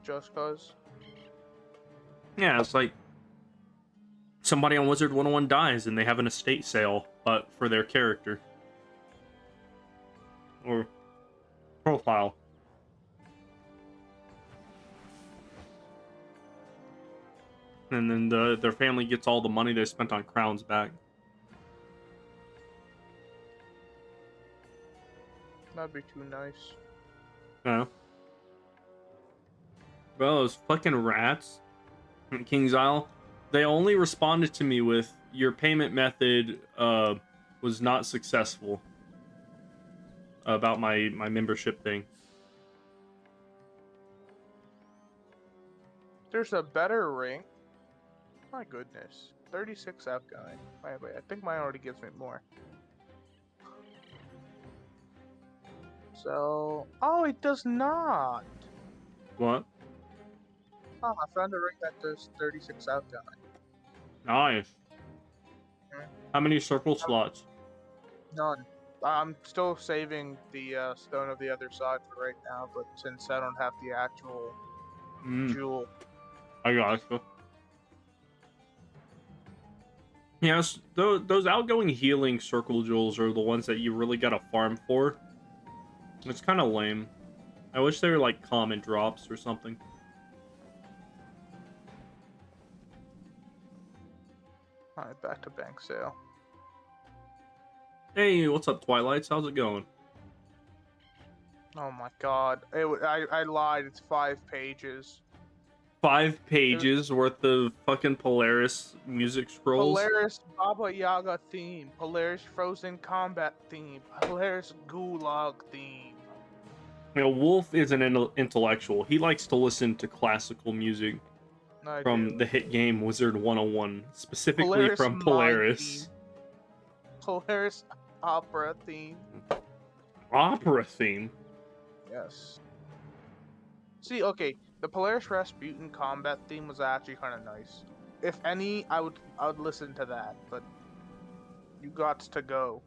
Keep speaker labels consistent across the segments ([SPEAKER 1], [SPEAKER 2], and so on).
[SPEAKER 1] just cause.
[SPEAKER 2] Yeah, it's like somebody on Wizard101 dies and they have an estate sale, but for their character or profile. And then their family gets all the money they spent on crowns back.
[SPEAKER 1] That'd be too nice.
[SPEAKER 2] Yeah. Bro, those fucking rats in King's Isle, they only responded to me with, your payment method was not successful, about my membership thing.
[SPEAKER 1] There's a better ring. My goodness. 36 outgoing. Wait, I think mine already gives me more. So... Oh, it does not!
[SPEAKER 2] What?
[SPEAKER 1] Oh, I found a ring that does 36 outgoing.
[SPEAKER 2] Nice.
[SPEAKER 1] Hmm.
[SPEAKER 2] How many circle slots?
[SPEAKER 1] None. I'm still saving the Stone of the Other Side for right now, but since I don't have the actual jewel...
[SPEAKER 2] I gotcha. Yes, those outgoing healing circle jewels are the ones that you really gotta farm for. It's kind of lame. I wish they were like common drops or something.
[SPEAKER 1] Alright, back to bank sale.
[SPEAKER 2] Hey, what's up, Twilights? How's it going?
[SPEAKER 1] Oh my god. I lied, it's 5 pages.
[SPEAKER 2] 5 pages worth of fucking Polaris music scrolls.
[SPEAKER 1] Polaris Baba Yaga theme. Polaris Frozen Combat theme. Polaris Gulag theme.
[SPEAKER 2] You know, Wolf is an intellectual. He likes to listen to classical music from the hit game Wizard101, specifically
[SPEAKER 1] Polaris
[SPEAKER 2] from Polaris.
[SPEAKER 1] Polaris Opera theme.
[SPEAKER 2] Opera theme?
[SPEAKER 1] Yes. See, okay, the Polaris Rasputin combat theme was actually kind of nice. If any, I would listen to that, but you got to go.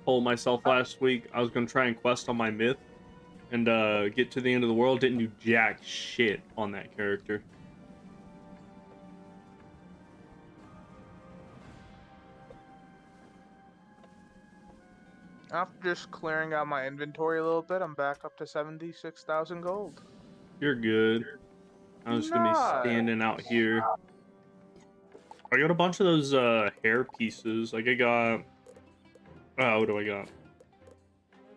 [SPEAKER 2] Told myself last week I was gonna try and quest on my myth and get to the end of the world. Didn't do jack shit on that character.
[SPEAKER 1] After just clearing out my inventory a little bit, I'm back up to 76,000 gold.
[SPEAKER 2] You're good. I'm just gonna be standing out here. I got a bunch of those hair pieces. Like I got... Oh, what do I got?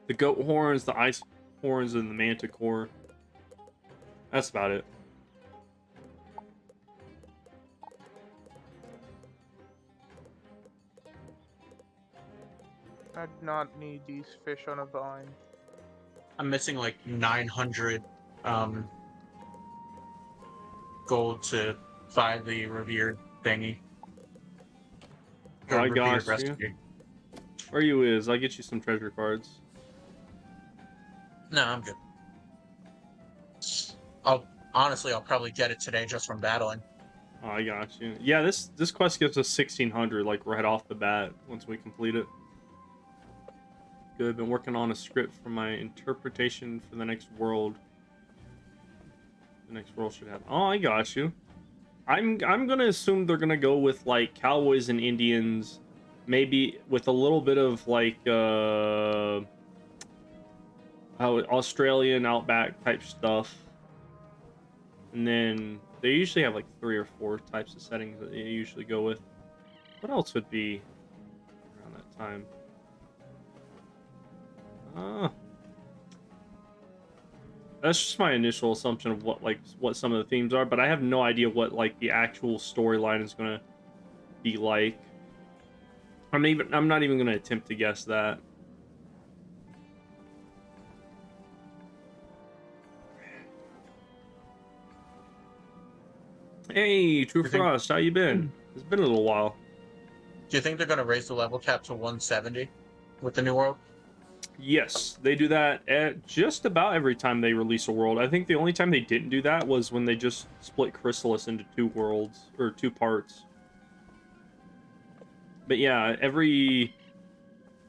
[SPEAKER 2] The goat horns, the ice horns, and the manticore. That's about it.
[SPEAKER 1] I do not need these fish on a vine.
[SPEAKER 3] I'm missing like 900 gold to buy the revered thingy.
[SPEAKER 2] I got you. Where you is? I'll get you some treasure cards.
[SPEAKER 3] No, I'm good. Honestly, I'll probably get it today just from battling.
[SPEAKER 2] Oh, I got you. Yeah, this quest gives us 1600 like right off the bat once we complete it. Good. Been working on a script for my interpretation for the next world. The next world should have. Oh, I got you. I'm gonna assume they're gonna go with like cowboys and Indians, maybe with a little bit of like Australian outback type stuff. And then they usually have like 3 or 4 types of settings that they usually go with. What else would be around that time? That's just my initial assumption of what some of the themes are, but I have no idea what like the actual storyline is gonna be like. I'm not even gonna attempt to guess that. Hey, True Frost, how you been? It's been a little while.
[SPEAKER 3] Do you think they're going to raise the level cap to 170 with the new world?
[SPEAKER 2] Yes, they do that at just about every time they release a world. I think the only time they didn't do that was when they just split Chrysalis into 2 worlds, or 2 parts. But yeah,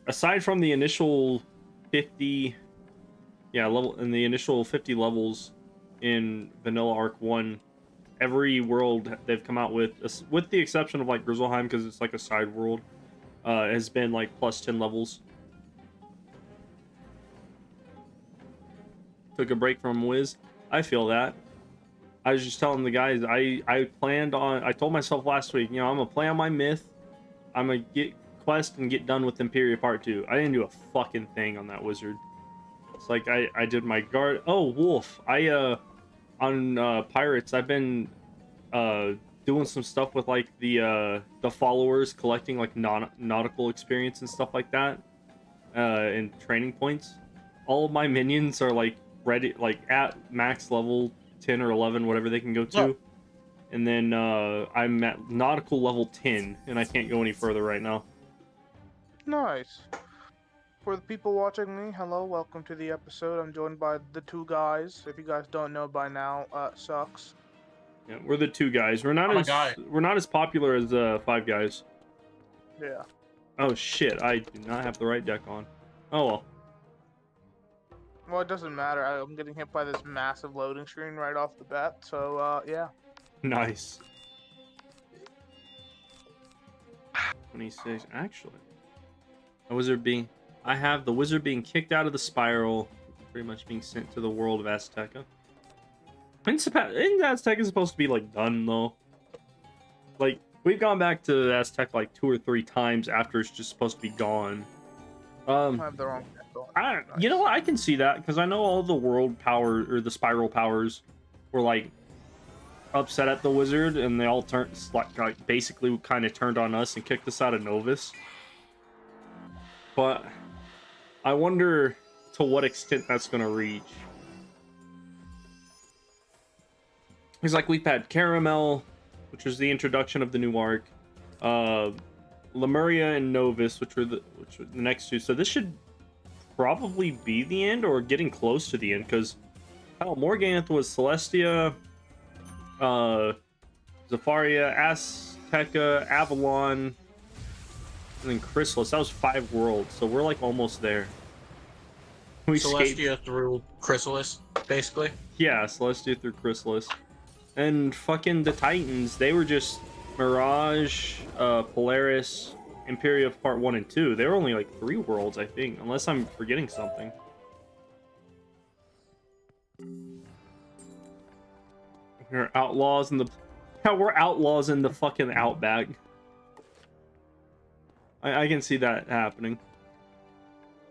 [SPEAKER 2] aside from the initial 50, the initial 50 levels in Vanilla Arc 1, every world they've come out with the exception of like Grizzleheim because it's like a side world, has been like plus 10 levels. Took a break from Wiz. I feel that. I was just telling the guys, I told myself last week, I'm gonna play on my myth, I'm gonna get quest and get done with Imperia Part 2. I didn't do a fucking thing on that wizard. It's like I did my guard. Oh, Wolf. On Pirates, I've been doing some stuff with like the followers, collecting like nautical experience and stuff like that, and training points. All of my minions are like ready, like at max level 10 or 11, whatever they can go to.
[SPEAKER 3] Oh.
[SPEAKER 2] And then I'm at nautical level 10, and I can't go any further right now.
[SPEAKER 1] Nice. For the people watching me, hello, welcome to the episode. I'm joined by the two guys. If you guys don't know by now, sucks.
[SPEAKER 2] Yeah, we're the two guys. We're not as popular as Five Guys.
[SPEAKER 1] Yeah.
[SPEAKER 2] Oh shit! I do not have the right deck on. Oh well.
[SPEAKER 1] Well, it doesn't matter. I'm getting hit by this massive loading screen right off the bat. So, yeah.
[SPEAKER 2] Nice. 26. Actually, I have the wizard being kicked out of the spiral, pretty much being sent to the world of Azteca. Isn't Azteca supposed to be like done though? Like we've gone back to Azteca like 2 or 3 times after it's just supposed to be gone.
[SPEAKER 1] I have the wrong deck on.
[SPEAKER 2] You know what? I can see that because I know all the world power or the spiral powers were like upset at the wizard, and they all turned like basically kind of turned on us and kicked us out of Novus. But I wonder to what extent that's going to reach. It's like we've had Caramel, which was the introduction of the new arc, Lemuria and Novus, which were the next two. So this should probably be the end or getting close to the end, because hell, Morganth was Celestia, Zafaria, Azteca, Avalon, and then Chrysalis. That was 5 worlds, so we're like almost there.
[SPEAKER 3] Celestia through Chrysalis, basically.
[SPEAKER 2] Yeah, Celestia through Chrysalis. And fucking the Titans, they were just Mirage, Polaris, Imperia Part 1 and 2. They were only like 3 worlds, I think, unless I'm forgetting something. We're outlaws in the... Yeah, we're outlaws in the fucking Outback. I can see that happening.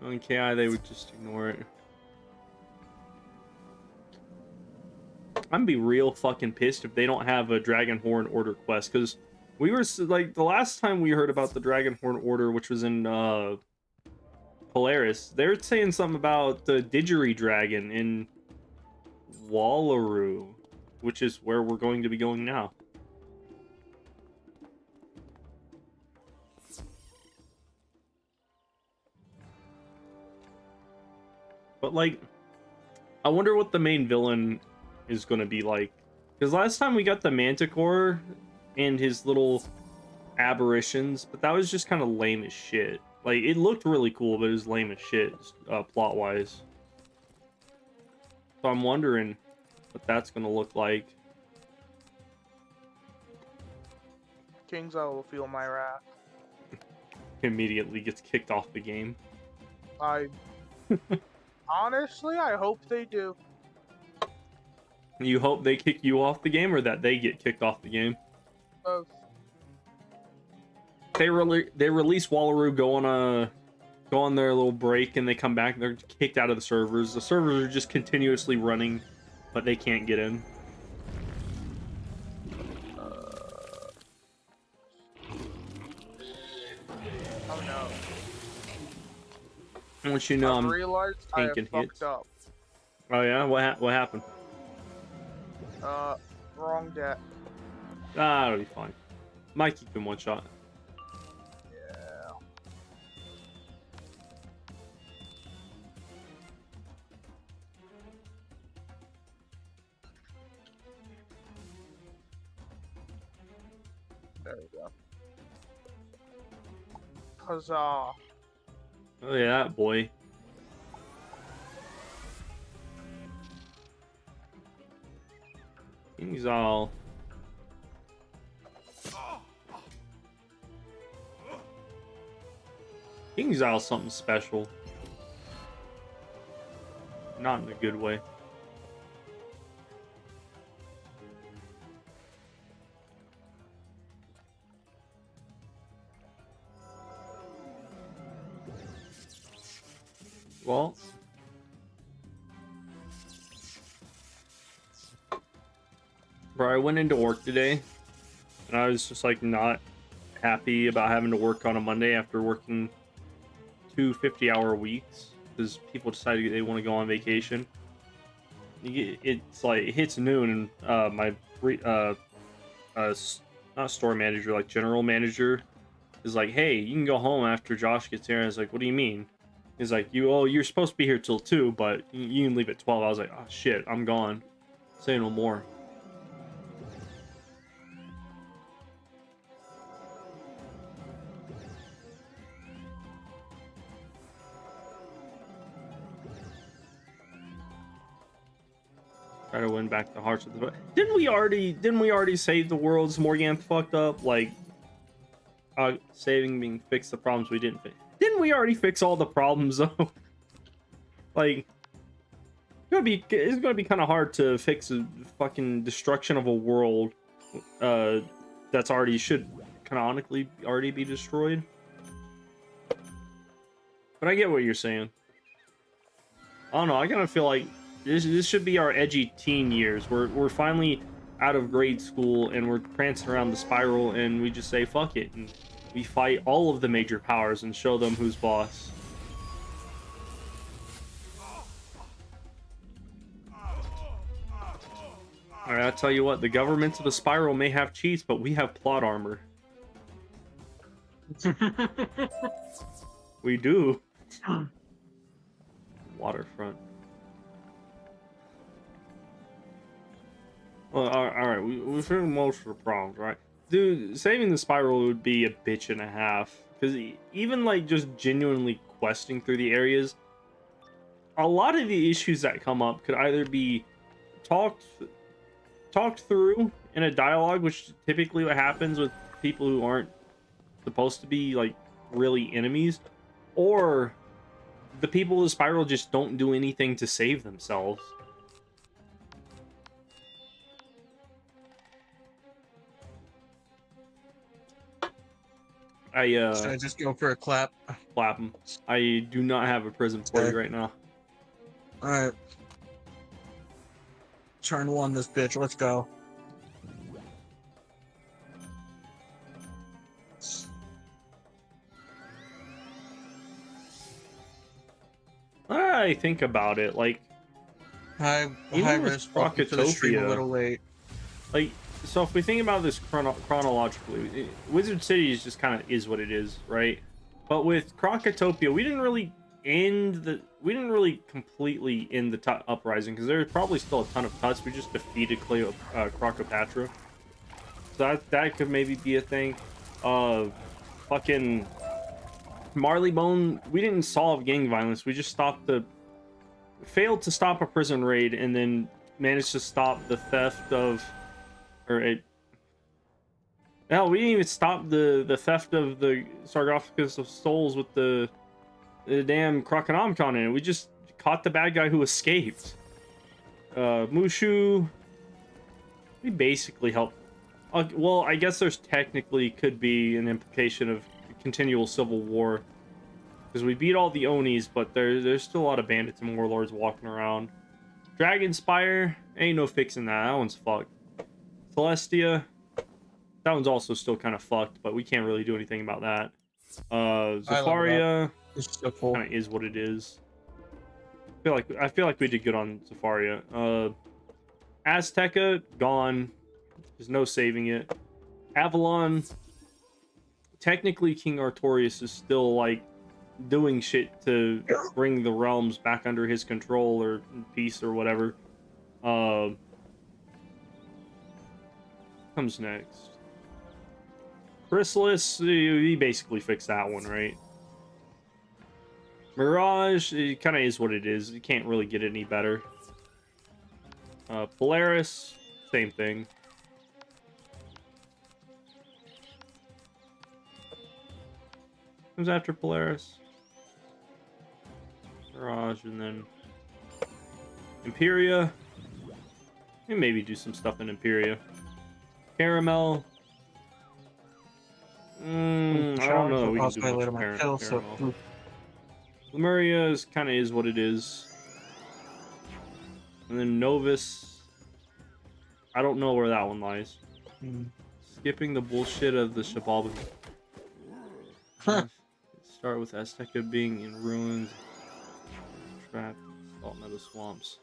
[SPEAKER 2] On KI, they would just ignore it. I'm gonna be real fucking pissed if they don't have a Dragonhorn Order quest, because we were like, the last time we heard about the Dragonhorn Order, which was in Polaris, they were saying something about the Didgeridoo in Wallaroo, which is where we're going to be going now. But like, I wonder what the main villain is going to be like, because last time we got the Manticore and his little aberrations, but that was just kind of lame as shit. Like, it looked really cool, but it was lame as shit, plot wise. So I'm wondering what that's going to look like.
[SPEAKER 1] King's Eye will feel my wrath.
[SPEAKER 2] Immediately gets kicked off the game.
[SPEAKER 1] Honestly, I hope they do.
[SPEAKER 2] You hope they kick you off the game, or that they get kicked off the game?
[SPEAKER 1] Both.
[SPEAKER 2] They release Wallaroo, go on their little break, and they come back and they're kicked out of the servers. The servers are just continuously running, but they can't get in.
[SPEAKER 1] Oh no.
[SPEAKER 2] Once you know,
[SPEAKER 1] I realized I have fucked up.
[SPEAKER 2] Oh yeah, what happened?
[SPEAKER 1] Wrong deck.
[SPEAKER 2] Ah, it'll be fine. Might keep him one shot.
[SPEAKER 1] Yeah. There we go. Huzzah.
[SPEAKER 2] Oh yeah, that boy. He's all. King's Isle something special. Not in a good way. Well, bro, I went into work today and I was just like not happy about having to work on a Monday after working 2 50-hour weeks because people decided they want to go on vacation. It's like it hits noon and my not store manager, like general manager is like, hey, you can go home after Josh gets here. I was like, what do you mean? He's like, you're supposed to be here till 2, but you can leave at 12. I was like, oh shit, I'm gone. Say no more. Try to win back the hearts of the. Didn't we already save the world's Morgan fucked up? Like, saving being fix the problems we didn't fix. Didn't we already fix all the problems though? Like, it's gonna be kind of hard to fix a fucking destruction of a world that's already should canonically already be destroyed. But I get what you're saying. I don't know. I kind of feel like this should be our edgy teen years. We're finally out of grade school and we're prancing around the spiral and we just say fuck it and we fight all of the major powers and show them who's boss. Alright, I'll tell you what, the governments of the spiral may have cheats, but we have plot armor. We do. Waterfront. Well, alright, we figured most of the problems, right? Dude, saving the spiral would be a bitch and a half. Because even, like, just genuinely questing through the areas, a lot of the issues that come up could either be talked through in a dialogue, which typically what happens with people who aren't supposed to be, like, really enemies, or the people of the spiral just don't do anything to save themselves.
[SPEAKER 3] Should I just go for a clap?
[SPEAKER 2] Clap him. I do not have a prison for you right now.
[SPEAKER 3] Alright. Turn 1 this bitch, let's go.
[SPEAKER 2] I think about it, like,
[SPEAKER 3] High risk, welcome to the stream a little late.
[SPEAKER 2] Like, so if we think about this chronologically, Wizard City is just kind of is what it is, right? But with Crocotopia, we didn't really completely end the uprising because there's probably still a ton of Tuts. We just defeated Crocopatra, so that could maybe be a thing. Fucking Marleybone, we didn't solve gang violence. We just failed to stop a prison raid and then managed to stop the theft of. No, we didn't even stop the theft of the sarcophagus of souls with the damn Croconomicon in it. We just caught the bad guy who escaped. Mushu, we basically helped. Well, I guess there's technically could be an implication of continual civil war because we beat all the Onis, but there's still a lot of bandits and warlords walking around. Dragonspire, ain't no fixing that. That one's fucked. Celestia, that one's also still kind of fucked, but we can't really do anything about that. Zafaria,
[SPEAKER 3] it's so cool.
[SPEAKER 2] Kind of is what it is. I feel like we did good on Zafaria. Azteca, gone. There's no saving it. Avalon, technically King Artorias is still like doing shit to bring the realms back under his control or peace or whatever. Comes next. Chrysalis, we basically fixed that one, right? Mirage, it kind of is what it is. You can't really get any better. Polaris, same thing. Comes after Polaris. Mirage, and then Imperia. We maybe do some stuff in Imperia. Caramel. I don't know. We can do much Caramel. Lemuria is kind of is what it is. And then Novus. I don't know where that one lies. Skipping the bullshit of the Shabalba. Start with Azteca being in ruins. Trapped. Salt meadow swamps.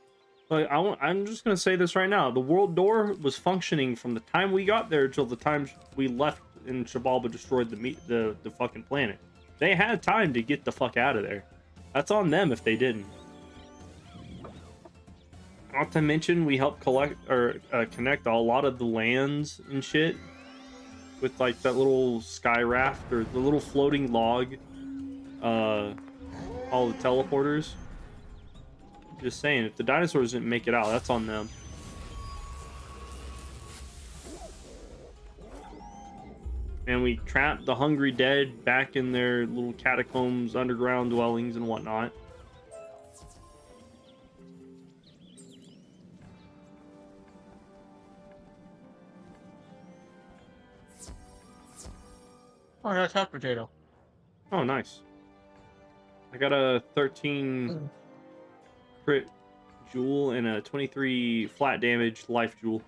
[SPEAKER 2] But I'm just gonna say this right now. The world door was functioning from the time we got there till the time we left and Shabalba destroyed the fucking planet. They had time to get the fuck out of there. That's on them if they didn't. Not to mention we helped connect a lot of the lands and shit with like that little sky raft or the little floating log. All the teleporters. Just saying, if the dinosaurs didn't make it out, that's on them. And we trapped the hungry dead back in their little catacombs, underground dwellings, and whatnot.
[SPEAKER 3] Oh, I got a hot potato.
[SPEAKER 2] Oh, nice. I got a 13 crit jewel and a 23 flat damage life jewel.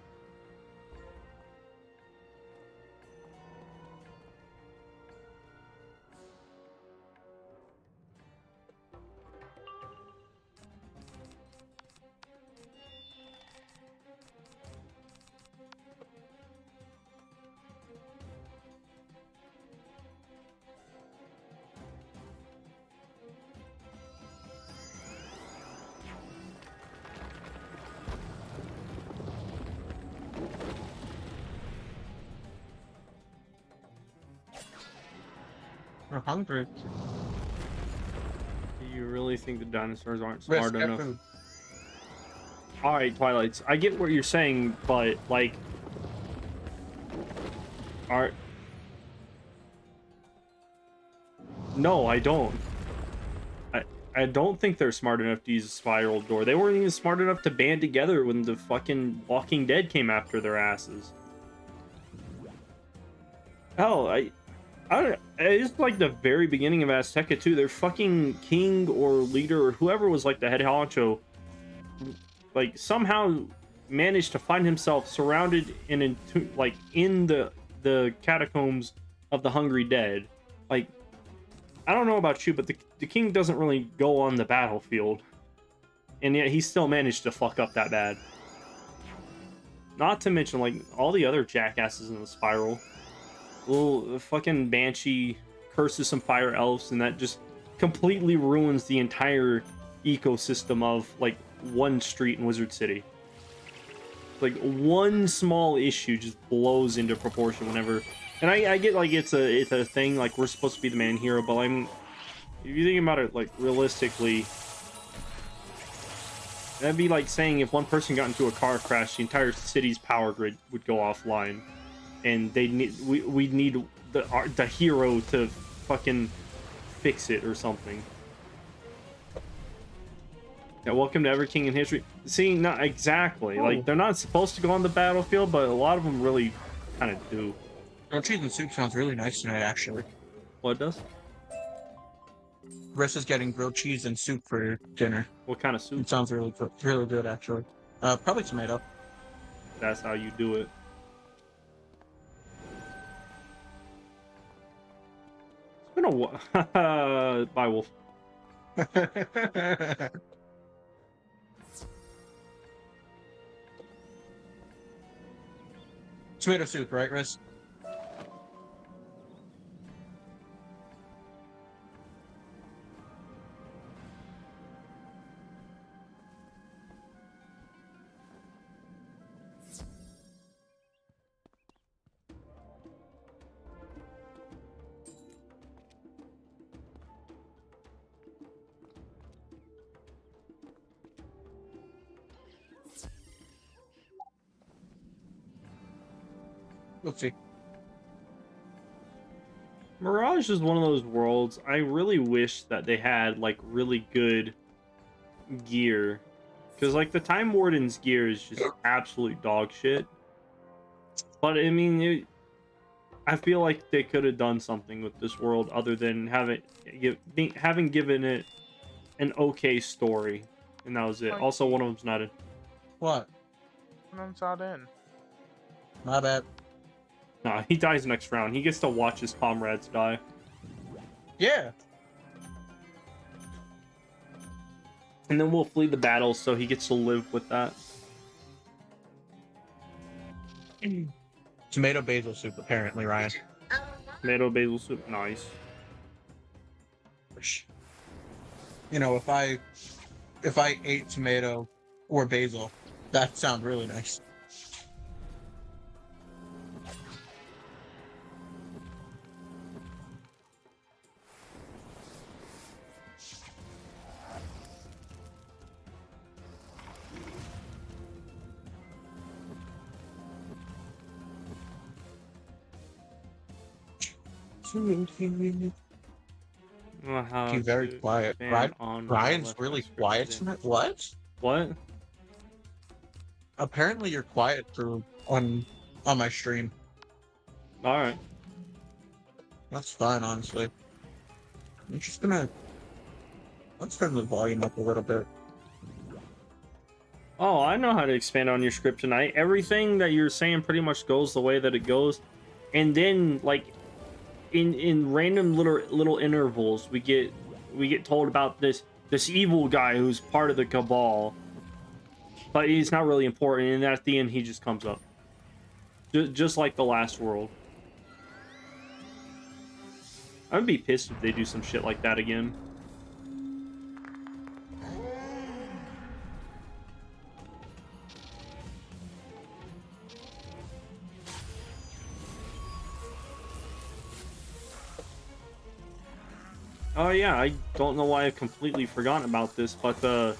[SPEAKER 3] We're hungry.
[SPEAKER 2] Do you really think the dinosaurs aren't smart enough?
[SPEAKER 3] Food.
[SPEAKER 2] All right, Twilights. I get what you're saying, but like, no, I don't. I don't think they're smart enough to use a spiral door. They weren't even smart enough to band together when the fucking Walking Dead came after their asses. Hell, it's like the very beginning of Azteca too. Their fucking king or leader or whoever was like the head honcho, like somehow managed to find himself surrounded in the catacombs of the Hungry Dead. Like, I don't know about you, but the king doesn't really go on the battlefield, and yet he still managed to fuck up that bad. Not to mention like all the other jackasses in the spiral. Little fucking Banshee curses some fire elves, and that just completely ruins the entire ecosystem of like one street in Wizard City. Like one small issue just blows into proportion whenever. And I get like it's a thing, like we're supposed to be the main hero, but if you think about it like realistically, that'd be like saying if one person got into a car crash, the entire city's power grid would go offline. And we need the hero to fucking fix it or something. Yeah, welcome to every king in history. See, not exactly. Oh. Like they're not supposed to go on the battlefield, but a lot of them really kind of do.
[SPEAKER 3] Grilled cheese and soup sounds really nice tonight, actually.
[SPEAKER 2] What does?
[SPEAKER 3] Chris is getting grilled cheese and soup for dinner.
[SPEAKER 2] What kind of soup?
[SPEAKER 3] It sounds really good, actually. Probably tomato.
[SPEAKER 2] That's how you do it. It's been a while. Bye, Wolf.
[SPEAKER 3] Tomato soup, right, Riz? We'll see.
[SPEAKER 2] Mirage is one of those worlds I really wish that they had like really good gear, because like the Time Warden's gear is just absolute dog shit. But I mean, I feel like they could have done something with this world other than having given it an okay story, and that was it.
[SPEAKER 1] Like-
[SPEAKER 2] Also, one of them's not in.
[SPEAKER 3] What?
[SPEAKER 1] I'm not in.
[SPEAKER 3] My bad.
[SPEAKER 2] Nah, he dies next round. He gets to watch his comrades die.
[SPEAKER 3] Yeah.
[SPEAKER 2] And then we'll flee the battle, so he gets to live with that.
[SPEAKER 3] Tomato basil soup, apparently, Ryan.
[SPEAKER 2] Tomato basil soup, nice.
[SPEAKER 3] You know, if I ate tomato or basil, that'd sound really nice. He's very quiet. Ryan's really quiet tonight. What?
[SPEAKER 2] What?
[SPEAKER 3] Apparently, you're quiet on my stream.
[SPEAKER 2] All right.
[SPEAKER 3] That's fine, honestly. I'm just gonna let's turn the volume up a little bit.
[SPEAKER 2] Oh, I know how to expand on your script tonight. Everything that you're saying pretty much goes the way that it goes, and then like in random little intervals, we get told about this evil guy who's part of the cabal, but he's not really important. And at the end, he just comes up, just like the last world. I'd be pissed if they do some shit like that again. Oh yeah, I don't know why I've completely forgotten about this, but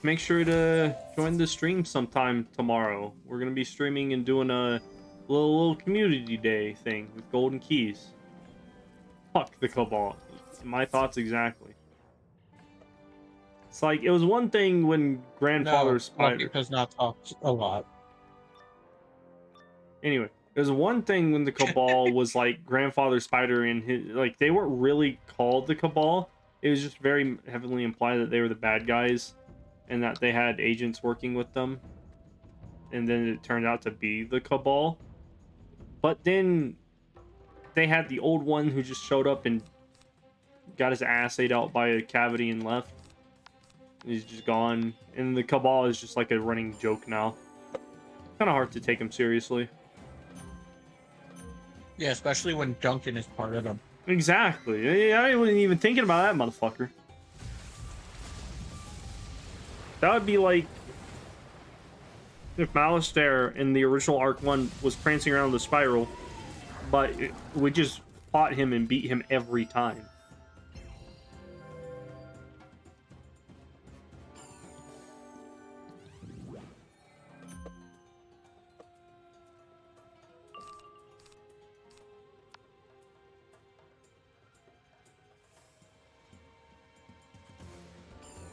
[SPEAKER 2] make sure to join the stream sometime tomorrow. We're gonna be streaming and doing a little community day thing with golden keys. Fuck the cabal. My thoughts exactly. It's like it was one thing when Grandfather Spider
[SPEAKER 3] has not talked a lot.
[SPEAKER 2] Anyway, there's one thing when the Cabal was like Grandfather Spider and his, like, they weren't really called the Cabal. It was just very heavily implied that they were the bad guys and that they had agents working with them. And then it turned out to be the Cabal. But then they had the old one who just showed up and got his ass ate out by a cavity and left. He's just gone. And the Cabal is just like a running joke now. Kind of hard to take him seriously.
[SPEAKER 3] Yeah, especially when Duncan is part of them.
[SPEAKER 2] Exactly. I wasn't even thinking about that motherfucker. That would be like if Malastare in the original Arc 1 was prancing around the spiral, but we just fought him and beat him every time.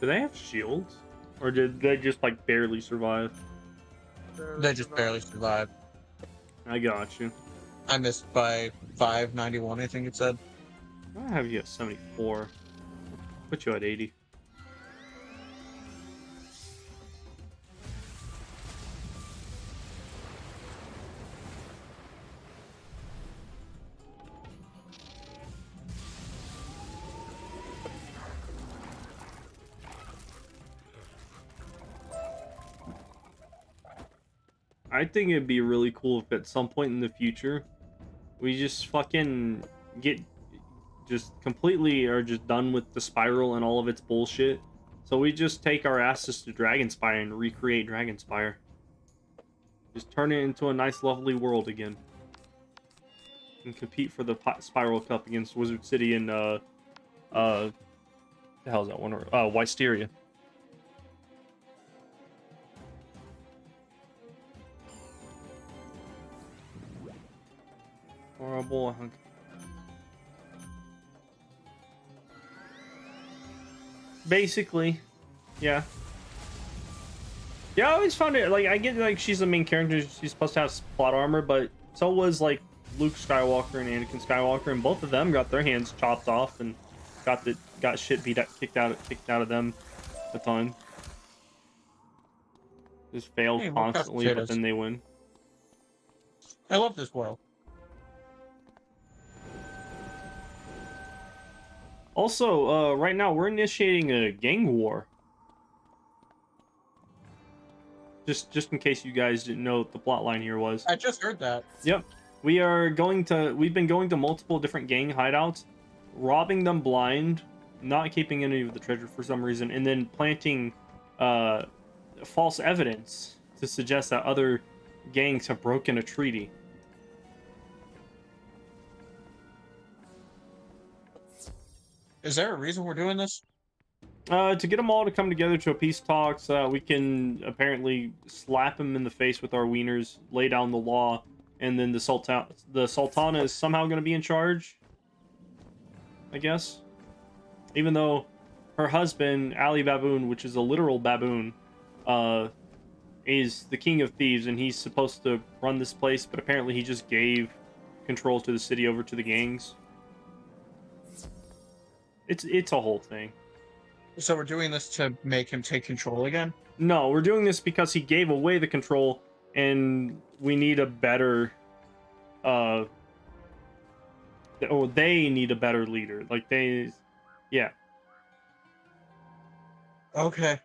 [SPEAKER 2] Do they have shields? Or did they just, like, barely survive?
[SPEAKER 3] They just barely survived.
[SPEAKER 2] I got you.
[SPEAKER 3] I missed by 591, I think it said.
[SPEAKER 2] I have you at 74. Put you at 80. I think it'd be really cool if at some point in the future we just fucking get just completely are just done with the spiral and all of its bullshit. So we just take our asses to Dragonspire and recreate Dragonspire. Just turn it into a nice lovely world again. And compete for the Spiral Cup against Wizard City and the hell's that one? Wisteria. Horrible. Basically, yeah. Yeah, I always found it, like, I get, like, she's the main character, she's supposed to have plot armor, but so was, like, Luke Skywalker and Anakin Skywalker, and both of them got their hands chopped off and got shit kicked out of them a ton. Just failed constantly, but then they win.
[SPEAKER 3] I love this world.
[SPEAKER 2] Also, right now we're initiating a gang war. Just in case you guys didn't know what the plot line here was.
[SPEAKER 3] I just heard that.
[SPEAKER 2] Yep. We've been going to multiple different gang hideouts, robbing them blind, not keeping any of the treasure for some reason, and then planting false evidence to suggest that other gangs have broken a treaty.
[SPEAKER 3] Is there a reason we're doing this?
[SPEAKER 2] To get them all to come together to a peace talk so that we can apparently slap them in the face with our wieners, lay down the law, and then the Sultana is somehow going to be in charge, I guess. Even though her husband, Ali Baboon, which is a literal baboon, is the king of thieves, and he's supposed to run this place, but apparently he just gave control to the city over to the gangs. It's a whole thing.
[SPEAKER 3] So we're doing this to make him take control again?
[SPEAKER 2] No, we're doing this because he gave away the control, and we need a better, they need a better leader. Like, yeah.
[SPEAKER 3] Okay.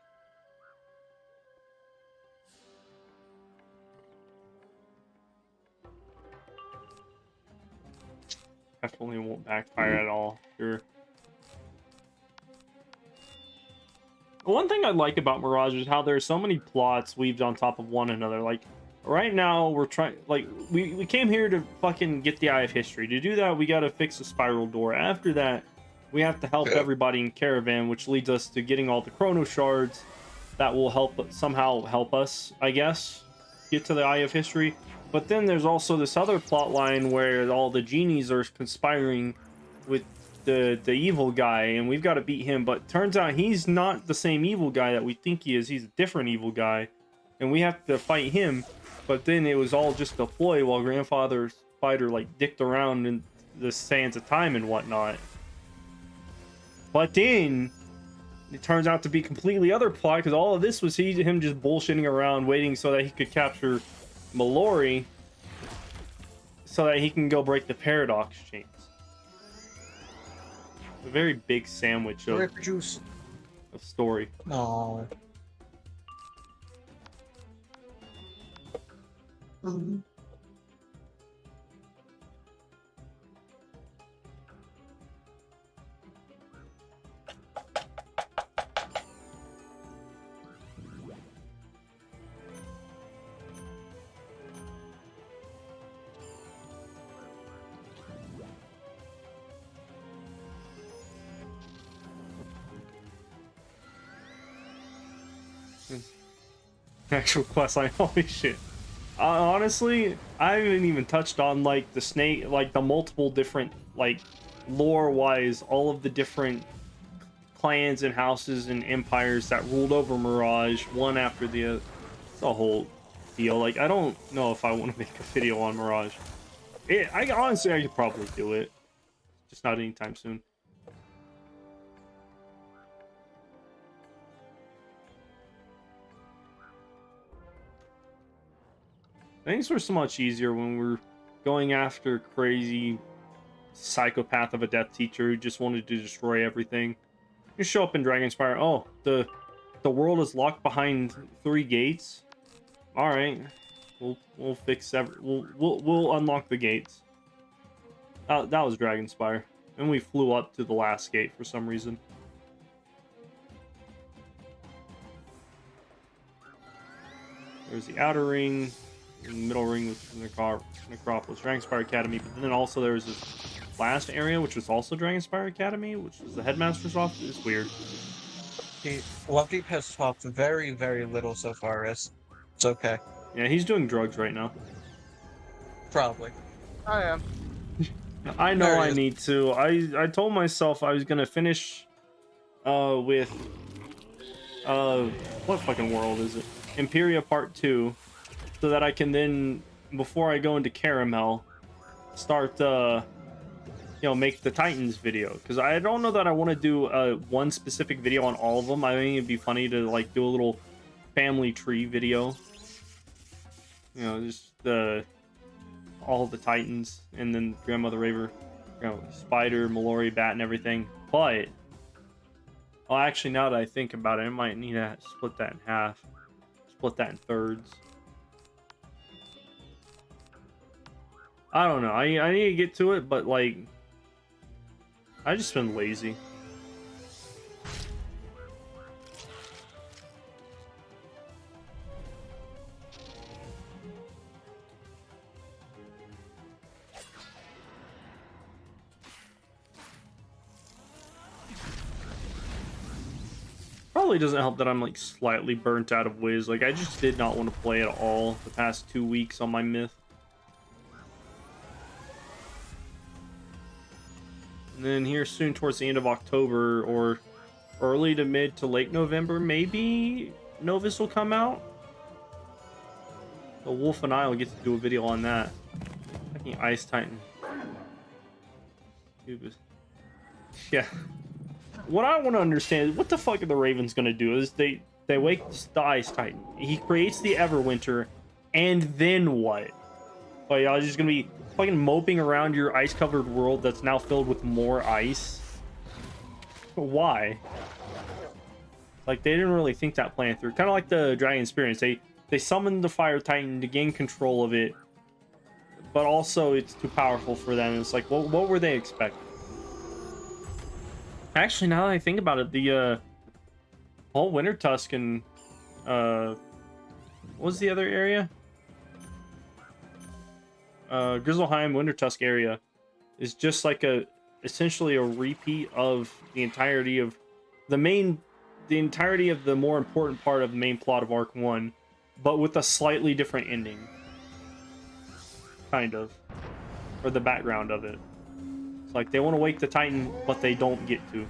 [SPEAKER 2] Definitely won't backfire at all. Sure. One thing I like about Mirage is how there's so many plots weaved on top of one another. Like, right now, we're trying... Like, we came here to fucking get the Eye of History. To do that, we gotta fix the spiral door. After that, we have to help everybody in Caravan, which leads us to getting all the Chrono Shards that will somehow help us, I guess, get to the Eye of History. But then there's also this other plot line where all the genies are conspiring with the evil guy, and we've got to beat him, but turns out he's not the same evil guy that we think he is. He's a different evil guy, and we have to fight him. But then it was all just a ploy while Grandfather's fighter like dicked around in the sands of time and whatnot. But then it turns out to be completely other plot, because all of this was him just bullshitting around waiting so that he could capture Mallory so that he can go break the paradox chains. A very big sandwich of story.
[SPEAKER 3] No. Mm-hmm.
[SPEAKER 2] Actual quest line, holy shit. Honestly, I haven't even touched on like the snake, like the multiple different, like lore wise, all of the different clans and houses and empires that ruled over Mirage, one after the other. It's a whole deal. Like, I don't know if I want to make a video on Mirage. Honestly, I could probably do it, just not anytime soon. Things were so much easier when we were going after crazy psychopath of a death teacher who just wanted to destroy everything. You show up in Dragonspire. Oh, the world is locked behind 3 gates. All right, we'll fix we'll unlock the gates. That was Dragonspire, and we flew up to the last gate for some reason. There's the outer ring. In the middle ring with Necropolis, Dragonspire Academy, but then also there was this last area, which was also Dragonspire Academy, which is the headmaster's office. It's weird.
[SPEAKER 3] Lovedeep has talked very, very little so far, it's okay.
[SPEAKER 2] Yeah, he's doing drugs right now.
[SPEAKER 3] Probably.
[SPEAKER 1] I am.
[SPEAKER 2] I know
[SPEAKER 3] There
[SPEAKER 2] I
[SPEAKER 3] it is.
[SPEAKER 2] need to. I told myself I was gonna finish with what fucking world is it? Imperia Part 2, so that I can then, before I go into Caramel, start make the Titans video, because I don't know that I want to do one specific video on all of them. I think it'd be funny to like do a little family tree video, just all the Titans, and then Grandmother Raver, Spider, Mallory, Bat, and everything. But actually, now that I think about it, I might need to split that in half, split that in thirds. I don't know. I need to get to it, but like, I just been lazy. Probably doesn't help that I'm like slightly burnt out of Wiz. Like, I just did not want to play at all the past 2 weeks on my myth. And then here soon towards the end of October, or early to mid to late November, maybe Novus will come out. The Wolf and I will get to do a video on that. Fucking Ice Titan. Yeah. What I want to understand is what the fuck are the Ravens gonna do? Is they wake the Ice Titan, he creates the Everwinter, and then what? Like, y'all just gonna be fucking moping around your ice-covered world that's now filled with more ice? Why? Like, they didn't really think that plan through. Kind of like the Dragon Experience. They summoned the Fire Titan to gain control of it, but also it's too powerful for them. It's like, what were they expecting? Actually, now that I think about it, the whole Winter Tusk and what was the other area? Grizzleheim Winter Tusk area is just like essentially a repeat of the entirety of the more important part of the main plot of Arc 1, but with a slightly different ending, kind of, or the background of it. It's like they want to wake the Titan, but they don't get to.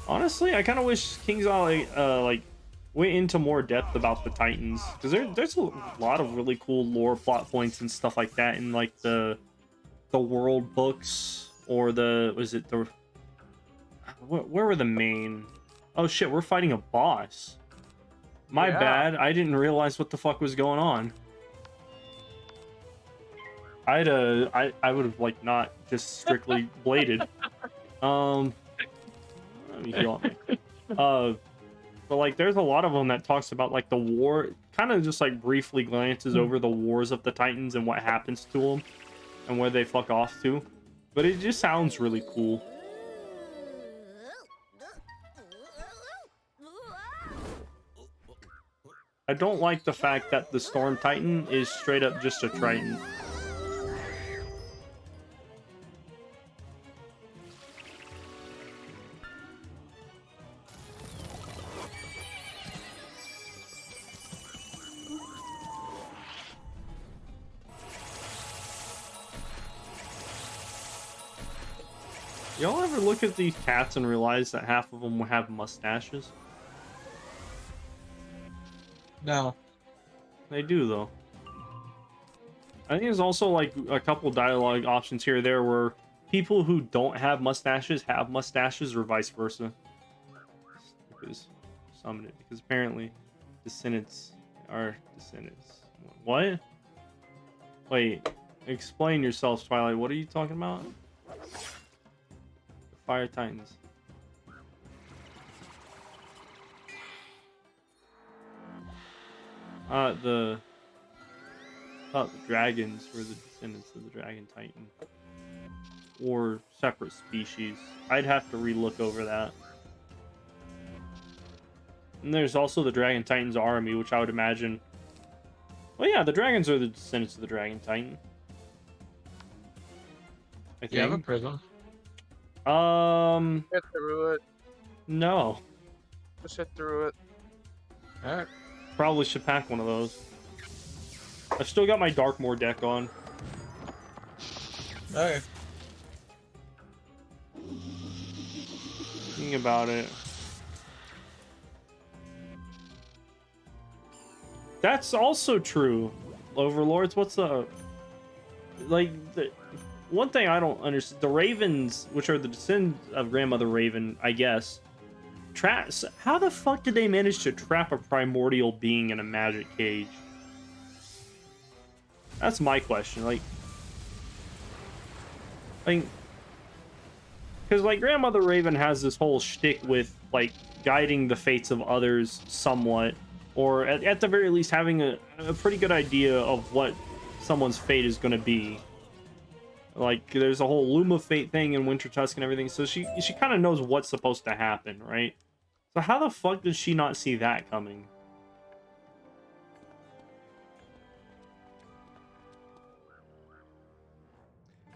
[SPEAKER 2] Honestly, I kind of wish King's Alley went into more depth about the Titans, because there's a lot of really cool lore plot points and stuff like that in like the world books, or where were the main? Oh shit, we're fighting a boss. My bad, I didn't realize what the fuck was going on. I would have like not just strictly bladed. Let me heal up. But like, there's a lot of them that talks about like the war, kind of just like briefly glances over the wars of the Titans and what happens to them and where they fuck off to. But it just sounds really cool. I don't like the fact that the Storm Titan is straight up just a Triton. Y'all ever look at these cats and realize that half of them have mustaches?
[SPEAKER 3] No.
[SPEAKER 2] They do, though. I think there's also like a couple dialogue options here or there where people who don't have mustaches, or vice versa. Because summon it, because apparently descendants are descendants. What? Wait, explain yourself, Twilight. What are you talking about? Fire Titans. The dragons were the descendants of the Dragon Titan, or separate species. I'd have to re-look over that. And there's also the Dragon Titan's army, which I would imagine. Well, yeah, the dragons are the descendants of the Dragon Titan. I think.
[SPEAKER 3] You have a prism?
[SPEAKER 1] Hit through it.
[SPEAKER 2] No.
[SPEAKER 1] Just hit through it.
[SPEAKER 3] Alright.
[SPEAKER 2] Probably should pack one of those. I've still got my Darkmoor deck on.
[SPEAKER 3] Okay.
[SPEAKER 2] Thinking about it. That's also true, Overlords. What's the... Like, the... One thing I don't understand, the Ravens, which are the descendants of Grandmother Raven, I guess, how the fuck did they manage to trap a primordial being in a magic cage? That's my question. Like, because like Grandmother Raven has this whole shtick with like guiding the fates of others somewhat, or at the very least having a pretty good idea of what someone's fate is going to be. Like, there's a whole Loom of Fate thing in Winter Tusk and everything, so she kind of knows what's supposed to happen, right? So how the fuck did she not see that coming?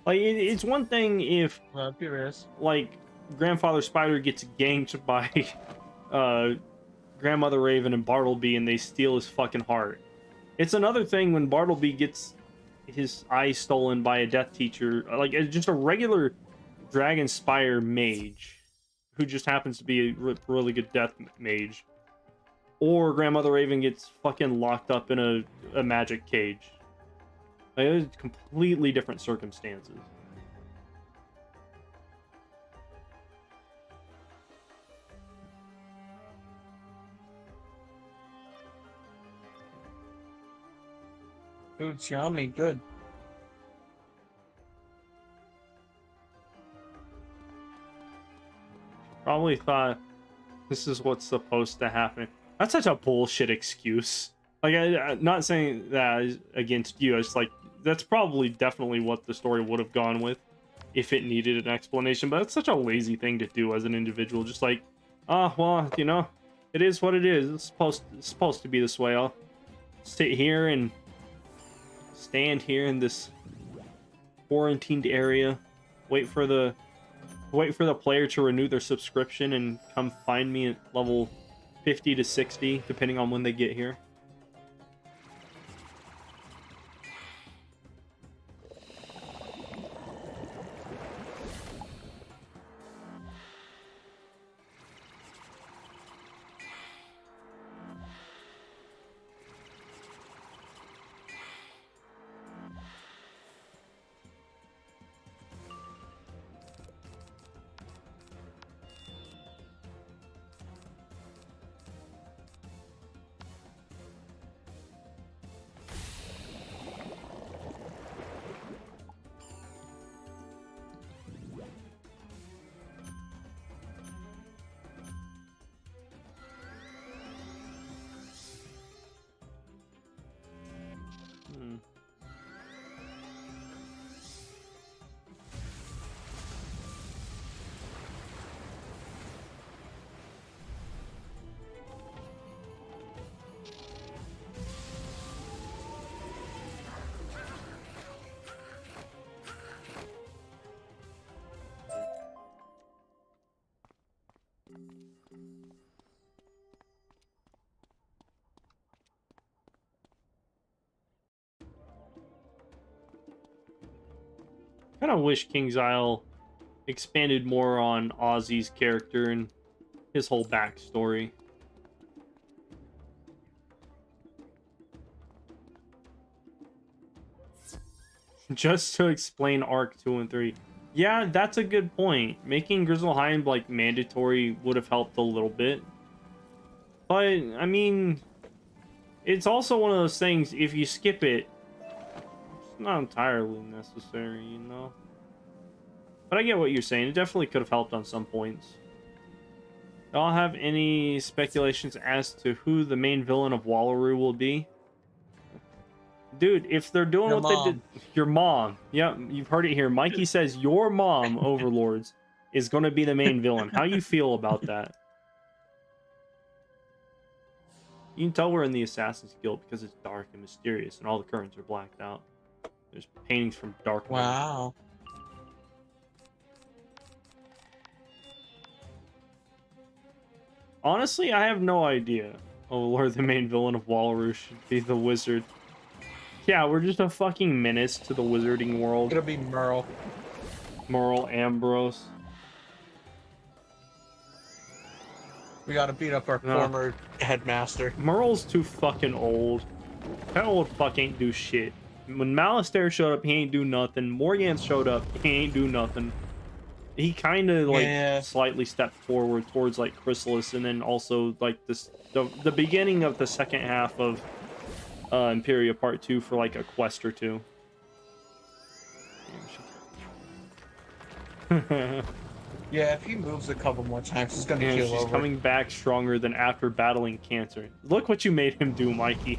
[SPEAKER 2] Like, it's one thing if,
[SPEAKER 3] Well, curious.
[SPEAKER 2] like, Grandfather Spider gets ganked by Grandmother Raven and Bartleby and they steal his fucking heart. It's another thing when Bartleby gets his eye stolen by a Death Teacher, like just a regular Dragon Spire mage who just happens to be a really good death mage, or Grandmother Raven gets fucking locked up in a magic cage. Like, it's completely different circumstances.
[SPEAKER 3] Food's yummy, good.
[SPEAKER 2] Probably thought this is what's supposed to happen. That's such a bullshit excuse. Like, I'm not saying that against you. It's like, that's probably definitely what the story would have gone with if it needed an explanation. But it's such a lazy thing to do as an individual. Just like, oh, well, you know, it is what it is. It's supposed to be this way. I'll sit here and stand here in this quarantined area, wait for the player to renew their subscription and come find me at level 50 to 60, depending on when they get here. Kind of wish King's Isle expanded more on Ozzy's character and his whole backstory. Just to explain Arc 2 and 3. Yeah, that's a good point. Making Grizzleheim like mandatory would have helped a little bit. But, I mean, it's also one of those things, if you skip it, it's not entirely necessary, you know? But I get what you're saying. It definitely could have helped on some points. Do y'all have any speculations as to who the main villain of Wallaroo will be? Dude, if they're doing
[SPEAKER 3] Your
[SPEAKER 2] what
[SPEAKER 3] mom.
[SPEAKER 2] they did... Your mom. Yep, you've heard it here. Mikey says your mom, Overlords, is going to be the main villain. How you feel about that? You can tell we're in the Assassin's Guild because it's dark and mysterious and all the curtains are blacked out. There's paintings from Dark Knight.
[SPEAKER 3] Wow.
[SPEAKER 2] Honestly, I have no idea. Oh Lord, the main villain of Wallaroo should be the wizard. Yeah, we're just a fucking menace to the wizarding world.
[SPEAKER 3] It'll be Merle.
[SPEAKER 2] Merle Ambrose.
[SPEAKER 3] We gotta beat up our
[SPEAKER 2] No.
[SPEAKER 3] former headmaster.
[SPEAKER 2] Merle's too fucking old. That old fuck ain't do shit. When Malistaire showed up, he ain't do nothing. Morgan showed up, he ain't do nothing. He kind of like slightly stepped forward towards like Chrysalis, and then also like the beginning of the second half of Imperia Part 2 for like a quest or two.
[SPEAKER 3] Yeah, if he moves a couple more times, he's gonna
[SPEAKER 2] And
[SPEAKER 3] keel
[SPEAKER 2] she's
[SPEAKER 3] over.
[SPEAKER 2] coming back stronger than after battling cancer. Look what you made him do, Mikey.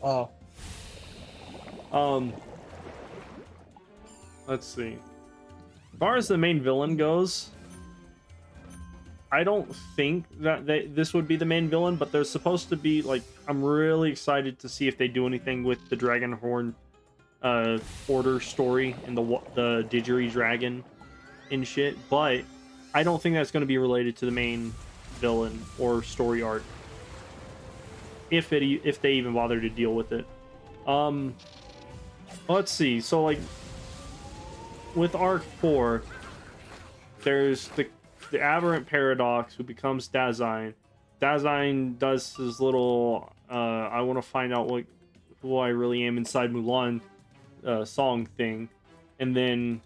[SPEAKER 3] Oh.
[SPEAKER 2] Let's see. As far as the main villain goes, I don't think that this would be the main villain, but there's supposed to be, like, I'm really excited to see if they do anything with the Dragonhorn order story and the Didgeridoo dragon and shit, but I don't think that's going to be related to the main villain or story arc, if they even bother to deal with it. Let's see. So, like, with Arc 4, there's the Aberrant Paradox, who becomes Dasein. Dasein does his little I want to find out who I really am inside Mulan song thing, and then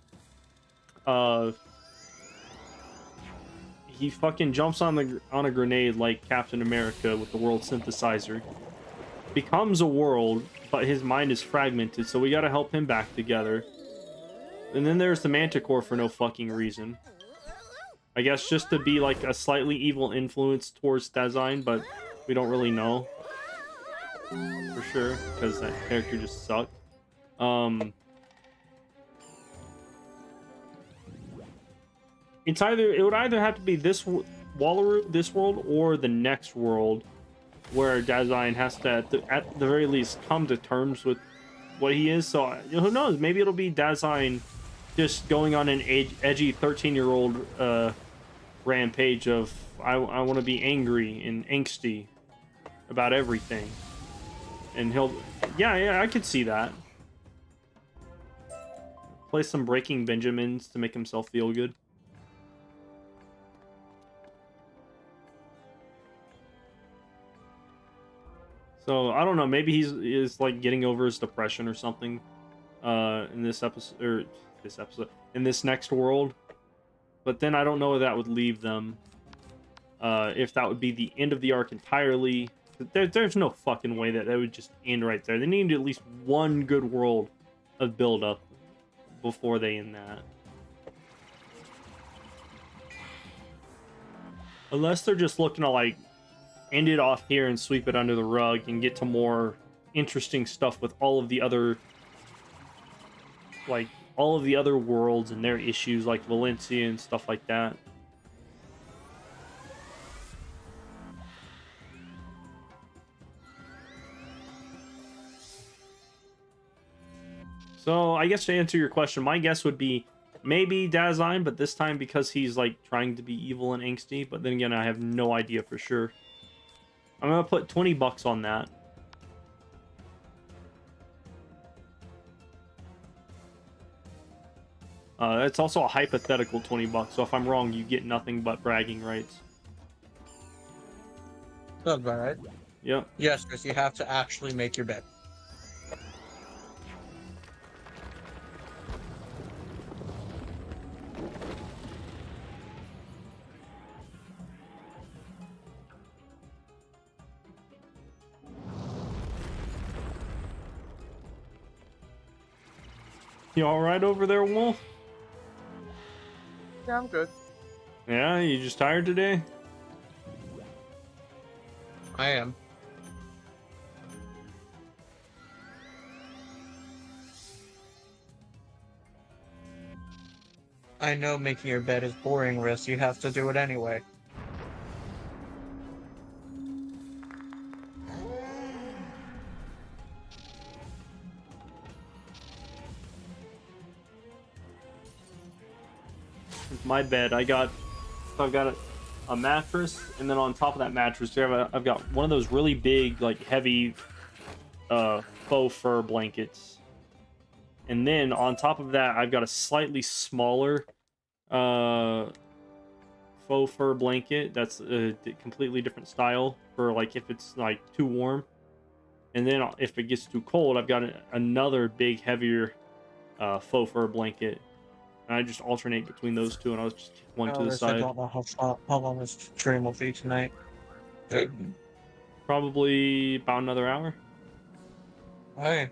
[SPEAKER 2] he fucking jumps on a grenade like Captain America with the world synthesizer, becomes a world, but his mind is fragmented, so we gotta help him back together. And then there's the Manticore for no fucking reason. I guess just to be like a slightly evil influence towards Dasein, but we don't really know for sure because that character just sucked. It would either have to be this world or the next world, where Dasein has to at the very least come to terms with what he is. So who knows? Maybe it'll be Dasein just going on an edgy 13-year-old rampage of I want to be angry and angsty about everything, and he'll yeah I could see that. Play some Breaking Benjamins to make himself feel good. So I don't know. Maybe he's like getting over his depression or something in this episode, in this next world. But then I don't know where that would leave them. If that would be the end of the arc entirely. There's no fucking way that would just end right there. They need at least one good world of build-up before they end that. Unless they're just looking to, like, end it off here and sweep it under the rug and get to more interesting stuff with all of the other, like, all of the other worlds and their issues, like Valencia and stuff like that. So I guess to answer your question, my guess would be maybe Dasein, but this time because he's like trying to be evil and angsty. But then again, I have no idea for sure. I'm gonna put $20 on that. It's also a hypothetical $20, so if I'm wrong, you get nothing but bragging rights.
[SPEAKER 3] Sounds about right.
[SPEAKER 2] Yep.
[SPEAKER 3] Yes, Chris, you have to actually make your bed.
[SPEAKER 2] You alright over there, Wolf?
[SPEAKER 1] Yeah, I'm good.
[SPEAKER 2] Yeah, you just tired today?
[SPEAKER 3] I am. I know making your bed is boring, Riss. You have to do it anyway.
[SPEAKER 2] It's my bed. I've got a mattress, and then on top of that mattress, I've got one of those really big, like heavy, faux fur blankets, and then on top of that, I've got a slightly smaller, faux fur blanket that's a completely different style for like if it's like too warm, and then if it gets too cold, I've got another big, heavier, faux fur blanket. And I just alternate between those two, and I'll just kick one to the side.
[SPEAKER 3] I don't know how long this stream will be tonight.
[SPEAKER 2] Probably about another hour.
[SPEAKER 3] Hey.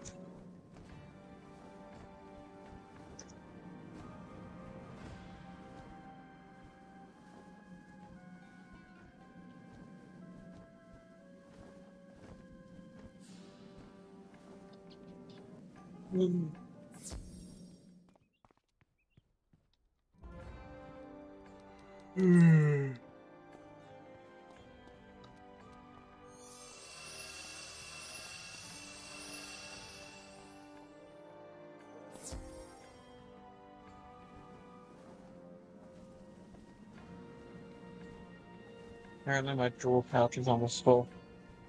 [SPEAKER 3] Apparently my jewel pouch is almost full.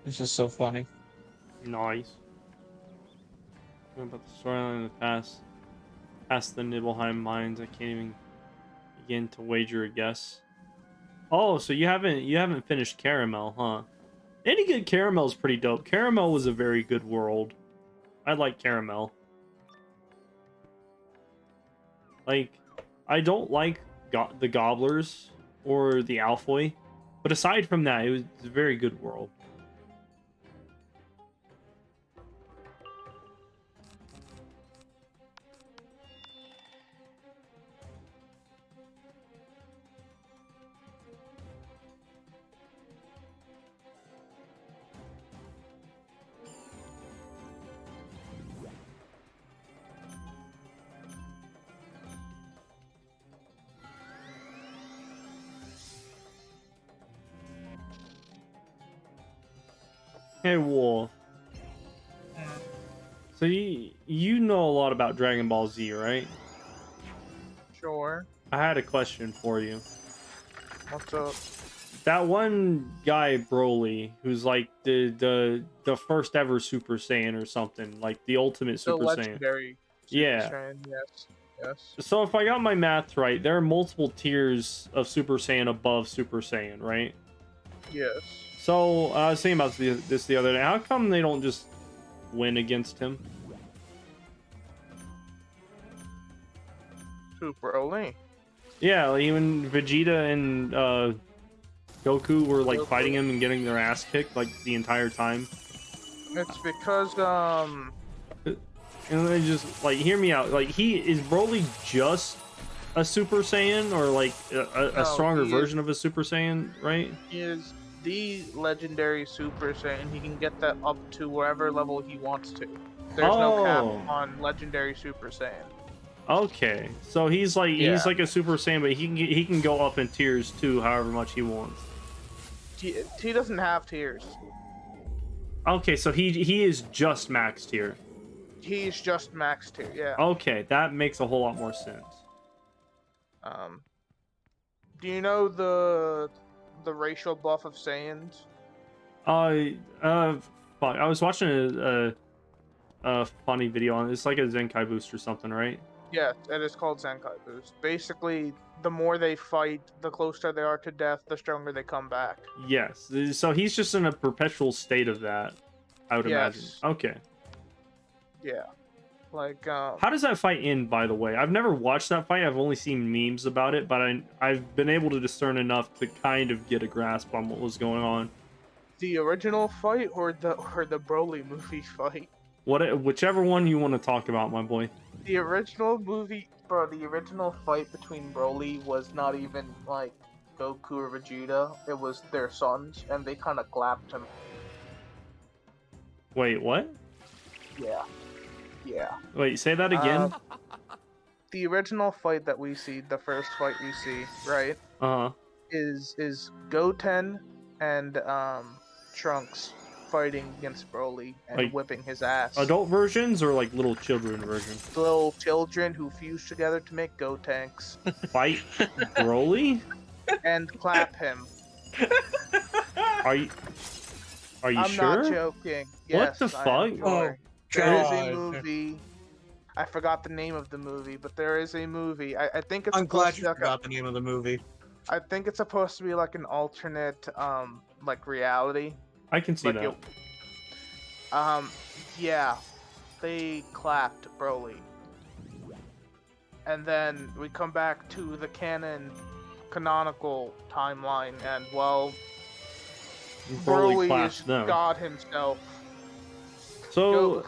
[SPEAKER 3] This is so funny.
[SPEAKER 2] Nice. What about the storyline in the past the Nibelheim mines? I can't even begin to wager a guess. Oh, so you haven't finished Caramel, huh? Any good Caramel is pretty dope. Caramel was a very good world. I like Caramel. Like, I don't like the Gobblers or the Alfoy, but aside from that, it was a very good world. Hey, Wolf. So you know a lot about Dragon Ball Z, right?
[SPEAKER 1] Sure.
[SPEAKER 2] I had a question for you.
[SPEAKER 1] What's up?
[SPEAKER 2] That one guy, Broly, who's like the first ever Super Saiyan or something, like the ultimate
[SPEAKER 1] The
[SPEAKER 2] Super Saiyan.
[SPEAKER 1] legendary Super
[SPEAKER 2] Yeah.
[SPEAKER 1] Saiyan, yes. Yes.
[SPEAKER 2] So if I got my math right, there are multiple tiers of Super Saiyan above Super Saiyan, right?
[SPEAKER 1] Yes.
[SPEAKER 2] So I was thinking about this the other day. How come they don't just win against him?
[SPEAKER 1] Super Oli.
[SPEAKER 2] Yeah, like even Vegeta and Goku were like fighting him and getting their ass kicked like the entire time.
[SPEAKER 1] It's because
[SPEAKER 2] And they just like hear me out. Like is Broly just a Super Saiyan or like a
[SPEAKER 1] No,
[SPEAKER 2] stronger
[SPEAKER 1] he
[SPEAKER 2] version of a Super Saiyan, right?
[SPEAKER 1] he is the legendary Super Saiyan. He can get that up to wherever level he wants to. There's no cap on legendary Super Saiyan.
[SPEAKER 2] Okay, so he's like a Super Saiyan, but he can go up in tiers too, however much he wants.
[SPEAKER 1] He doesn't have tiers.
[SPEAKER 2] Okay, so he is just max tier.
[SPEAKER 1] He's just max tier. Yeah.
[SPEAKER 2] Okay, that makes a whole lot more sense.
[SPEAKER 1] Do you know the racial buff of Saiyans?
[SPEAKER 2] Fuck, I was watching a funny video on it's like a Zenkai boost or something, right?
[SPEAKER 1] Yeah, it is called Zenkai Boost. Basically, the more they fight, the closer they are to death, the stronger they come back.
[SPEAKER 2] Yes. So he's just in a perpetual state of that, I would imagine. Okay.
[SPEAKER 1] Yeah. Like,
[SPEAKER 2] How does that fight end, by the way? I've never watched that fight. I've only seen memes about it, but I've been able to discern enough to kind of get a grasp on what was going on.
[SPEAKER 1] the original fight or the Broly movie fight?
[SPEAKER 2] Whichever one you want to talk about, my boy.
[SPEAKER 1] The original movie, bro, the original fight between Broly was not even, like, Goku or Vegeta. It was their sons, and they kind of clapped him.
[SPEAKER 2] Wait, what?
[SPEAKER 1] Yeah. Yeah.
[SPEAKER 2] Wait, say that again?
[SPEAKER 1] The original fight that we see, the first fight we see, right?
[SPEAKER 2] Uh-huh.
[SPEAKER 1] Is Goten and Trunks fighting against Broly and
[SPEAKER 2] Like,
[SPEAKER 1] whipping his ass.
[SPEAKER 2] Adult versions or like little children versions?
[SPEAKER 1] Little children who fuse together to make Gotenks
[SPEAKER 2] Fight Broly?
[SPEAKER 1] and clap him
[SPEAKER 2] Are you
[SPEAKER 1] I'm
[SPEAKER 2] sure?
[SPEAKER 1] not joking.
[SPEAKER 2] What
[SPEAKER 1] Yes,
[SPEAKER 2] the
[SPEAKER 1] I am
[SPEAKER 2] fuck?
[SPEAKER 1] sure.
[SPEAKER 3] Oh,
[SPEAKER 1] There is a
[SPEAKER 3] God.
[SPEAKER 1] movie. I forgot the name of the movie, but there is a movie. I think it's
[SPEAKER 3] I'm
[SPEAKER 1] supposed
[SPEAKER 3] glad
[SPEAKER 1] to
[SPEAKER 3] you
[SPEAKER 1] be like
[SPEAKER 3] forgot the name of the movie.
[SPEAKER 1] I think it's supposed to be like an alternate like reality.
[SPEAKER 2] I can see
[SPEAKER 1] Like
[SPEAKER 2] that.
[SPEAKER 1] yeah, they clapped Broly. And then we come back to the canonical timeline, and well, Broly
[SPEAKER 2] clapped
[SPEAKER 1] is
[SPEAKER 2] them.
[SPEAKER 1] God himself.
[SPEAKER 2] So,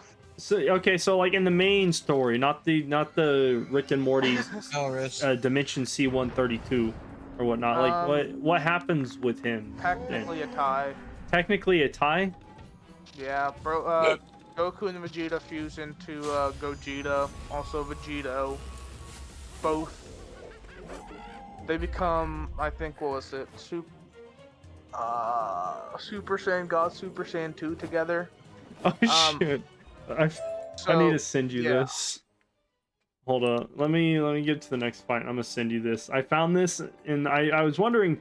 [SPEAKER 2] okay, so like in the main story, not the Rick and Morty's Dimension C-132 or whatnot. Like what happens with him?
[SPEAKER 1] Technically a tie.
[SPEAKER 2] Technically a tie?
[SPEAKER 1] Yeah, Goku and Vegeta fuse into Gogeta, also Vegito. Both. They become, I think, what was it? Super Saiyan God, Super Saiyan 2 together.
[SPEAKER 2] Oh shit! I need to send you this. Hold on, let me get to the next fight. I'm gonna send you this. I found this, and I was wondering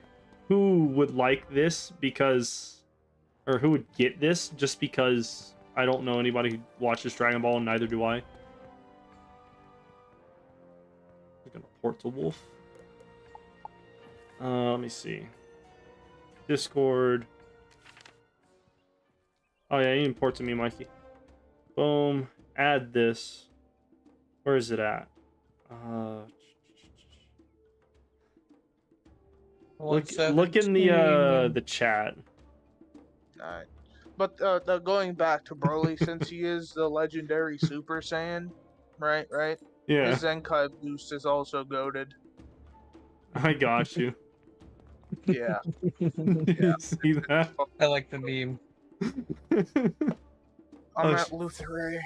[SPEAKER 2] who would like this because, or who would get this just because I don't know anybody who watches Dragon Ball, and neither do I. I'm gonna port to Wolf. Let me see. Discord. Oh yeah, you import to me, Mikey. Boom. Add this. Where is it at? Look in the chat.
[SPEAKER 1] Alright. But going back to Broly, since he is the legendary Super Saiyan, right?
[SPEAKER 2] Yeah.
[SPEAKER 1] His Zenkai boost is also goated.
[SPEAKER 2] I got you.
[SPEAKER 1] Yeah.
[SPEAKER 2] Yeah. See that?
[SPEAKER 3] I like the meme.
[SPEAKER 1] I'm at Lutheray.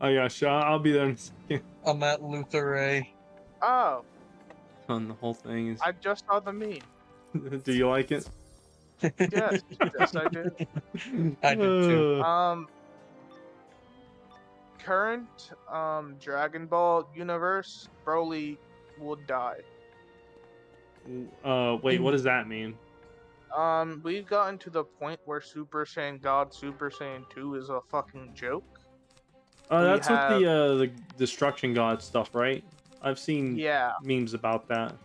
[SPEAKER 2] Oh yeah, sure. I'll be there in a second.
[SPEAKER 3] I'm at Lutheray.
[SPEAKER 1] Oh.
[SPEAKER 2] On the whole thing is.
[SPEAKER 1] I just saw the meme.
[SPEAKER 2] Do you like it?
[SPEAKER 1] Yes, yes I do.
[SPEAKER 3] I do too.
[SPEAKER 1] Current Dragon Ball universe, Broly would die.
[SPEAKER 2] Wait, what does that mean?
[SPEAKER 1] We've gotten to the point where Super Saiyan God, Super Saiyan 2 is a fucking joke.
[SPEAKER 2] That's with the Destruction God stuff, right? I've seen memes about that.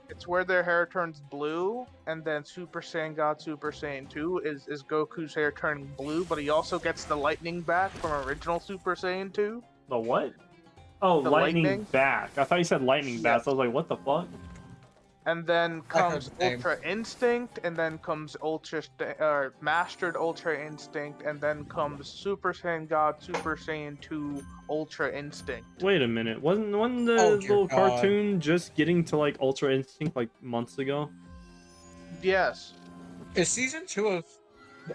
[SPEAKER 1] It's where their hair turns blue, and then Super Saiyan God, Super Saiyan 2 is Goku's hair turning blue, but he also gets the lightning back from original Super Saiyan 2.
[SPEAKER 2] The what? Oh, the lightning back. I thought you said lightning back. So I was like, what the fuck?
[SPEAKER 1] And then comes Ultra Instinct, and then comes Mastered Ultra Instinct, and then comes Super Saiyan God, Super Saiyan 2, Ultra Instinct.
[SPEAKER 2] Wait a minute, wasn't the little cartoon just getting to like Ultra Instinct like months ago?
[SPEAKER 1] Yes.
[SPEAKER 3] Is season 2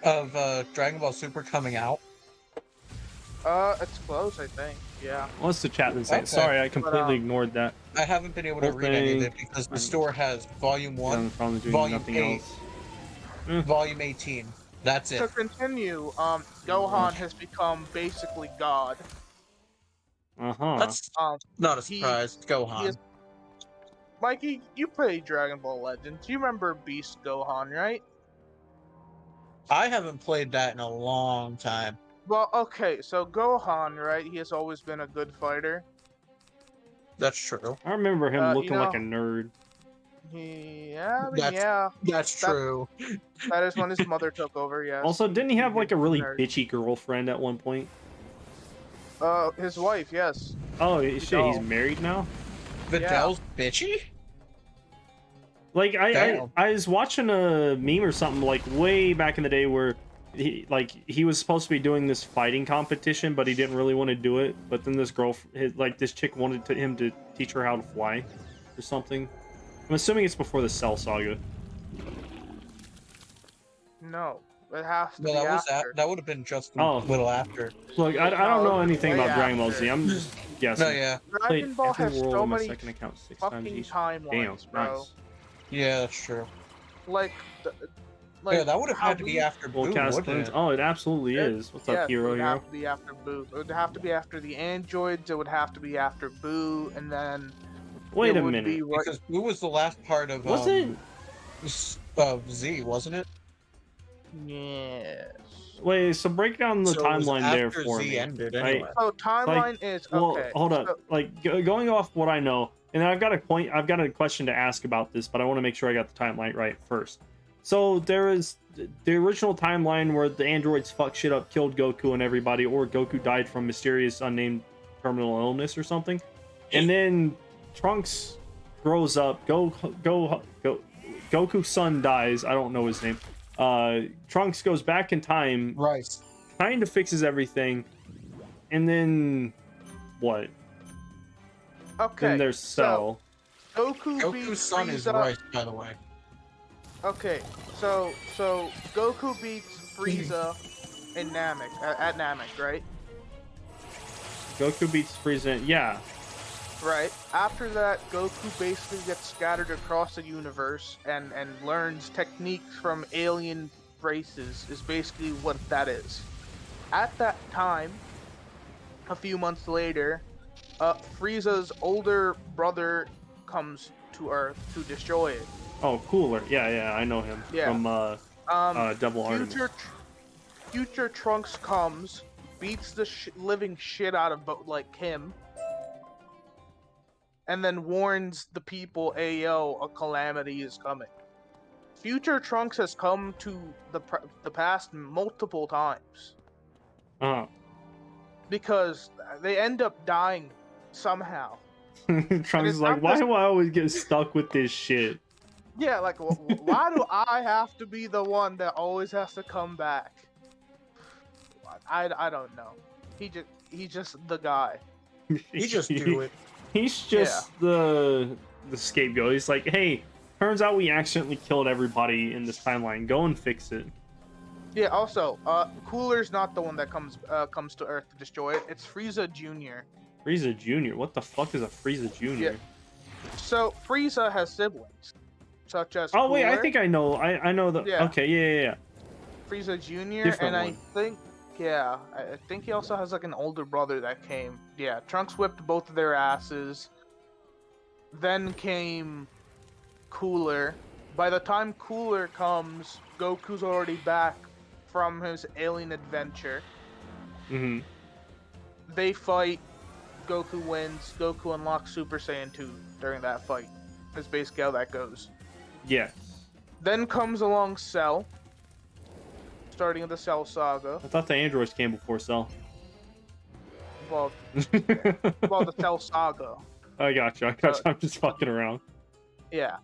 [SPEAKER 3] of Dragon Ball Super coming out?
[SPEAKER 1] It's close, I think. Yeah.
[SPEAKER 2] What's the chat been saying? Okay. Sorry, I completely ignored that.
[SPEAKER 3] I haven't been able to read any of it because the store has Volume 1, Volume 8, Volume 18. That's it.
[SPEAKER 1] To continue, Gohan has become basically God.
[SPEAKER 3] That's not a surprise. Gohan.
[SPEAKER 1] Mikey, you played Dragon Ball Legends. You remember Beast Gohan, right?
[SPEAKER 3] I haven't played that in a long time.
[SPEAKER 1] Well, okay, so Gohan, right? He has always been a good fighter.
[SPEAKER 3] That's true.
[SPEAKER 2] I remember him looking like a nerd.
[SPEAKER 3] That's true.
[SPEAKER 1] That is when his mother took over, yes.
[SPEAKER 2] Also, didn't he have like a really bitchy girlfriend at one point?
[SPEAKER 1] His wife, yes.
[SPEAKER 2] Oh, shit, he's married now?
[SPEAKER 3] Vidal's bitchy?
[SPEAKER 2] Like, I was watching a meme or something, like, way back in the day where he was supposed to be doing this fighting competition, but he didn't really want to do it. But then this this chick wanted him to teach her how to fly or something. I'm assuming it's before the Cell Saga.
[SPEAKER 1] No, it has to be after.
[SPEAKER 3] That would have been just a little after.
[SPEAKER 2] Look, I don't know anything about Dragon Ball Z. I'm just guessing.
[SPEAKER 3] No, yeah.
[SPEAKER 1] Dragon Ball has so many
[SPEAKER 2] second account 6
[SPEAKER 1] fucking timelines, bro.
[SPEAKER 2] Nice.
[SPEAKER 3] Yeah, that's true.
[SPEAKER 1] Like,
[SPEAKER 3] yeah, that would have had to be after Boo, wouldn't it?
[SPEAKER 2] Oh, it absolutely is. What's up, Hero?
[SPEAKER 1] It would have to be after Boo. It would have to be after the androids. It would have to be after Boo, and then.
[SPEAKER 2] Wait a minute.
[SPEAKER 3] Because Boo was the last part of.
[SPEAKER 2] Wasn't
[SPEAKER 3] Z, wasn't it?
[SPEAKER 1] Yes.
[SPEAKER 2] Wait, so break down the
[SPEAKER 3] So it was
[SPEAKER 2] timeline there
[SPEAKER 3] after
[SPEAKER 2] for
[SPEAKER 3] Z
[SPEAKER 2] me,
[SPEAKER 3] ended
[SPEAKER 2] right?
[SPEAKER 3] anyway.
[SPEAKER 1] So
[SPEAKER 2] Like,
[SPEAKER 1] timeline is
[SPEAKER 2] well,
[SPEAKER 1] okay.
[SPEAKER 2] hold up.
[SPEAKER 1] So,
[SPEAKER 2] Like going off what I know, and I've got a point. I've got a question to ask about this, but I want to make sure I got the timeline right first. So there is the original timeline where the androids fucked shit up, killed Goku and everybody, or Goku died from mysterious unnamed terminal illness or something, and then Trunks grows up. Goku's son dies. I don't know his name. Trunks goes back in time,
[SPEAKER 3] Right.
[SPEAKER 2] kind of fixes everything, and then what?
[SPEAKER 1] okay.
[SPEAKER 2] Then there's Cell.
[SPEAKER 1] So Goku's
[SPEAKER 3] Goku's son is
[SPEAKER 1] Frieza.
[SPEAKER 3] Rice, by the way.
[SPEAKER 1] Okay. So Goku beats Frieza in Namek at Namek, right?
[SPEAKER 2] Goku beats Frieza. Yeah.
[SPEAKER 1] Right. After that, Goku basically gets scattered across the universe and learns techniques from alien races. Is basically what that is. At that time, a few months later, Frieza's older brother comes to Earth to destroy it.
[SPEAKER 2] Oh, Cooler. Yeah, I know him
[SPEAKER 1] Yeah.
[SPEAKER 2] from Double Artemis.
[SPEAKER 1] Future Trunks comes, beats the living shit out of him, and then warns the people, "Ayo, a calamity is coming." Future Trunks has come to the past multiple times
[SPEAKER 2] Uh-huh.
[SPEAKER 1] because they end up dying somehow.
[SPEAKER 2] Trunks is like, why do I always get stuck with this shit?
[SPEAKER 1] Yeah, like why do I have to be the one that always has to come back? I don't know. He's just the guy.
[SPEAKER 3] He just do it.
[SPEAKER 2] He's just the scapegoat. He's like, hey, turns out we accidentally killed everybody in this timeline. Go and fix it.
[SPEAKER 1] Yeah. Also, Cooler's not the one that comes to Earth to destroy it. It's Frieza Jr.
[SPEAKER 2] Frieza Jr. What the fuck is a Frieza Jr.?
[SPEAKER 1] Yeah. So Frieza has siblings, such as.
[SPEAKER 2] Oh wait, I
[SPEAKER 1] Cooler,
[SPEAKER 2] think I know. I know the.
[SPEAKER 1] Yeah.
[SPEAKER 2] Okay, yeah.
[SPEAKER 1] Frieza Jr.
[SPEAKER 2] Different
[SPEAKER 1] and
[SPEAKER 2] one.
[SPEAKER 1] I think he also has like an older brother that came. Yeah, Trunks whipped both of their asses. Then came Cooler. By the time Cooler comes, Goku's already back from his alien adventure.
[SPEAKER 2] Mm-hmm.
[SPEAKER 1] They fight. Goku wins. Goku unlocks Super Saiyan 2 during that fight. That's basically how that goes.
[SPEAKER 2] Yes.
[SPEAKER 1] Then comes along Cell. Starting of the Cell saga.
[SPEAKER 2] I thought the androids came before Cell.
[SPEAKER 1] Well, the Cell saga.
[SPEAKER 2] I got you. I'm just fucking around.
[SPEAKER 1] Yeah.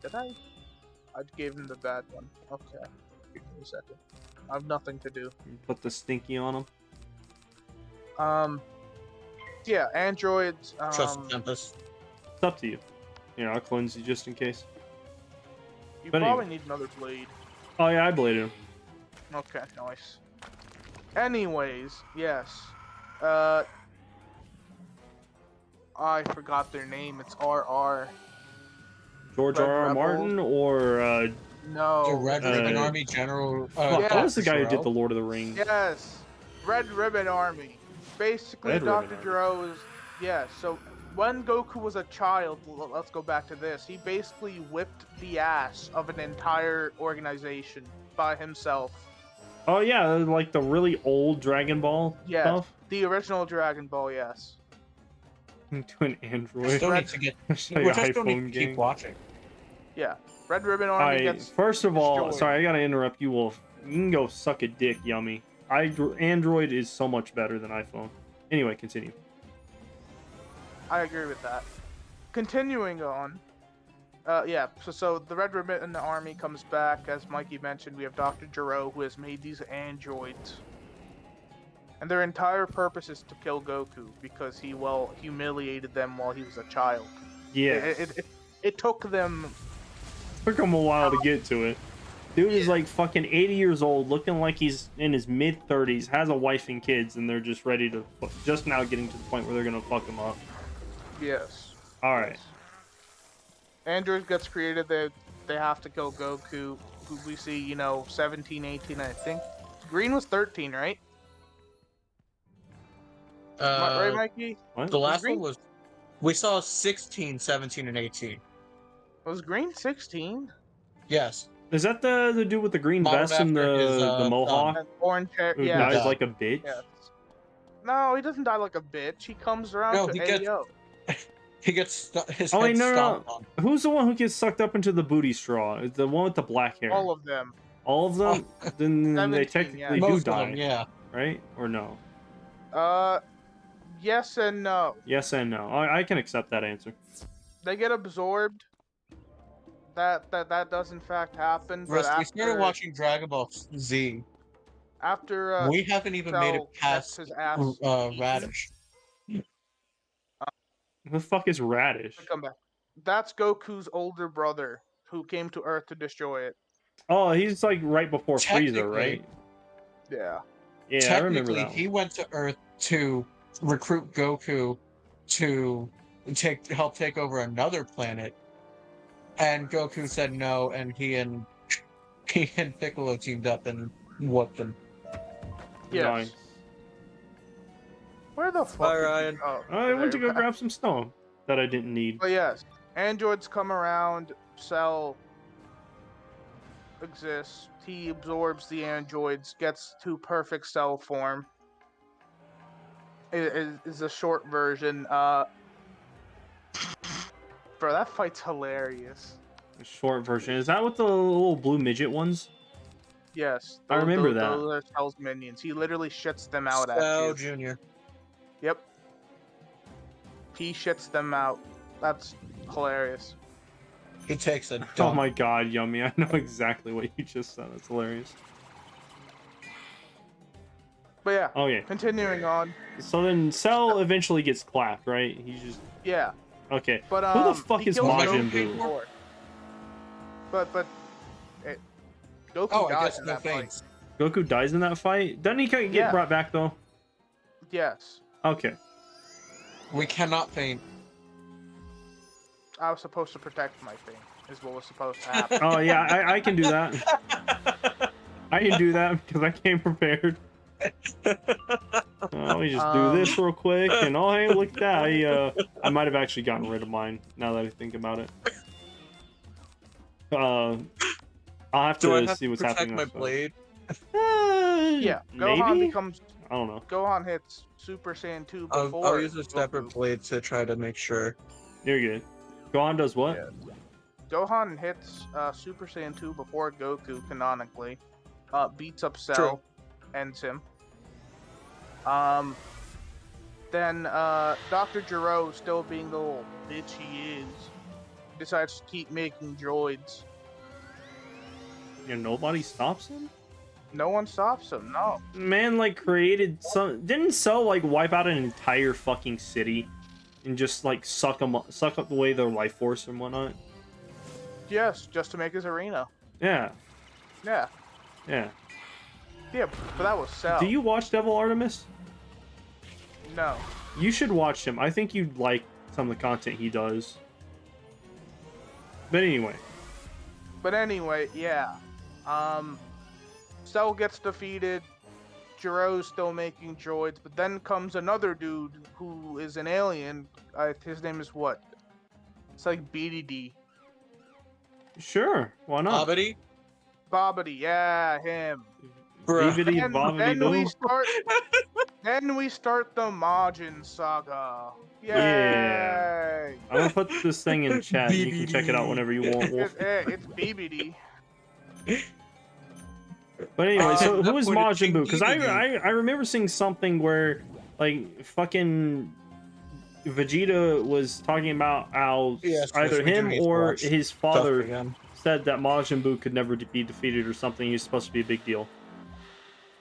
[SPEAKER 1] Did I? I gave him the bad one. Okay. Give me a second. I have nothing to do.
[SPEAKER 2] Put the stinky on them.
[SPEAKER 1] Yeah, androids.
[SPEAKER 3] Trust Tempest.
[SPEAKER 2] It's up to you. You know, I'll cleanse you just in case.
[SPEAKER 1] You
[SPEAKER 2] but
[SPEAKER 1] probably
[SPEAKER 2] anyway.
[SPEAKER 1] need another blade.
[SPEAKER 2] Oh yeah, I bladed him.
[SPEAKER 1] Okay, nice. Anyways, yes. I forgot their name. It's RR.
[SPEAKER 2] George
[SPEAKER 1] Red
[SPEAKER 2] R.R.
[SPEAKER 1] Rebel.
[SPEAKER 2] Martin or
[SPEAKER 1] No.
[SPEAKER 3] The Red Ribbon
[SPEAKER 2] uh,
[SPEAKER 3] Army General.
[SPEAKER 2] fuck,
[SPEAKER 1] yeah.
[SPEAKER 2] what was the guy who did
[SPEAKER 3] Zero.
[SPEAKER 2] the Lord of the Rings?
[SPEAKER 1] Yes. Red Ribbon Army. Basically,
[SPEAKER 2] Red Ribbon
[SPEAKER 1] Dr.
[SPEAKER 2] Army.
[SPEAKER 1] Gero is. Yeah, so when Goku was a child, let's go back to this, he basically whipped the ass of an entire organization by himself.
[SPEAKER 2] Oh yeah, like the really old Dragon Ball
[SPEAKER 1] Yes.
[SPEAKER 2] stuff.
[SPEAKER 1] The original Dragon Ball, yes.
[SPEAKER 2] To an android.
[SPEAKER 3] Still need to get.
[SPEAKER 2] It's
[SPEAKER 3] We
[SPEAKER 2] like
[SPEAKER 3] just
[SPEAKER 2] an
[SPEAKER 3] don't need
[SPEAKER 2] iPhone
[SPEAKER 3] to keep
[SPEAKER 2] game.
[SPEAKER 3] watching.
[SPEAKER 1] Yeah. Red Ribbon Army
[SPEAKER 2] I
[SPEAKER 1] gets.
[SPEAKER 2] first of all,
[SPEAKER 1] destroyed.
[SPEAKER 2] sorry, I gotta interrupt you, Wolf. You can go suck a dick, yummy. Android is so much better than iPhone. Anyway, continue.
[SPEAKER 1] I agree with that. Continuing on. Yeah, so the Red Ribbon Army comes back. As Mikey mentioned, we have Dr. Gero, who has made these androids. And their entire purpose is to kill Goku, because he, humiliated them while he was a child.
[SPEAKER 2] Yeah,
[SPEAKER 1] It took them...
[SPEAKER 2] took him a while to get to it. Dude is like fucking 80 years old, looking like he's in his mid-30s, has a wife and kids, and they're just ready to... just now getting to the point where they're gonna fuck him up.
[SPEAKER 1] Yes.
[SPEAKER 2] Alright.
[SPEAKER 1] Android gets created, they have to kill Goku, who we see, 17, 18, I think. Green was 13, right? Right, Mikey?
[SPEAKER 2] What?
[SPEAKER 3] The last
[SPEAKER 1] Green?
[SPEAKER 3] one was. We saw 16, 17, and 18.
[SPEAKER 1] Was Green 16?
[SPEAKER 3] Yes.
[SPEAKER 2] Is that the dude with the green
[SPEAKER 3] Modeled
[SPEAKER 2] vest and
[SPEAKER 3] after his,
[SPEAKER 2] the mohawk
[SPEAKER 1] And orange hair.
[SPEAKER 2] who
[SPEAKER 1] Yeah.
[SPEAKER 2] dies
[SPEAKER 3] died.
[SPEAKER 2] like a bitch?
[SPEAKER 1] Yes. No, he doesn't die like a bitch. He comes around
[SPEAKER 3] No,
[SPEAKER 1] to
[SPEAKER 3] he gets-
[SPEAKER 1] AO.
[SPEAKER 3] He gets his
[SPEAKER 2] Oh
[SPEAKER 3] head
[SPEAKER 2] wait, no,
[SPEAKER 3] stomped
[SPEAKER 2] no.
[SPEAKER 3] on.
[SPEAKER 2] Who's the one who gets sucked up into the booty straw? It's the one with the black hair.
[SPEAKER 1] All of them.
[SPEAKER 2] All of them? Then they
[SPEAKER 1] 17,
[SPEAKER 2] technically
[SPEAKER 1] yeah.
[SPEAKER 2] do
[SPEAKER 3] Most of
[SPEAKER 2] die,
[SPEAKER 3] them, yeah.
[SPEAKER 2] right? Or no?
[SPEAKER 1] Yes and no.
[SPEAKER 2] Yes and no. I can accept that answer.
[SPEAKER 1] They get absorbed. That does in fact happen. But
[SPEAKER 3] We started
[SPEAKER 1] after
[SPEAKER 3] watching Dragon Ball Z.
[SPEAKER 1] after
[SPEAKER 3] We haven't even made it
[SPEAKER 1] Cell gets
[SPEAKER 3] past
[SPEAKER 1] his ass eaten,
[SPEAKER 3] Radish.
[SPEAKER 2] Who the fuck is Radish?
[SPEAKER 1] come back. That's Goku's older brother who came to Earth to destroy it.
[SPEAKER 2] Oh, he's like right before Frieza,
[SPEAKER 3] Technically-
[SPEAKER 2] right?
[SPEAKER 1] Yeah.
[SPEAKER 2] Yeah, I remember
[SPEAKER 3] Technically,
[SPEAKER 2] that
[SPEAKER 3] he
[SPEAKER 2] one.
[SPEAKER 3] went to Earth to recruit Goku to help take over another planet, and Goku said no, and he and Piccolo teamed up and whooped him.
[SPEAKER 1] Yes.
[SPEAKER 2] Nice.
[SPEAKER 1] Where the fuck?
[SPEAKER 3] Bye,
[SPEAKER 1] did you
[SPEAKER 3] Ryan.
[SPEAKER 1] go?
[SPEAKER 2] I went to
[SPEAKER 1] There.
[SPEAKER 2] go grab some stone that I didn't need.
[SPEAKER 1] But yes, androids come around. Cell exists. He absorbs the androids, gets to perfect cell form. Is a short version. Bro, that fight's hilarious.
[SPEAKER 2] The short version. Is that with the little blue midget ones?
[SPEAKER 1] Yes.
[SPEAKER 2] I remember that.
[SPEAKER 1] Those are Cell's minions. He literally shits them out at
[SPEAKER 3] Cell
[SPEAKER 1] you.
[SPEAKER 3] Junior.
[SPEAKER 1] Yep. He shits them out. That's hilarious.
[SPEAKER 3] He takes a dump.
[SPEAKER 2] Oh my god, Yummy. I know exactly what you just said. That's hilarious.
[SPEAKER 1] But yeah,
[SPEAKER 2] Oh yeah.
[SPEAKER 1] continuing on.
[SPEAKER 2] So then Cell eventually gets clapped, right? He's just
[SPEAKER 1] Yeah.
[SPEAKER 2] okay.
[SPEAKER 1] But
[SPEAKER 2] Who the fuck
[SPEAKER 1] he
[SPEAKER 2] is
[SPEAKER 1] kills
[SPEAKER 2] Majin
[SPEAKER 1] Goku
[SPEAKER 2] Buu?
[SPEAKER 1] before. But Goku
[SPEAKER 3] Oh, I
[SPEAKER 1] dies
[SPEAKER 3] guess
[SPEAKER 1] in
[SPEAKER 3] no
[SPEAKER 1] that fight.
[SPEAKER 3] thanks.
[SPEAKER 2] Goku dies in that fight. Doesn't he get
[SPEAKER 1] Yeah.
[SPEAKER 2] brought back though?
[SPEAKER 1] Yes.
[SPEAKER 2] Okay.
[SPEAKER 3] We cannot faint.
[SPEAKER 1] I was supposed to protect my thing, is what was supposed to happen.
[SPEAKER 2] Oh yeah, I can do that. I can do that because I came prepared. Let me just do this real quick, and oh hey, look at that! I might have actually gotten rid of mine now that I think about it. I'll have
[SPEAKER 3] Do I
[SPEAKER 2] to
[SPEAKER 3] have
[SPEAKER 2] see
[SPEAKER 3] to
[SPEAKER 2] what's
[SPEAKER 3] protect
[SPEAKER 2] happening.
[SPEAKER 3] my
[SPEAKER 2] next time.
[SPEAKER 3] blade?
[SPEAKER 1] Yeah, Gohan
[SPEAKER 2] maybe.
[SPEAKER 1] becomes
[SPEAKER 2] I don't know.
[SPEAKER 1] Gohan hits Super Saiyan 2
[SPEAKER 3] I'll
[SPEAKER 1] before.
[SPEAKER 3] use a separate
[SPEAKER 1] Goku.
[SPEAKER 3] blade to try to make sure.
[SPEAKER 2] You're good. Gohan does what?
[SPEAKER 1] Yeah. Gohan hits Super Saiyan 2 before Goku canonically. Beats up Cell,
[SPEAKER 3] True.
[SPEAKER 1] ends him. Then Dr. Gero, still being the little bitch he is, decides to keep making droids.
[SPEAKER 2] And nobody stops him.
[SPEAKER 1] No one stops him. No.
[SPEAKER 2] Man, like created some. Didn't Cell like wipe out an entire fucking city, and just like suck up away their life force and whatnot?
[SPEAKER 1] Yes, just to make his arena.
[SPEAKER 2] Yeah,
[SPEAKER 1] Yeah.
[SPEAKER 2] yeah.
[SPEAKER 1] Yeah, but that was Cell.
[SPEAKER 2] Do you watch Devil Artemis?
[SPEAKER 1] No.
[SPEAKER 2] You should watch him. I think you'd like some of the content he does. But anyway,
[SPEAKER 1] Yeah. Cell gets defeated. Jiro's still making droids, but then comes another dude who is an alien. His name is what? It's like BDD.
[SPEAKER 2] sure, why not?
[SPEAKER 3] Bobbity?
[SPEAKER 1] Bobbity, yeah, him.
[SPEAKER 3] Bruh.
[SPEAKER 2] Bibbidi
[SPEAKER 1] And
[SPEAKER 2] bobbidi
[SPEAKER 1] then we start the Majin saga. Yay!
[SPEAKER 2] Yeah. I'm gonna put this thing in chat. You can check it out whenever you want, Wolf.
[SPEAKER 1] It's BBD.
[SPEAKER 2] But anyway, so
[SPEAKER 3] At
[SPEAKER 2] who
[SPEAKER 3] that
[SPEAKER 2] is
[SPEAKER 3] point, it's
[SPEAKER 2] Majin Buu? Because
[SPEAKER 3] King
[SPEAKER 2] I remember seeing something where like fucking Vegeta was talking about how
[SPEAKER 3] Yes,
[SPEAKER 2] either
[SPEAKER 3] we do
[SPEAKER 2] him
[SPEAKER 3] need to
[SPEAKER 2] or
[SPEAKER 3] watch
[SPEAKER 2] his
[SPEAKER 3] Stuff
[SPEAKER 2] father
[SPEAKER 3] again.
[SPEAKER 2] said that Majin Buu could never be defeated or something. He's supposed to be a big deal.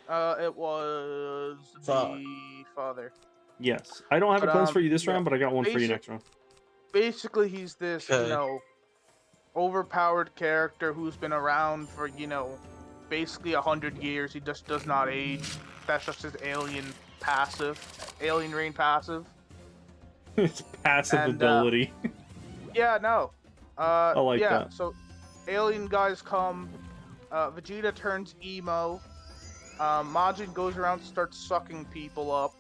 [SPEAKER 1] It was
[SPEAKER 3] Fuck.
[SPEAKER 1] the father.
[SPEAKER 2] Yes, I don't have
[SPEAKER 1] But,
[SPEAKER 2] a quiz for you this
[SPEAKER 1] yeah,
[SPEAKER 2] round, but I got one for you
[SPEAKER 1] basic-
[SPEAKER 2] next round.
[SPEAKER 1] Basically, he's this,
[SPEAKER 3] Okay.
[SPEAKER 1] overpowered character who's been around for, basically 100 years. He just does not age. That's just his alien rain passive.
[SPEAKER 2] It's passive
[SPEAKER 1] And,
[SPEAKER 2] ability.
[SPEAKER 1] Yeah, no.
[SPEAKER 2] like
[SPEAKER 1] yeah,
[SPEAKER 2] that.
[SPEAKER 1] so alien guys come. Vegeta turns emo. Majin goes around and starts sucking people up.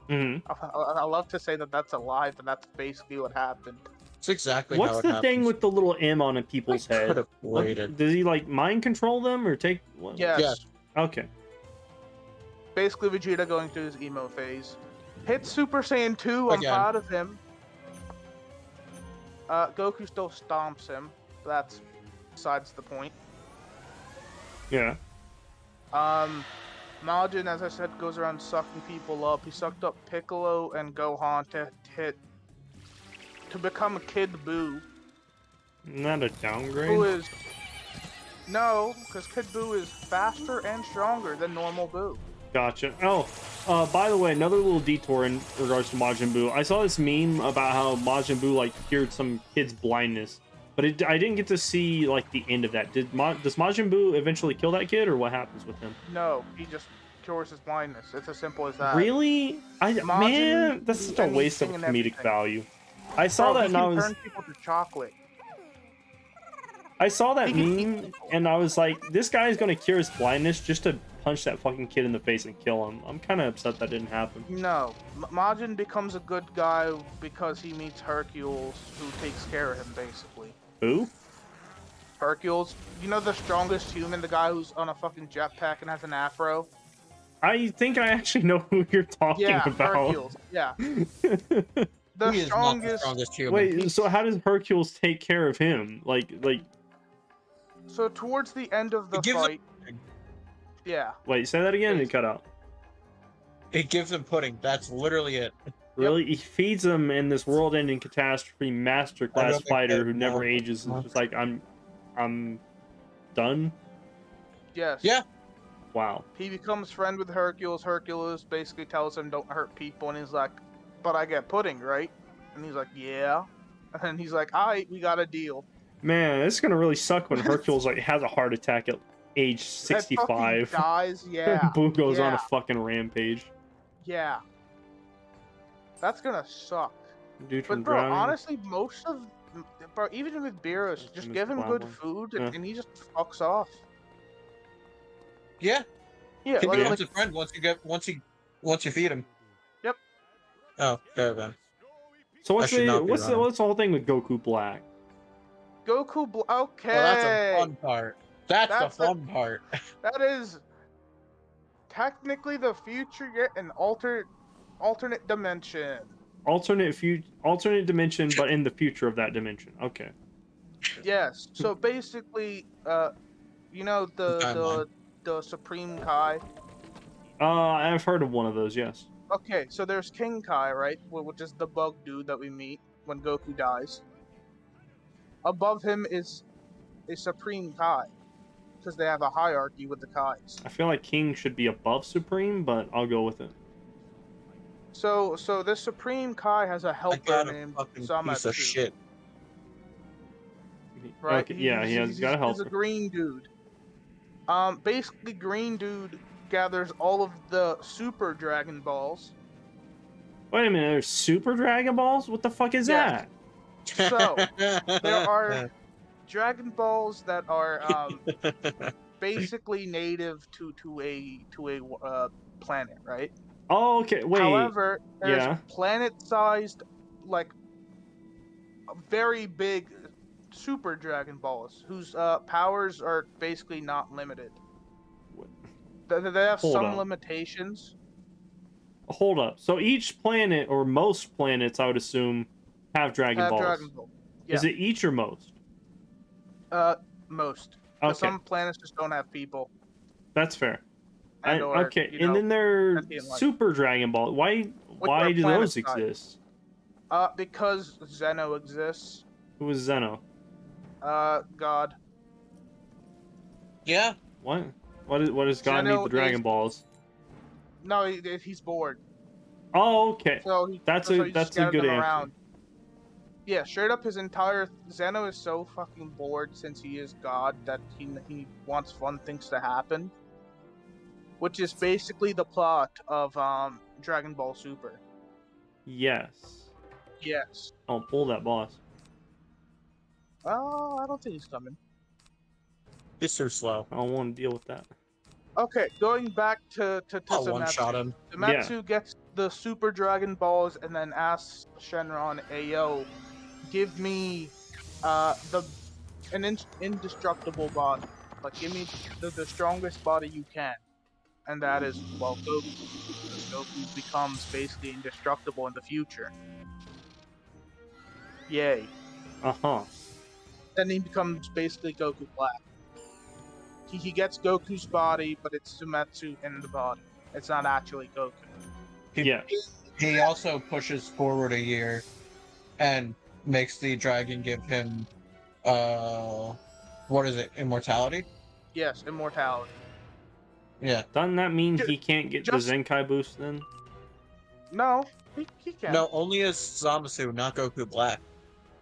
[SPEAKER 2] Mm-hmm.
[SPEAKER 1] I love to say that that's a lie, but that's basically what happened.
[SPEAKER 3] It's exactly how
[SPEAKER 2] What's
[SPEAKER 3] it
[SPEAKER 2] the thing
[SPEAKER 3] happens.
[SPEAKER 2] with the little M on a people's
[SPEAKER 3] I could
[SPEAKER 2] head?
[SPEAKER 3] have played it.
[SPEAKER 2] Does he like mind control them or take? What?
[SPEAKER 1] Yes.
[SPEAKER 3] Yeah.
[SPEAKER 2] Okay.
[SPEAKER 1] Basically, Vegeta going through his emo phase. Hits Super Saiyan 2. I'm
[SPEAKER 3] Again.
[SPEAKER 1] proud of him. Goku still stomps him. But that's besides the point.
[SPEAKER 2] Yeah.
[SPEAKER 1] Majin, as I said, goes around sucking people up. He sucked up Piccolo and Gohan to become Kid Buu.
[SPEAKER 2] Not a downgrade.
[SPEAKER 1] Who is... No, because Kid Buu is faster and stronger than normal Buu.
[SPEAKER 2] Gotcha. Oh, by the way, another little detour in regards to Majin Buu. I saw this meme about how Majin Buu like cured some kid's blindness, but I didn't get to see like the end of that. Does Majin Buu eventually kill that kid, or what happens with him?
[SPEAKER 1] No, he just cures his blindness. It's as simple as that.
[SPEAKER 2] Really? Man, that's such a waste of comedic value. I saw that and I was.
[SPEAKER 1] Turn people to chocolate.
[SPEAKER 2] I saw that meme and I was like, this guy is gonna cure his blindness just to punch that fucking kid in the face and kill him. I'm kind of upset that didn't happen.
[SPEAKER 1] No, Majin becomes a good guy because he meets Hercules, who takes care of him, basically.
[SPEAKER 2] Who?
[SPEAKER 1] Hercules. You know the strongest human, the guy who's on a fucking jetpack and has an afro?
[SPEAKER 2] I think I actually know who you're talking about.
[SPEAKER 1] Hercules. Yeah. The
[SPEAKER 3] He is not the strongest human.
[SPEAKER 2] Wait, so how does Hercules take care of him? Like.
[SPEAKER 1] So towards the end of the fight. Yeah.
[SPEAKER 2] Wait, say that again. It cut out.
[SPEAKER 3] It gives him pudding. That's literally it.
[SPEAKER 2] Really? He feeds him in this world-ending catastrophe masterclass fighter who never ages. It's just like I'm done.
[SPEAKER 1] Yes.
[SPEAKER 3] Yeah.
[SPEAKER 2] Wow.
[SPEAKER 1] He becomes friend with Hercules. Hercules basically tells him don't hurt people, and he's like, "But I get pudding, right?" And he's like, "Yeah." And then he's like, "Alright, we got a deal."
[SPEAKER 2] Man, it's gonna really suck when Hercules like has a heart attack at age 65.
[SPEAKER 1] Dies, yeah.
[SPEAKER 2] Boo goes on a fucking rampage.
[SPEAKER 1] Yeah. That's gonna suck.
[SPEAKER 2] Dude from
[SPEAKER 1] But bro,
[SPEAKER 2] Drowning.
[SPEAKER 1] honestly, bro, even with Beerus, just give him good food and he just fucks off.
[SPEAKER 3] Yeah.
[SPEAKER 1] Yeah,
[SPEAKER 3] He
[SPEAKER 1] like,
[SPEAKER 3] becomes a friend once you feed him.
[SPEAKER 1] Yep.
[SPEAKER 3] Oh, there then.
[SPEAKER 2] So what's the whole thing with Goku Black?
[SPEAKER 1] Okay.
[SPEAKER 3] Well, that's a fun part. That's the fun part.
[SPEAKER 1] That is technically the future, yet an alternate dimension.
[SPEAKER 2] Alternate dimension, but in the future of that dimension. Okay.
[SPEAKER 1] Yes. So basically, you know the Supreme Kai.
[SPEAKER 2] I've heard of one of those. Yes.
[SPEAKER 1] Okay, so there's King Kai, right? Which is the bug dude that we meet when Goku dies. Above him is a Supreme Kai, because they have a hierarchy with the Kais.
[SPEAKER 2] I feel like King should be above Supreme, but I'll go with it.
[SPEAKER 1] So this Supreme Kai has a helper named Zamatsu.
[SPEAKER 3] Piece of shit.
[SPEAKER 1] Right?
[SPEAKER 2] Okay, yeah, he's got a helper.
[SPEAKER 1] He's a green dude. Basically, green dude gathers all of the Super Dragon Balls.
[SPEAKER 2] Wait a minute, there's Super Dragon Balls? What the fuck is that?
[SPEAKER 1] So there are Dragon Balls that are basically native to a planet, right?
[SPEAKER 2] Oh, okay. Wait.
[SPEAKER 1] However, there's planet-sized, like very big Super Dragon Balls whose powers are basically not limited. They have some limitations.
[SPEAKER 2] Hold up. So each planet, or most planets, I would assume, have Dragon Balls.
[SPEAKER 1] Dragon Ball. Yeah.
[SPEAKER 2] Is it each or most?
[SPEAKER 1] Most.
[SPEAKER 2] Okay.
[SPEAKER 1] Some planets just don't have people.
[SPEAKER 2] That's fair.
[SPEAKER 1] Okay,
[SPEAKER 2] and then there are Super Dragon Ball. Why do those exist?
[SPEAKER 1] Because Zeno exists.
[SPEAKER 2] Who is Zeno?
[SPEAKER 1] God.
[SPEAKER 3] Yeah.
[SPEAKER 2] What? What does God
[SPEAKER 1] Zeno
[SPEAKER 2] need the Dragon Balls?
[SPEAKER 1] No, he's bored.
[SPEAKER 2] Oh, okay.
[SPEAKER 1] So
[SPEAKER 2] that's a good answer.
[SPEAKER 1] Around. Yeah, straight up, Zeno is so fucking bored since he is God that he wants fun things to happen, which is basically the plot of Dragon Ball Super.
[SPEAKER 2] Yes.
[SPEAKER 1] Yes.
[SPEAKER 2] Oh, pull that boss.
[SPEAKER 1] Oh, I don't think he's coming.
[SPEAKER 3] He's too slow.
[SPEAKER 2] I don't want to deal with that.
[SPEAKER 1] Okay, going back to
[SPEAKER 3] I'll
[SPEAKER 1] Zamatsu.
[SPEAKER 3] one-shot him.
[SPEAKER 1] Zamatsu gets the Super Dragon Balls and then asks Shenron, "Ayo, give me an indestructible body. Like, give me the strongest body you can." And that is, well, Goku. Because Goku becomes basically indestructible in the future. Yay.
[SPEAKER 2] Uh-huh.
[SPEAKER 1] Then he becomes basically Goku Black. He gets Goku's body, but it's Zumetsu in the body. It's not actually Goku.
[SPEAKER 2] Yeah.
[SPEAKER 3] He also pushes forward a year and makes the dragon give him, what is it, immortality?
[SPEAKER 1] Yes, immortality.
[SPEAKER 3] Yeah.
[SPEAKER 2] Doesn't that mean he can't get the
[SPEAKER 1] just-
[SPEAKER 2] Zenkai boost then?
[SPEAKER 1] No, he can.
[SPEAKER 3] No, only as Zamasu, not Goku Black.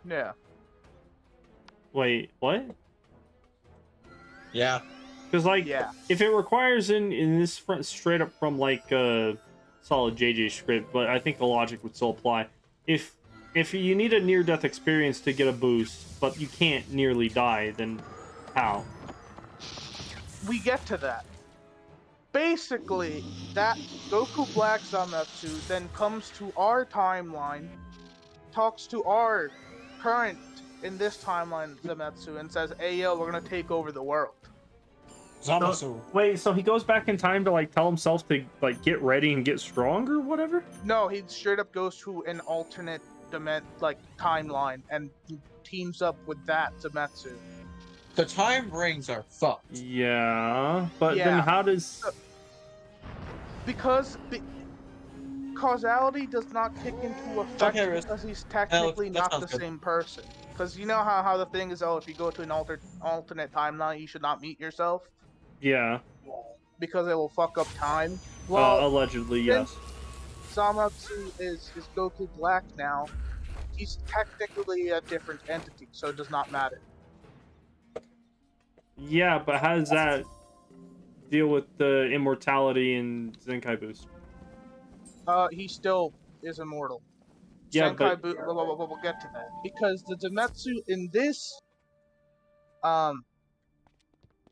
[SPEAKER 1] Yeah.
[SPEAKER 2] Wait, what?
[SPEAKER 3] Yeah.
[SPEAKER 2] Because, like,
[SPEAKER 1] Yeah.
[SPEAKER 2] if it requires in this front straight up from, like, solid JJ script, but I think the logic would still apply. If you need a near-death experience to get a boost, but you can't nearly die, then how?
[SPEAKER 1] We get to that. Basically, that Goku Black Zametsu then comes to our timeline, talks to our current, in this timeline, Zametsu, and says, "Hey, yo, we're gonna take over the world."
[SPEAKER 3] Zamasu.
[SPEAKER 2] Wait, so he goes back in time to, like, tell himself to, like, get ready and get strong or whatever?
[SPEAKER 1] No, he straight up goes to an alternate timeline and teams up with that Zametsu.
[SPEAKER 3] The time rings are fucked.
[SPEAKER 2] Yeah, but then
[SPEAKER 1] Yeah.
[SPEAKER 2] how does...
[SPEAKER 1] Because causality does not kick into effect
[SPEAKER 3] Okay, Riz.
[SPEAKER 1] because he's technically
[SPEAKER 3] that
[SPEAKER 1] not
[SPEAKER 3] sounds
[SPEAKER 1] the
[SPEAKER 3] good.
[SPEAKER 1] same person. Because you know how the thing is, oh, if you go to an alternate timeline, you should not meet yourself
[SPEAKER 2] Yeah,
[SPEAKER 1] because it will fuck up time. Well,
[SPEAKER 2] allegedly, yes.
[SPEAKER 1] Zamatsu is Goku Black now. He's technically a different entity, so it does not matter.
[SPEAKER 2] Yeah, but how does that deal with the immortality and Zenkai boost?
[SPEAKER 1] He still is immortal.
[SPEAKER 2] Yeah,
[SPEAKER 1] Senkai
[SPEAKER 2] but...
[SPEAKER 1] we'll get to that. Because the Zametsu in this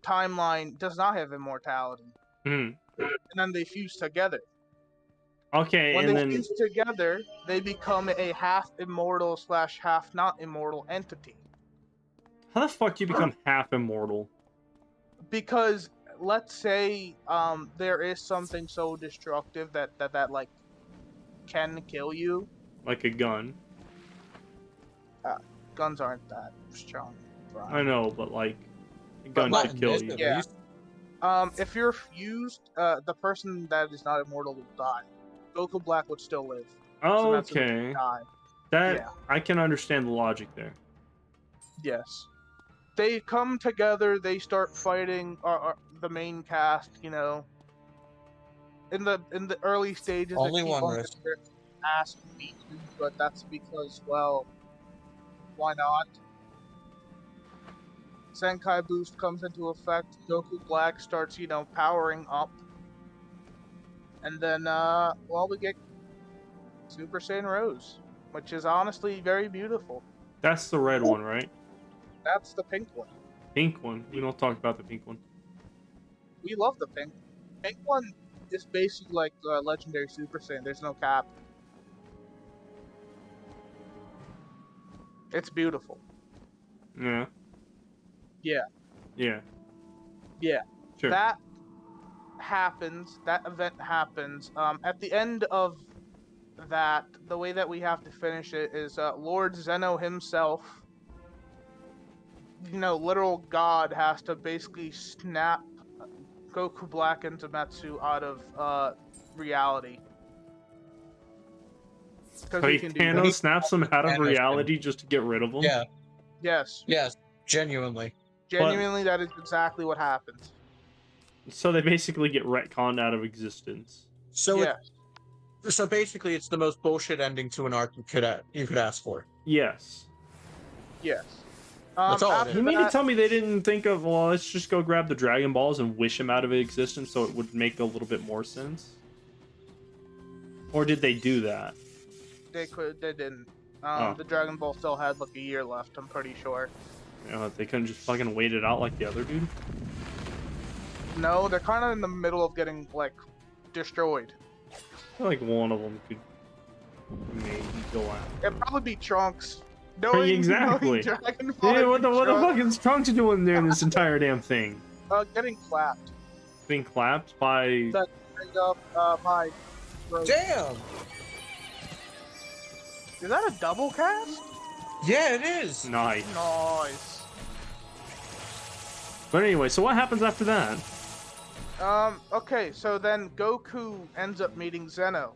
[SPEAKER 1] timeline does not have immortality.
[SPEAKER 2] Hmm.
[SPEAKER 1] And then they fuse together.
[SPEAKER 2] Okay,
[SPEAKER 1] When
[SPEAKER 2] and
[SPEAKER 1] they
[SPEAKER 2] then...
[SPEAKER 1] fuse together, they become a half immortal / half not immortal entity.
[SPEAKER 2] How the fuck do you become half immortal?
[SPEAKER 1] Because let's say there is something so destructive that like can kill you.
[SPEAKER 2] Like a gun.
[SPEAKER 1] Guns aren't that strong. Brian.
[SPEAKER 2] I know, but, like, a gun
[SPEAKER 1] like,
[SPEAKER 2] could kill you.
[SPEAKER 1] Yeah. If you're fused, the person that is not immortal will die. Goku Black would still live. Zametsu
[SPEAKER 2] Okay.
[SPEAKER 1] would die.
[SPEAKER 2] That...
[SPEAKER 1] Yeah.
[SPEAKER 2] I can understand the logic there.
[SPEAKER 1] Yes. They come together, they start fighting the main cast, you know. In the early stages,
[SPEAKER 3] Only
[SPEAKER 1] they keep
[SPEAKER 3] one
[SPEAKER 1] on
[SPEAKER 3] risk.
[SPEAKER 1] getting their ass beaten, but that's because, well, why not? Senkai Boost comes into effect, Goku Black starts, you know, powering up. And then, well, we get Super Saiyan Rose, which is honestly very beautiful.
[SPEAKER 2] That's the red one, right?
[SPEAKER 1] That's the pink one.
[SPEAKER 2] Pink one. We don't talk about the pink one.
[SPEAKER 1] We love the pink. Pink one is basically like Legendary Super Saiyan. There's no cap. It's beautiful.
[SPEAKER 2] Yeah.
[SPEAKER 1] Yeah.
[SPEAKER 2] Yeah.
[SPEAKER 1] Yeah.
[SPEAKER 2] Sure.
[SPEAKER 1] That happens. That event happens. At the end of that, the way that we have to finish it is Lord Zeno himself, you know, literal God, has to basically snap Goku Black and Zametsu out of reality. Because he can do that.
[SPEAKER 2] Thanos snaps him out of
[SPEAKER 3] Thanos
[SPEAKER 2] reality just to get rid of him?
[SPEAKER 3] Yeah.
[SPEAKER 1] Yes.
[SPEAKER 3] Yes. Genuinely.
[SPEAKER 1] Genuinely, that is exactly what happens.
[SPEAKER 2] So they basically get retconned out of existence.
[SPEAKER 3] So
[SPEAKER 1] Yeah.
[SPEAKER 3] So basically, it's the most bullshit ending to an arc you could ask for.
[SPEAKER 2] Yes.
[SPEAKER 1] Yes.
[SPEAKER 3] That's all it
[SPEAKER 1] after
[SPEAKER 3] is.
[SPEAKER 2] You mean to
[SPEAKER 1] that-
[SPEAKER 2] tell me they didn't think of, well, let's just go grab the Dragon Balls and wish him out of existence so it would make a little bit more sense? Or did they do that?
[SPEAKER 1] They didn't.
[SPEAKER 2] Oh.
[SPEAKER 1] The Dragon Ball still had like a year left, I'm pretty sure.
[SPEAKER 2] You know, they couldn't just fucking wait it out like the other dude?
[SPEAKER 1] No, they're kind of in the middle of getting, like, destroyed.
[SPEAKER 2] feel like one of them could maybe go out.
[SPEAKER 1] It'd probably be Trunks.
[SPEAKER 2] Exactly.
[SPEAKER 1] Knowing Dragon
[SPEAKER 2] Yeah,
[SPEAKER 1] Ball,
[SPEAKER 2] what the fuck is Trunks doing there in this entire damn thing?
[SPEAKER 1] Getting clapped.
[SPEAKER 2] Being clapped by.
[SPEAKER 1] That straight up by.
[SPEAKER 3] Damn!
[SPEAKER 1] Is that a double cast?
[SPEAKER 3] Yeah, it is!
[SPEAKER 2] Nice.
[SPEAKER 1] Nice.
[SPEAKER 2] But anyway, so what happens after that?
[SPEAKER 1] Okay, so then Goku ends up meeting Zeno.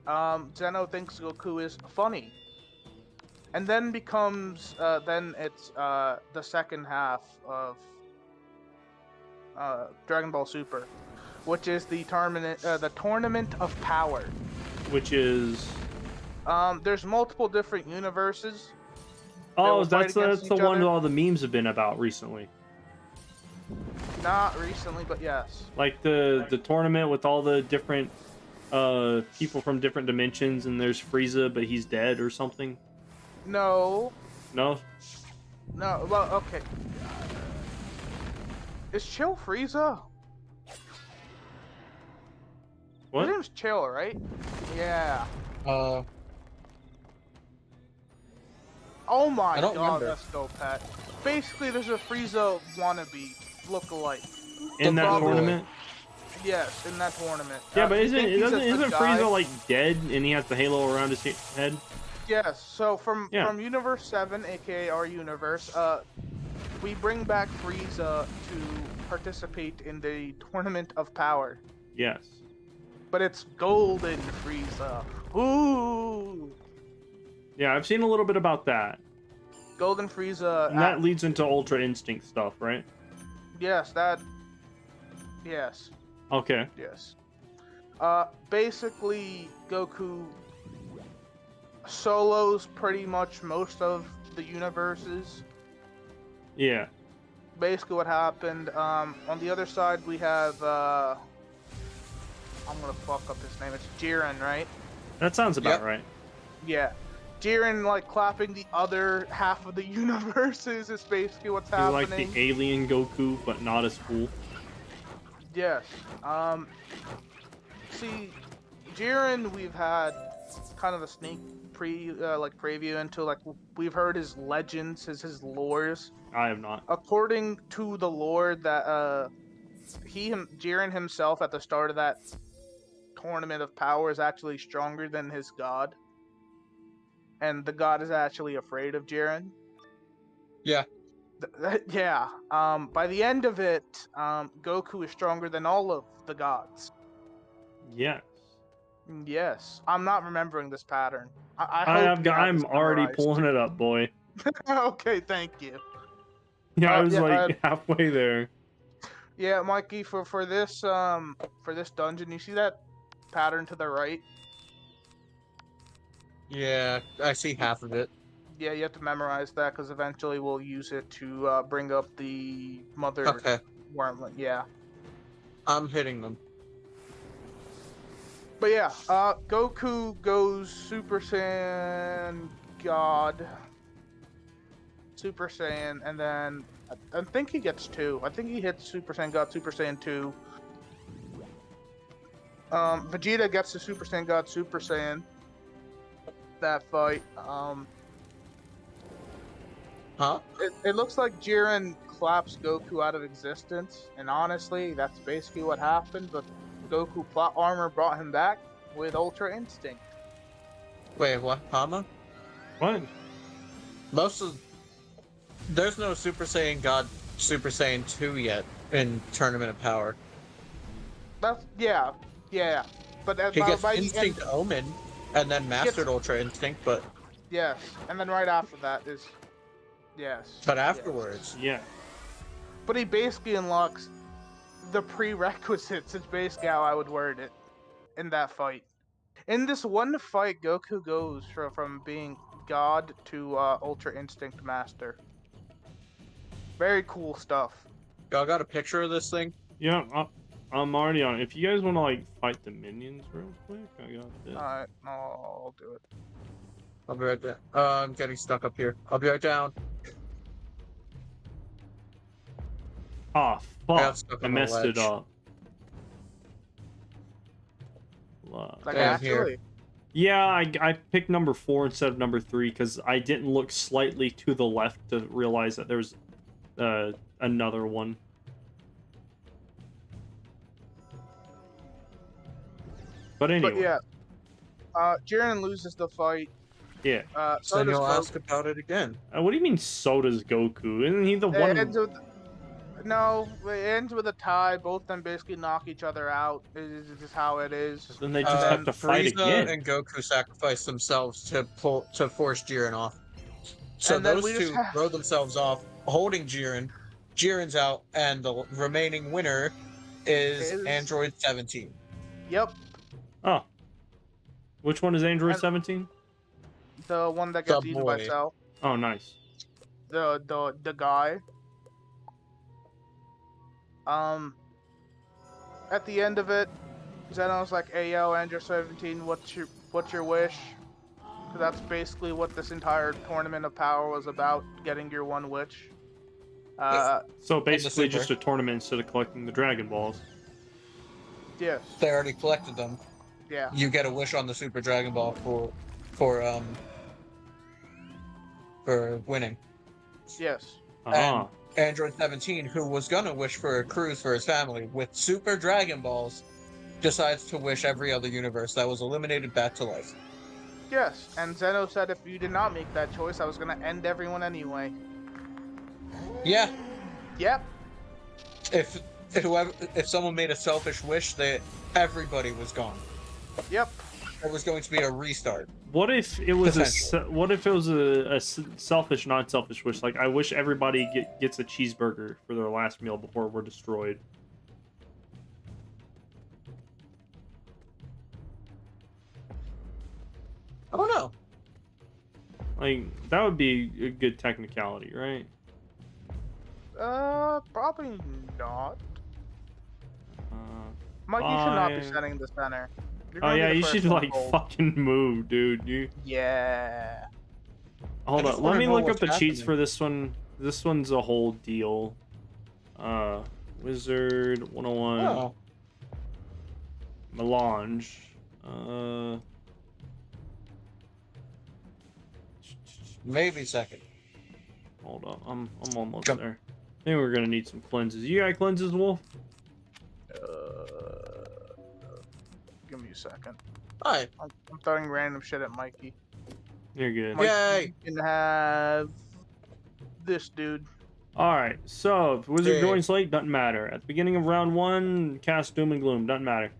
[SPEAKER 1] Zeno thinks Goku is funny. And then becomes, then it's, the second half of, Dragon Ball Super, which is the Tournament of Power.
[SPEAKER 2] Which is.
[SPEAKER 1] There's multiple different universes.
[SPEAKER 2] Oh, that's the one
[SPEAKER 1] other.
[SPEAKER 2] that all the memes have been about recently.
[SPEAKER 1] Not recently, but yes.
[SPEAKER 2] Like the tournament with all the different people from different dimensions, and there's Frieza, but he's dead or something.
[SPEAKER 1] No.
[SPEAKER 2] No.
[SPEAKER 1] No. Well, okay. Is Chill Frieza?
[SPEAKER 2] What?
[SPEAKER 1] His name's Chill, right? Yeah. Oh my
[SPEAKER 3] I don't
[SPEAKER 1] god,
[SPEAKER 3] remember.
[SPEAKER 1] that's dope, Pat. Basically, there's a Frieza wannabe look-alike.
[SPEAKER 2] In that
[SPEAKER 3] Probably.
[SPEAKER 2] tournament?
[SPEAKER 1] Yes, in that tournament.
[SPEAKER 2] Yeah, but
[SPEAKER 1] I think he's a good
[SPEAKER 2] isn't
[SPEAKER 1] guy.
[SPEAKER 2] Frieza like dead and he has the halo around his head?
[SPEAKER 1] Yes. So from
[SPEAKER 2] Yeah.
[SPEAKER 1] Universe 7, aka our universe, we bring back Frieza to participate in the Tournament of Power.
[SPEAKER 2] Yes.
[SPEAKER 1] But it's Golden Frieza. Ooh.
[SPEAKER 2] Yeah, I've seen a little bit about that.
[SPEAKER 1] Golden Frieza.
[SPEAKER 2] And that leads into Ultra Instinct stuff, right?
[SPEAKER 1] Yes, that. Yes.
[SPEAKER 2] Okay.
[SPEAKER 1] Yes. Basically, Goku solos pretty much most of the universes.
[SPEAKER 2] Yeah.
[SPEAKER 1] Basically, what happened. On the other side, we have. I'm gonna fuck up his name. It's Jiren, right?
[SPEAKER 2] That sounds about
[SPEAKER 3] Yep.
[SPEAKER 2] right.
[SPEAKER 1] Yeah. Jiren, like, clapping the other half of the universes is basically what's
[SPEAKER 2] He's
[SPEAKER 1] happening.
[SPEAKER 2] like the alien Goku, but not as cool.
[SPEAKER 1] Yes. See, Jiren, we've had kind of a sneak preview into, like, we've heard his legends, his lores.
[SPEAKER 2] I have not.
[SPEAKER 1] According to the lore that Jiren himself at the start of that Tournament of Power is actually stronger than his god. And the god is actually afraid of Jiren.
[SPEAKER 3] Yeah.
[SPEAKER 1] Yeah. By the end of it, Goku is stronger than all of the gods.
[SPEAKER 2] Yes.
[SPEAKER 1] Yes. I'm not remembering this pattern. I hope you have
[SPEAKER 2] I'm
[SPEAKER 1] this
[SPEAKER 2] already
[SPEAKER 1] memorized.
[SPEAKER 2] pulling it up, boy.
[SPEAKER 1] Okay, thank you.
[SPEAKER 2] Yeah, I was
[SPEAKER 1] yeah,
[SPEAKER 2] like halfway there.
[SPEAKER 1] Yeah, Mikey, for this dungeon, you see that pattern to the right?
[SPEAKER 3] Yeah, I see half of it.
[SPEAKER 1] Yeah, you have to memorize that because eventually we'll use it to bring up the mother
[SPEAKER 3] Okay,
[SPEAKER 1] wormlet. Yeah.
[SPEAKER 3] I'm hitting them.
[SPEAKER 1] But yeah, Goku goes Super Saiyan God. Super Saiyan, and then I think he gets 2. I think he hits Super Saiyan God, Super Saiyan 2. Vegeta gets the Super Saiyan God, Super Saiyan. That fight.
[SPEAKER 3] Huh?
[SPEAKER 1] It looks like Jiren claps Goku out of existence, and honestly, that's basically what happened. But Goku plot armor brought him back with Ultra Instinct.
[SPEAKER 3] Wait, what? Hama?
[SPEAKER 2] What?
[SPEAKER 3] There's no Super Saiyan God, Super Saiyan 2 yet in Tournament of Power.
[SPEAKER 1] That's yeah. But
[SPEAKER 3] He gets
[SPEAKER 1] by the
[SPEAKER 3] Instinct
[SPEAKER 1] end,
[SPEAKER 3] Omen, and then Mastered Ultra Instinct, but
[SPEAKER 1] yes, and then right after that is yes.
[SPEAKER 3] afterwards.
[SPEAKER 2] Yeah.
[SPEAKER 1] But he basically unlocks the prerequisites. Is basically how I would word it in that fight. In this one fight, Goku goes from being God to Ultra Instinct Master. Very cool stuff.
[SPEAKER 3] Y'all got a picture of this thing?
[SPEAKER 2] Yeah, I'm already on it. If you guys want to like fight the minions real quick, I got this.
[SPEAKER 1] Alright, I'll do it.
[SPEAKER 3] I'll be right there. I'm getting stuck up here. I'll be right down.
[SPEAKER 2] Ah,
[SPEAKER 3] got
[SPEAKER 2] fuck.
[SPEAKER 3] stuck
[SPEAKER 2] I
[SPEAKER 3] on the
[SPEAKER 2] messed it
[SPEAKER 3] ledge.
[SPEAKER 2] up.
[SPEAKER 1] Like
[SPEAKER 3] Same here.
[SPEAKER 1] actually.
[SPEAKER 2] Yeah, I picked number 4 instead of number 3 because I didn't look slightly to the left to realize that there's another one. But anyway.
[SPEAKER 1] But yeah. Jiren loses the fight.
[SPEAKER 2] Yeah.
[SPEAKER 1] So
[SPEAKER 3] Then
[SPEAKER 1] does
[SPEAKER 3] you'll
[SPEAKER 1] Goku.
[SPEAKER 3] ask about it again.
[SPEAKER 2] What do you mean so does Goku? Isn't he the
[SPEAKER 1] It
[SPEAKER 2] one?
[SPEAKER 1] ends with, no, it ends with a tie. Both of them basically knock each other out. It's just how it is.
[SPEAKER 2] Then they just have to fight
[SPEAKER 3] Frieza
[SPEAKER 2] again.
[SPEAKER 3] and Goku sacrifice themselves to force Jiren off. So
[SPEAKER 1] And then
[SPEAKER 3] those
[SPEAKER 1] we just
[SPEAKER 3] two
[SPEAKER 1] have-
[SPEAKER 3] throw themselves off, holding Jiren. Jiren's out, and the remaining winner is Android 17.
[SPEAKER 1] Yep,
[SPEAKER 2] Oh. Which one is Android
[SPEAKER 1] And-
[SPEAKER 2] 17?
[SPEAKER 1] the one that gets
[SPEAKER 3] The
[SPEAKER 1] eaten by
[SPEAKER 3] boy.
[SPEAKER 1] Cell.
[SPEAKER 2] Oh, nice.
[SPEAKER 1] The guy. At the end of it, Zeno's like, "Hey yo, Android 17, what's your wish?" 'Cause that's basically what this entire tournament of power was about, getting your one wish.
[SPEAKER 2] So basically
[SPEAKER 3] Super.
[SPEAKER 2] just a tournament instead of collecting the Dragon Balls.
[SPEAKER 1] Yes,
[SPEAKER 3] They already collected them.
[SPEAKER 1] yeah,
[SPEAKER 3] You get a wish on the Super Dragon Ball for winning.
[SPEAKER 1] yes.
[SPEAKER 2] Ah.
[SPEAKER 3] Android 17, who was gonna wish for a cruise for his family with Super Dragon Balls, decides to wish every other universe that was eliminated back to life.
[SPEAKER 1] Yes, and Zeno said if you did not make that choice, I was gonna end everyone anyway.
[SPEAKER 3] Yeah,
[SPEAKER 1] Yep,
[SPEAKER 3] if someone made a selfish wish, everybody was gone.
[SPEAKER 1] yep.
[SPEAKER 3] There was going to be a restart.
[SPEAKER 2] What if it was
[SPEAKER 3] Potential.
[SPEAKER 2] what if it was a selfish, non-selfish wish? Like, I wish everybody gets a cheeseburger for their last meal before we're destroyed.
[SPEAKER 3] I don't know.
[SPEAKER 2] Like, that would be a good technicality, right?
[SPEAKER 1] Probably not.
[SPEAKER 2] Uh,
[SPEAKER 1] Mike, you should not be
[SPEAKER 2] Fine.
[SPEAKER 1] setting the center. You're
[SPEAKER 2] oh
[SPEAKER 1] gonna be
[SPEAKER 2] yeah,
[SPEAKER 1] the
[SPEAKER 2] you
[SPEAKER 1] first
[SPEAKER 2] should
[SPEAKER 1] one
[SPEAKER 2] like
[SPEAKER 1] pulled.
[SPEAKER 2] fucking move, dude.
[SPEAKER 1] Yeah.
[SPEAKER 2] Hold
[SPEAKER 3] just
[SPEAKER 2] on, let
[SPEAKER 3] wanna
[SPEAKER 2] me
[SPEAKER 3] know
[SPEAKER 2] look up
[SPEAKER 3] what's
[SPEAKER 2] the cheats
[SPEAKER 3] happening.
[SPEAKER 2] for this one. This one's a whole deal. Wizard101
[SPEAKER 3] Oh,
[SPEAKER 2] melange.
[SPEAKER 3] maybe second.
[SPEAKER 2] Hold on, I'm almost
[SPEAKER 3] Jump.
[SPEAKER 2] there. I think we're gonna need some cleanses. You got cleanses, Wolf?
[SPEAKER 1] Give me a second.
[SPEAKER 3] Hi.
[SPEAKER 1] I'm throwing random shit at Mikey.
[SPEAKER 2] You're good.
[SPEAKER 1] Mike,
[SPEAKER 3] Yay!
[SPEAKER 1] You can have this dude.
[SPEAKER 2] All right. So if Wizard
[SPEAKER 3] Yeah.
[SPEAKER 2] joins late, doesn't matter. At the beginning of round 1, cast Doom and Gloom, doesn't matter.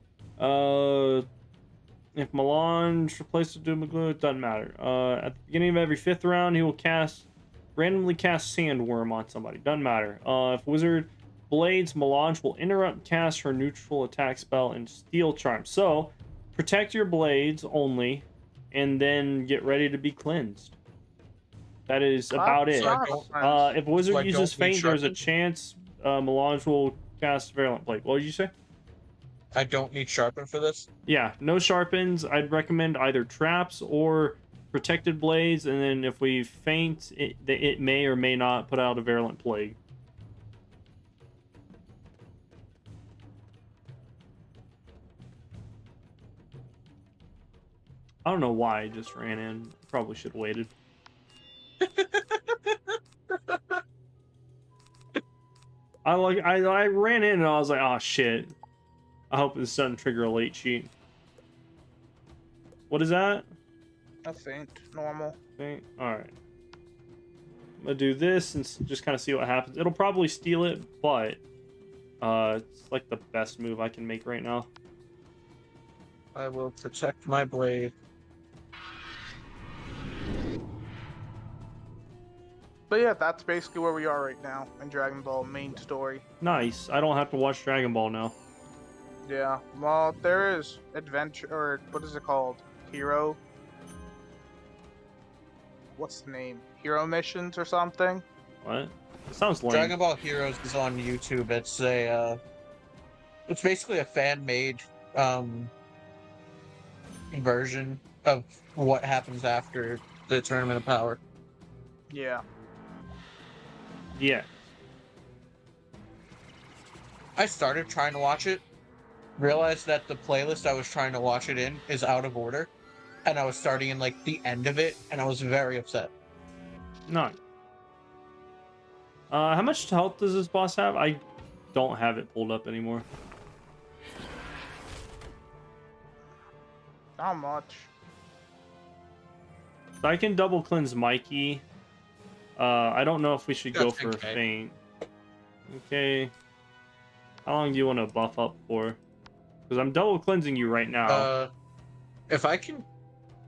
[SPEAKER 2] If Melange replaces Doom and Gloom, it doesn't matter. At the beginning of every 5th round, he will randomly cast Sandworm on somebody, doesn't matter. If Wizard blades, Melange will interrupt cast her neutral attack spell and Steel Charm. So protect your blades only, and then get ready to be cleansed. That is about it.
[SPEAKER 3] So I don't-
[SPEAKER 2] If Wizard
[SPEAKER 3] So I
[SPEAKER 2] uses
[SPEAKER 3] don't need
[SPEAKER 2] Feint, there's a
[SPEAKER 3] Sharpen?
[SPEAKER 2] chance Melange will cast Virulent Plague. What did you say?
[SPEAKER 3] I don't need Sharpen for this.
[SPEAKER 2] Yeah, no Sharpens. I'd recommend either Traps or Protected Blades, and then if we Feint, it may or may not put out a Virulent Plague. I don't know why I just ran in. Probably should have waited. I ran in and I was like, oh shit. I hope this doesn't trigger a late cheat. What is that?
[SPEAKER 1] A feint, normal.
[SPEAKER 2] Okay, alright. I'm gonna do this and just kind of see what happens. It'll probably steal it, but it's like the best move I can make right now.
[SPEAKER 3] I will protect my blade.
[SPEAKER 1] But yeah, that's basically where we are right now in Dragon Ball main story.
[SPEAKER 2] Nice. I don't have to watch Dragon Ball now.
[SPEAKER 1] Yeah, well, there is adventure, or what is it called? Hero? What's the name? Hero missions or something?
[SPEAKER 2] What? It sounds lame.
[SPEAKER 3] Dragon Ball Heroes is on YouTube. It's basically a fan-made version of what happens after the Tournament of Power.
[SPEAKER 1] Yeah.
[SPEAKER 3] I started trying to watch it, realized that the playlist I was trying to watch it in is out of order, and I was starting in like the end of it, and I was very upset.
[SPEAKER 2] None. How much health does this boss have? I don't have it pulled up anymore.
[SPEAKER 1] Not much.
[SPEAKER 2] So I can double cleanse Mikey. I don't know if we should go
[SPEAKER 3] That's
[SPEAKER 2] for a
[SPEAKER 3] okay.
[SPEAKER 2] feint. Okay. How long do you want to buff up for? Because I'm double cleansing you right now.
[SPEAKER 3] If I can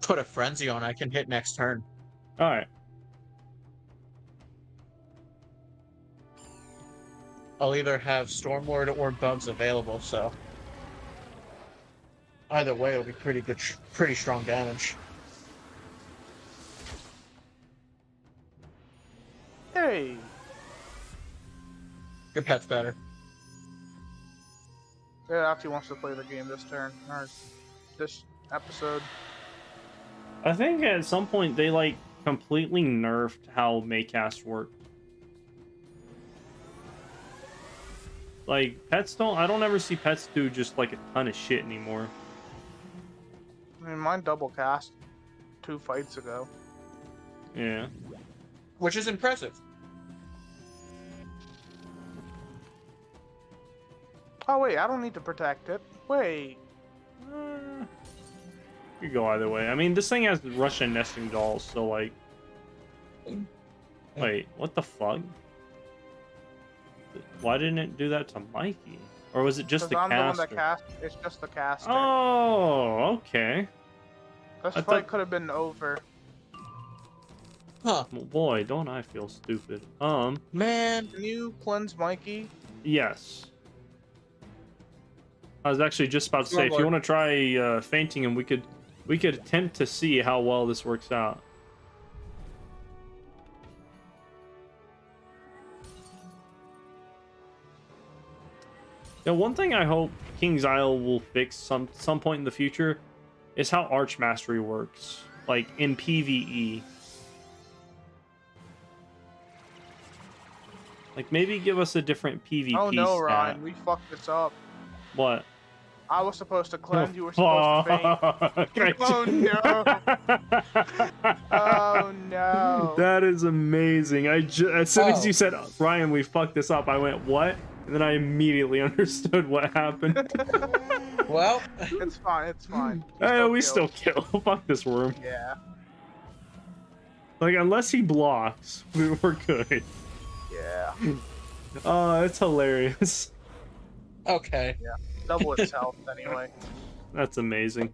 [SPEAKER 3] put a frenzy on, I can hit next turn.
[SPEAKER 2] All right.
[SPEAKER 3] I'll either have Stormlord or Bugs available, so either way, it'll be pretty good, pretty strong damage.
[SPEAKER 1] Hey.
[SPEAKER 3] Your pet's better.
[SPEAKER 1] It actually wants to play the game this turn, or this episode.
[SPEAKER 2] I think at some point they like completely nerfed how Maycast worked. Like pets don't. I don't ever see pets do just like a ton of shit anymore.
[SPEAKER 1] I mean, mine double cast 2 fights ago.
[SPEAKER 2] Yeah.
[SPEAKER 3] Which is impressive.
[SPEAKER 1] Oh wait, I don't need to protect it. Wait.
[SPEAKER 2] You go either way. I mean, this thing has Russian nesting dolls, so like. Wait, what the fuck? Why didn't it do that to Mikey? Or was it just the
[SPEAKER 1] I'm
[SPEAKER 2] caster?
[SPEAKER 1] the one that cast. It's just the caster.
[SPEAKER 2] Oh, okay.
[SPEAKER 1] This
[SPEAKER 2] I
[SPEAKER 1] fight
[SPEAKER 2] thought-
[SPEAKER 1] could have been over.
[SPEAKER 3] Huh.
[SPEAKER 2] Well, boy, don't I feel stupid.
[SPEAKER 3] Man.
[SPEAKER 1] Can you cleanse Mikey?
[SPEAKER 2] Yes. I was actually just about to say, if you want to try fainting him, we could attempt to see how well this works out. Yeah, one thing I hope King's Isle will fix some point in the future is how Arch Mastery works, like in PvE. Like maybe give us a different PvP
[SPEAKER 1] Oh no,
[SPEAKER 2] stat.
[SPEAKER 1] Ryan, we fucked this up.
[SPEAKER 2] What?
[SPEAKER 1] I was supposed to cleanse, you were supposed to faint. Oh no! Oh no!
[SPEAKER 2] That is amazing. As soon as
[SPEAKER 3] Oh.
[SPEAKER 2] you said, Ryan, we fucked this up, I went, what? And then I immediately understood what happened.
[SPEAKER 3] Well,
[SPEAKER 1] It's fine, it's fine.
[SPEAKER 2] We still kill. Fuck this worm.
[SPEAKER 1] Yeah,
[SPEAKER 2] Like, unless he blocks, we're good.
[SPEAKER 1] yeah.
[SPEAKER 2] It's hilarious.
[SPEAKER 3] okay.
[SPEAKER 1] Double its health anyway.
[SPEAKER 2] That's amazing.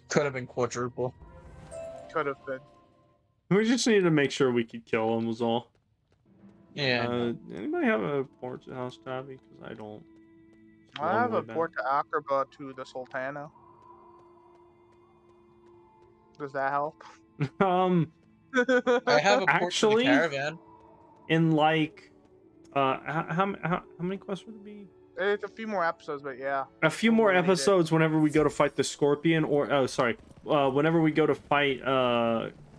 [SPEAKER 3] Could have been quadruple.
[SPEAKER 1] Could have been.
[SPEAKER 2] We just needed to make sure we could kill him was all.
[SPEAKER 3] Yeah.
[SPEAKER 2] Anybody have a port to House Tabby? Because I don't.
[SPEAKER 1] I have a
[SPEAKER 2] Long way
[SPEAKER 1] port to Akraba to the Sultana. Does that help?
[SPEAKER 2] back.
[SPEAKER 3] I have a port
[SPEAKER 2] actually-
[SPEAKER 3] to the caravan.
[SPEAKER 2] In like, how many quests would it be?
[SPEAKER 1] It's a few more episodes, but yeah.
[SPEAKER 2] A few more
[SPEAKER 1] We need it.
[SPEAKER 2] episodes whenever we go to fight the Scorpion, or whenever we go to fight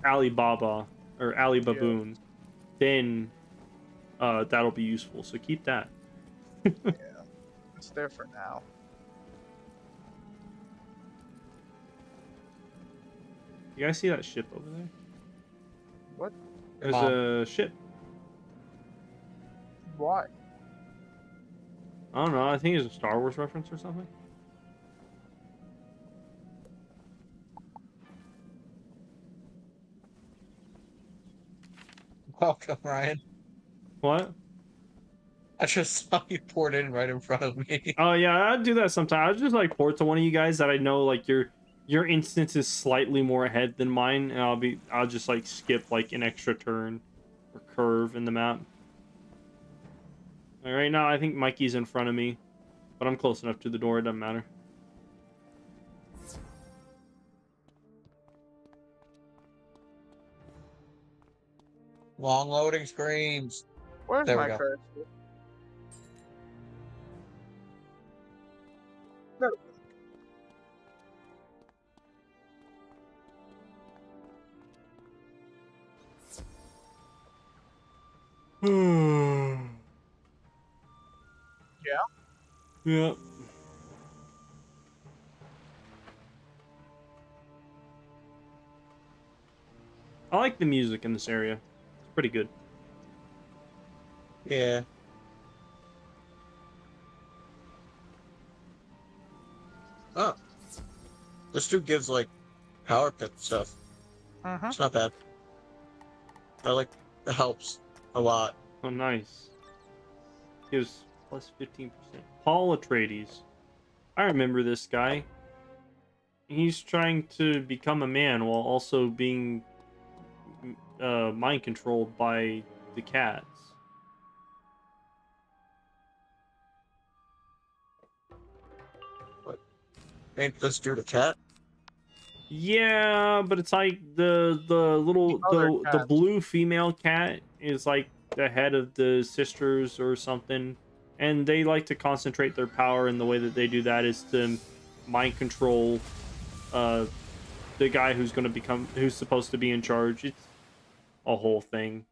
[SPEAKER 2] Alibaba or Ali Baboon, then that'll be useful. So keep that.
[SPEAKER 1] It's there for now.
[SPEAKER 2] You guys see that ship over there?
[SPEAKER 1] What?
[SPEAKER 2] There's a ship.
[SPEAKER 1] Why?
[SPEAKER 2] I don't know. I think it's a Star Wars reference or something.
[SPEAKER 3] Welcome, Ryan.
[SPEAKER 2] What?
[SPEAKER 3] I just saw you poured in right in front of me.
[SPEAKER 2] Oh yeah, I do that sometimes. I just like port to one of you guys that I know like your instance is slightly more ahead than mine, and I'll just like skip like an extra turn or curve in the map. All right, now I think Mikey's in front of me, but I'm close enough to the door. It doesn't matter.
[SPEAKER 3] Long loading screens.
[SPEAKER 1] Where's
[SPEAKER 3] There we
[SPEAKER 1] my
[SPEAKER 3] go.
[SPEAKER 1] cursor? No.
[SPEAKER 2] Yeah. I like the music in this area. It's pretty good.
[SPEAKER 3] Yeah. Oh. This dude gives, like, power pip stuff. It's not bad. I like it helps a lot.
[SPEAKER 2] Oh, nice. Gives plus 15%. Paul Atreides. I remember this guy. He's trying to become a man while also being mind controlled by the cats.
[SPEAKER 3] What? Ain't this dude a cat?
[SPEAKER 2] Yeah, but it's like the blue female cat is like the head of the sisters or something, and they like to concentrate their power, and the way that they do that is to mind control the guy who's supposed to be in charge. It's a whole thing.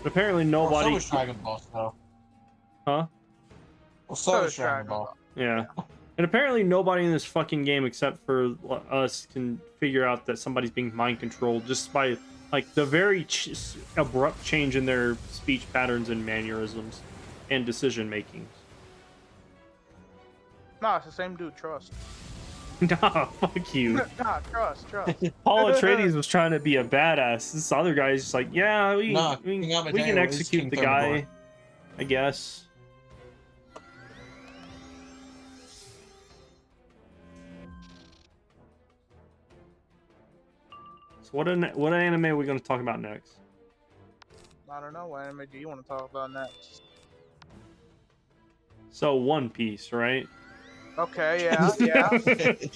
[SPEAKER 2] Apparently nobody.
[SPEAKER 3] Well, so is Dragon Ball, though.
[SPEAKER 2] Huh?
[SPEAKER 3] Well, so is Dragon Ball.
[SPEAKER 2] Yeah. And apparently nobody in this fucking game except for us can figure out that somebody's being mind controlled just by like the very abrupt change in their speech patterns and mannerisms and decision making.
[SPEAKER 1] Nah, it's the same dude. Trust.
[SPEAKER 2] Nah, fuck you.
[SPEAKER 1] Nah, trust.
[SPEAKER 2] Paul Atreides was trying to be a badass. This other guy's just like, yeah, we can execute the guy, I guess. So what anime are we going to talk about next?
[SPEAKER 1] I don't know. What anime do you want to talk about next?
[SPEAKER 2] So One Piece, right?
[SPEAKER 1] Okay, yeah. Hey,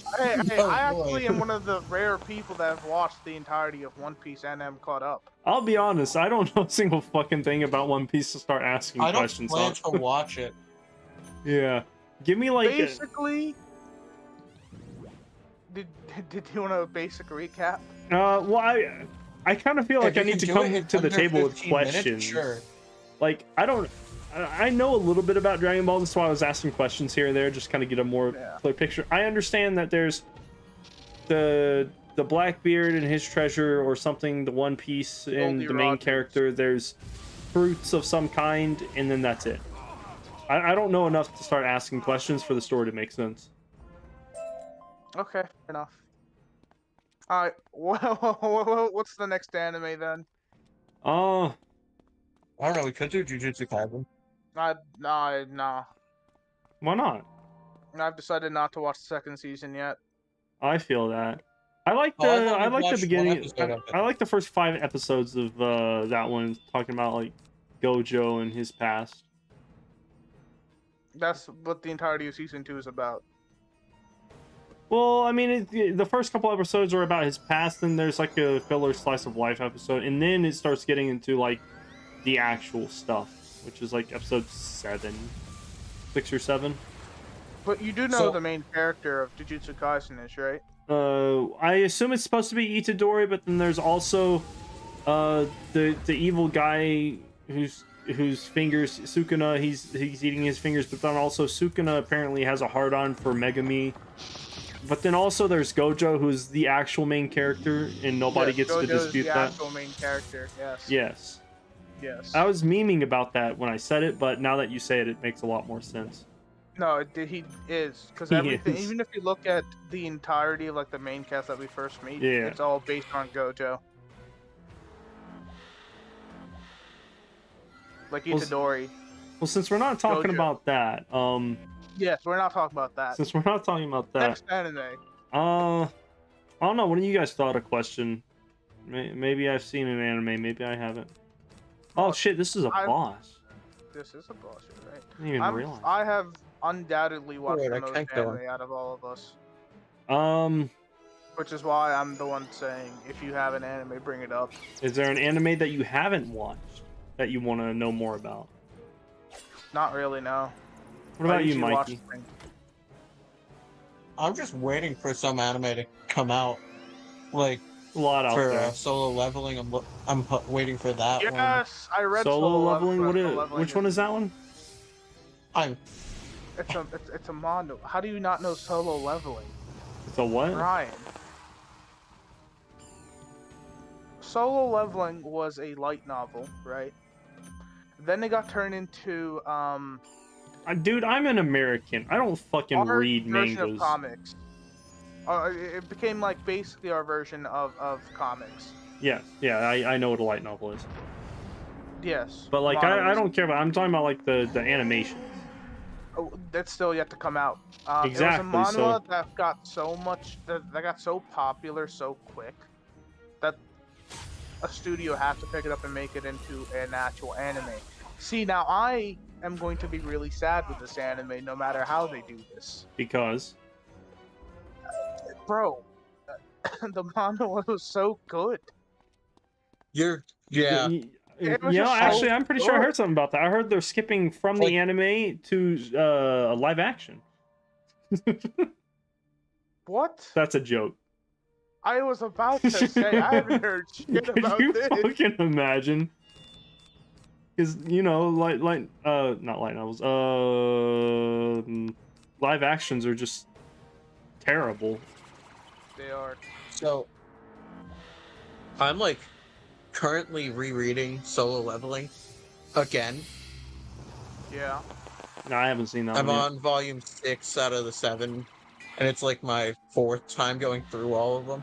[SPEAKER 3] Oh,
[SPEAKER 1] I
[SPEAKER 3] boy.
[SPEAKER 1] actually am one of the rare people that have watched the entirety of One Piece and am caught up.
[SPEAKER 2] I'll be honest, I don't know a single fucking thing about One Piece to start asking
[SPEAKER 3] I don't
[SPEAKER 2] questions
[SPEAKER 3] plan
[SPEAKER 2] on.
[SPEAKER 3] to watch it.
[SPEAKER 2] Yeah. Give me like
[SPEAKER 1] Basically, did you want a basic recap?
[SPEAKER 2] well, I kind of feel like I
[SPEAKER 3] If you
[SPEAKER 2] need to
[SPEAKER 3] can do
[SPEAKER 2] come
[SPEAKER 3] it
[SPEAKER 2] to the
[SPEAKER 3] under
[SPEAKER 2] table with
[SPEAKER 3] 15 minutes,
[SPEAKER 2] questions.
[SPEAKER 3] sure.
[SPEAKER 2] Like, I know a little bit about Dragon Ball, that's why I was asking questions here and there, just kind of get a more clear picture. I understand that there's the Blackbeard and his treasure or something, the One Piece and the main character. There's fruits of some kind, and then that's it. I don't know enough to start asking questions for the story to make sense.
[SPEAKER 1] Okay, fair enough. Alright, what's the next anime then?
[SPEAKER 3] I don't know, we could do Jujutsu Kaisen.
[SPEAKER 1] Nah.
[SPEAKER 2] Why not?
[SPEAKER 1] I've decided not to watch the second season yet.
[SPEAKER 2] I feel that. I like
[SPEAKER 3] Oh, I've
[SPEAKER 2] the
[SPEAKER 3] only
[SPEAKER 2] I like the
[SPEAKER 3] watched
[SPEAKER 2] beginning.
[SPEAKER 3] one episode of it.
[SPEAKER 2] I like the first 5 episodes of that one, talking about like Gojo and his past.
[SPEAKER 1] That's what the entirety of season 2 is about.
[SPEAKER 2] Well, I mean, the first couple episodes are about his past, then there's like a filler slice of life episode, and then it starts getting into like the actual stuff, which is like episode 6 or 7.
[SPEAKER 1] But you do know the main character of Jujutsu Kaisen is, right?
[SPEAKER 2] I assume it's supposed to be Itadori, but then there's also the evil guy whose fingers, Sukuna, he's eating his fingers, but then also Sukuna apparently has a hard-on for Megami. But then also there's Gojo, who's the actual main character, and nobody gets to dispute that.
[SPEAKER 1] Gojo is the actual main character, yes. Yes.
[SPEAKER 2] I was memeing about that when I said it, but now that you say it, it makes a lot more sense.
[SPEAKER 1] No, he is, because everything, even if you look at the entirety of like the main cast that we first meet, it's all based on Gojo. Like Itadori.
[SPEAKER 2] Well, since we're not talking about that,
[SPEAKER 1] yes, we're not talking about that.
[SPEAKER 2] Since we're not talking about that,
[SPEAKER 1] next anime.
[SPEAKER 2] I don't know. One of you guys thought a question. Maybe I've seen an anime. Maybe I haven't. Oh shit! This is a boss.
[SPEAKER 1] This is a boss, right?
[SPEAKER 2] I didn't even realize.
[SPEAKER 1] I have undoubtedly watched the most anime out of all of us. Which is why I'm the one saying, if you have an anime, bring it up.
[SPEAKER 2] Is there an anime that you haven't watched that you want to know more about?
[SPEAKER 1] Not really, no.
[SPEAKER 2] What about you, Mikey?
[SPEAKER 3] I'm just waiting for some anime to come out. Like,
[SPEAKER 2] a lot out there.
[SPEAKER 3] For Solo Leveling, I'm waiting for that one.
[SPEAKER 1] Yes, I read
[SPEAKER 2] Solo Leveling. Which one is that one?
[SPEAKER 1] It's a mondo. How do you not know Solo Leveling?
[SPEAKER 2] It's a what?
[SPEAKER 1] Ryan. Solo Leveling was a light novel, right? Then it got turned into
[SPEAKER 2] Dude, I'm an American. I don't fucking
[SPEAKER 1] our
[SPEAKER 2] read
[SPEAKER 1] version of
[SPEAKER 2] mangas.
[SPEAKER 1] comics. It became like basically our version of comics.
[SPEAKER 2] Yes, yeah, I know what a light novel is.
[SPEAKER 1] Yes.
[SPEAKER 2] But like, I don't care about. I'm talking about like the animation.
[SPEAKER 1] Oh, that's still yet to come out.
[SPEAKER 2] Exactly,
[SPEAKER 1] It was a manhwa
[SPEAKER 2] so-
[SPEAKER 1] that got so much that got so popular so quick that a studio had to pick it up and make it into an actual anime. See, now I am going to be really sad with this anime, no matter how they do this.
[SPEAKER 2] Because
[SPEAKER 1] Bro, the manhwa was so good.
[SPEAKER 3] Yeah.
[SPEAKER 1] It was
[SPEAKER 2] you know,
[SPEAKER 1] just so
[SPEAKER 2] actually, I'm pretty sure I
[SPEAKER 1] good.
[SPEAKER 2] heard something about that. I heard they're skipping from
[SPEAKER 3] Like-
[SPEAKER 2] the anime to live action.
[SPEAKER 1] What?
[SPEAKER 2] That's a joke.
[SPEAKER 1] I was about to say, I haven't heard shit
[SPEAKER 2] Could
[SPEAKER 1] about
[SPEAKER 2] you
[SPEAKER 1] this.
[SPEAKER 2] fucking imagine? Because you know, not light novels. Live actions are just terrible.
[SPEAKER 1] They are.
[SPEAKER 3] So I'm like currently rereading Solo Leveling again.
[SPEAKER 1] Yeah.
[SPEAKER 2] No, I haven't seen that
[SPEAKER 3] I'm
[SPEAKER 2] one yet.
[SPEAKER 3] on volume 6 out of the 7, and it's like my 4th time going through all of them.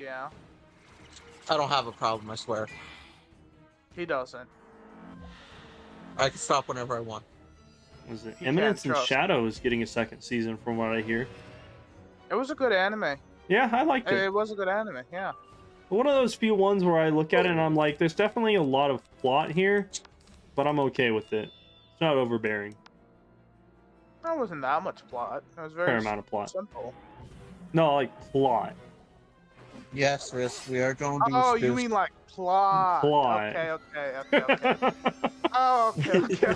[SPEAKER 1] Yeah.
[SPEAKER 3] I don't have a problem, I swear.
[SPEAKER 1] He doesn't.
[SPEAKER 3] I can stop whenever I want.
[SPEAKER 2] Was it
[SPEAKER 1] You
[SPEAKER 2] Eminence
[SPEAKER 1] can't
[SPEAKER 2] and
[SPEAKER 1] trust.
[SPEAKER 2] Shadow is getting a second season, from what I hear.
[SPEAKER 1] It was a good anime.
[SPEAKER 2] Yeah, I liked it.
[SPEAKER 1] It was a good anime, yeah.
[SPEAKER 2] One of those few ones where I look at it and I'm like, there's definitely a lot of plot here, but I'm okay with it. It's not overbearing.
[SPEAKER 1] There wasn't that much plot. It was very
[SPEAKER 2] Fair amount of plot.
[SPEAKER 1] simple.
[SPEAKER 2] No, like plot.
[SPEAKER 3] Yes, Risk, we are going to
[SPEAKER 1] Oh,
[SPEAKER 3] use
[SPEAKER 1] you
[SPEAKER 3] this.
[SPEAKER 1] mean like plot.
[SPEAKER 2] Plot.
[SPEAKER 1] Okay. Oh, okay.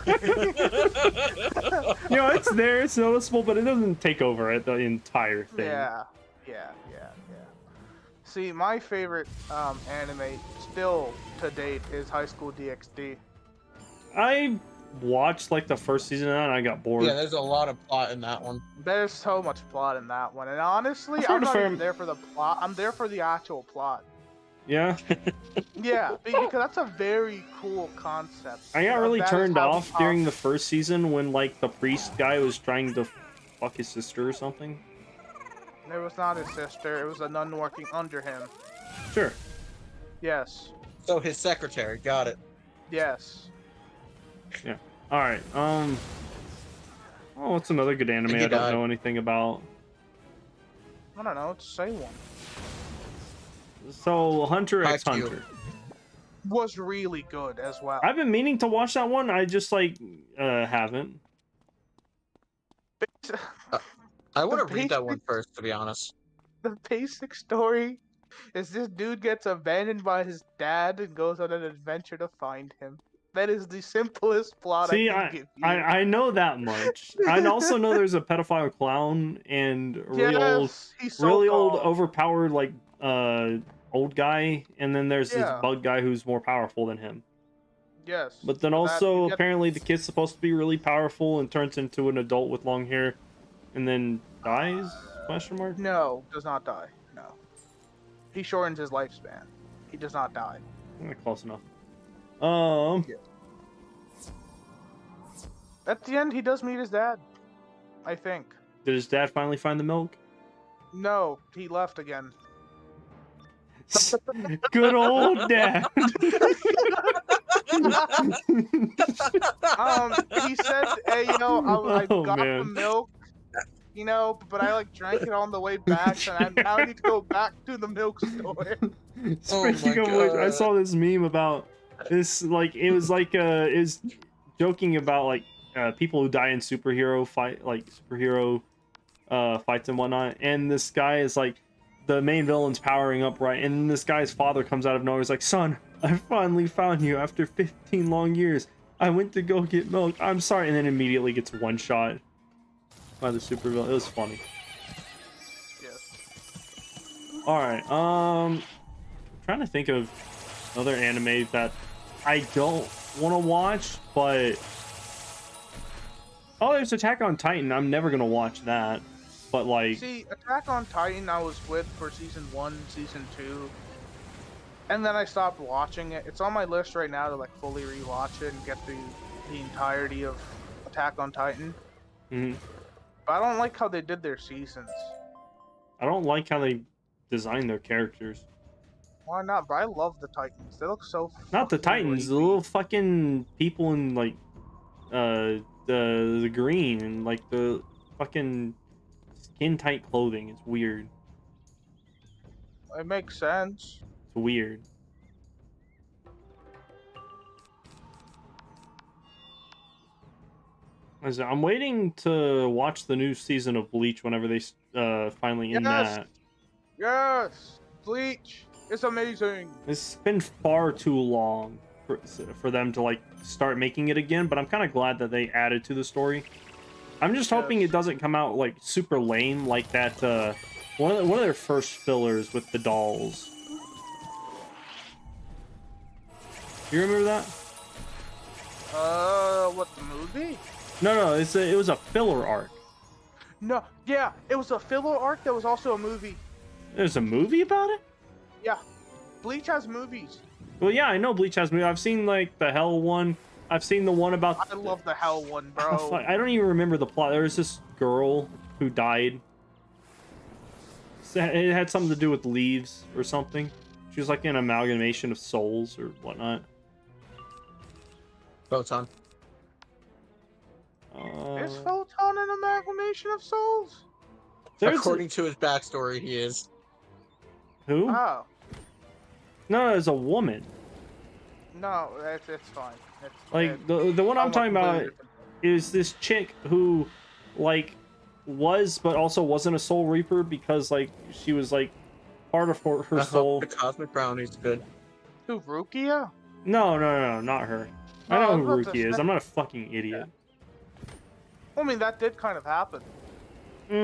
[SPEAKER 2] You know, it's there, it's noticeable, but it doesn't take over the entire thing.
[SPEAKER 1] Yeah. See, my favorite anime still to date is High School DxD.
[SPEAKER 2] I watched like the first season of that and I got bored.
[SPEAKER 3] Yeah, there's a lot of plot in that one.
[SPEAKER 1] There's so much plot in that one, and honestly,
[SPEAKER 2] I've heard
[SPEAKER 1] I'm
[SPEAKER 2] a
[SPEAKER 1] not
[SPEAKER 2] fair-
[SPEAKER 1] even there for the plot. I'm there for the actual plot.
[SPEAKER 2] Yeah,
[SPEAKER 1] Yeah, because that's a very cool concept.
[SPEAKER 2] I got really
[SPEAKER 1] That is
[SPEAKER 2] turned
[SPEAKER 1] how
[SPEAKER 2] off during the first season when like the priest guy was trying to fuck his sister or something.
[SPEAKER 1] It was not his sister. It was a nun working under him.
[SPEAKER 2] Sure.
[SPEAKER 1] Yes.
[SPEAKER 3] So his secretary, got it.
[SPEAKER 1] Yes.
[SPEAKER 2] All right. Oh, what's another good anime
[SPEAKER 3] And he
[SPEAKER 2] I don't
[SPEAKER 3] died.
[SPEAKER 2] know anything about?
[SPEAKER 1] I don't know. Say one.
[SPEAKER 2] So Hunter x
[SPEAKER 3] Haikyuu.
[SPEAKER 2] Hunter.
[SPEAKER 1] Was really good as well.
[SPEAKER 2] I've been meaning to watch that one. I just like haven't.
[SPEAKER 3] I want to
[SPEAKER 1] The
[SPEAKER 3] read that one
[SPEAKER 1] basic-
[SPEAKER 3] first, to be honest.
[SPEAKER 1] The basic story is this dude gets abandoned by his dad and goes on an adventure to find him. That is the simplest plot
[SPEAKER 2] See,
[SPEAKER 1] I can give you.
[SPEAKER 2] I know that much. I also know there's a pedophile clown and a really
[SPEAKER 1] he's
[SPEAKER 2] really old,
[SPEAKER 1] so-called.
[SPEAKER 2] overpowered like old guy, and then there's this
[SPEAKER 1] Yeah.
[SPEAKER 2] bug guy who's more powerful than him.
[SPEAKER 1] Yes.
[SPEAKER 2] But then
[SPEAKER 1] that-
[SPEAKER 2] also
[SPEAKER 1] you get-
[SPEAKER 2] apparently the kid's supposed to be really powerful and turns into an adult with long hair, and then dies? Question mark.
[SPEAKER 1] No, does not die. No. He shortens his lifespan. He does not die.
[SPEAKER 2] Close enough.
[SPEAKER 1] At the end, he does meet his dad. I think.
[SPEAKER 2] Did his dad finally find the milk?
[SPEAKER 1] No, he left again.
[SPEAKER 2] Good old dad.
[SPEAKER 1] He said, "Hey, I
[SPEAKER 2] Oh,
[SPEAKER 1] got the
[SPEAKER 2] man.
[SPEAKER 1] milk, but I like drank it on the way back, and now I need to go back to the milk store."
[SPEAKER 2] Speaking
[SPEAKER 3] my
[SPEAKER 2] of which, I
[SPEAKER 3] God.
[SPEAKER 2] saw this meme about this. Like, it was joking about like people who die in superhero fights and whatnot. And this guy is like, the main villain's powering up, right? And this guy's father comes out of nowhere. He's like, "Son, I finally found you after 15 long years. I went to go get milk. I'm sorry." And then immediately gets one shot by the supervillain. It was funny.
[SPEAKER 1] Yes.
[SPEAKER 2] All right. Trying to think of another anime that I don't want to watch, but there's Attack on Titan. I'm never gonna watch that, but like,
[SPEAKER 1] See, Attack on Titan, I was with for season 1, season 2. and then I stopped watching it. It's on my list right now to like fully rewatch it and get the entirety of Attack on Titan.
[SPEAKER 2] Hmm.
[SPEAKER 1] But I don't like how they did their seasons.
[SPEAKER 2] I don't like how they design their characters.
[SPEAKER 1] Why not? But I love the Titans. They look so.
[SPEAKER 2] Not the
[SPEAKER 1] fucking
[SPEAKER 2] Titans, the
[SPEAKER 1] rapey.
[SPEAKER 2] little fucking people in like the green and like the fucking skin tight clothing. It's weird.
[SPEAKER 1] It makes sense.
[SPEAKER 2] It's weird. I'm waiting to watch the new season of Bleach whenever they finally end
[SPEAKER 1] Yes!
[SPEAKER 2] that.
[SPEAKER 1] Yes, Bleach. It's amazing.
[SPEAKER 2] It's been far too long for them to like start making it again, but I'm kind of glad that they added to the story. I'm just hoping it doesn't come out like super lame like that one of their first fillers with the dolls. You remember that?
[SPEAKER 1] What, the movie?
[SPEAKER 2] No, it was a filler arc.
[SPEAKER 1] No, yeah, it was a filler arc that was also a movie.
[SPEAKER 2] There's a movie about it?
[SPEAKER 1] Yeah, Bleach has movies.
[SPEAKER 2] Well, yeah, I know Bleach has movies. I've seen like the Hell one. I've seen the one about.
[SPEAKER 1] I love the Hell one,
[SPEAKER 2] Oh,
[SPEAKER 1] bro.
[SPEAKER 2] fuck, I don't even remember the plot. There was this girl who died. It had something to do with leaves or something. She was like an amalgamation of souls or whatnot.
[SPEAKER 3] Photon.
[SPEAKER 1] Is Photon an amalgamation of souls?
[SPEAKER 3] According to his backstory, he is.
[SPEAKER 2] Who?
[SPEAKER 1] Oh,
[SPEAKER 2] No, it's a woman.
[SPEAKER 1] no, it's fine.
[SPEAKER 2] Like the one I'm talking about is this chick who, like, was but also wasn't a Soul Reaper because like she was like part of her soul.
[SPEAKER 3] The Cosmic Brownie's good.
[SPEAKER 1] Who, Rukia?
[SPEAKER 2] No, not her. I
[SPEAKER 1] No,
[SPEAKER 2] know
[SPEAKER 1] I
[SPEAKER 2] who
[SPEAKER 1] was about to
[SPEAKER 2] Ruki is.
[SPEAKER 1] say-
[SPEAKER 2] I'm not a fucking idiot.
[SPEAKER 1] Well, I mean, that did kind of happen. She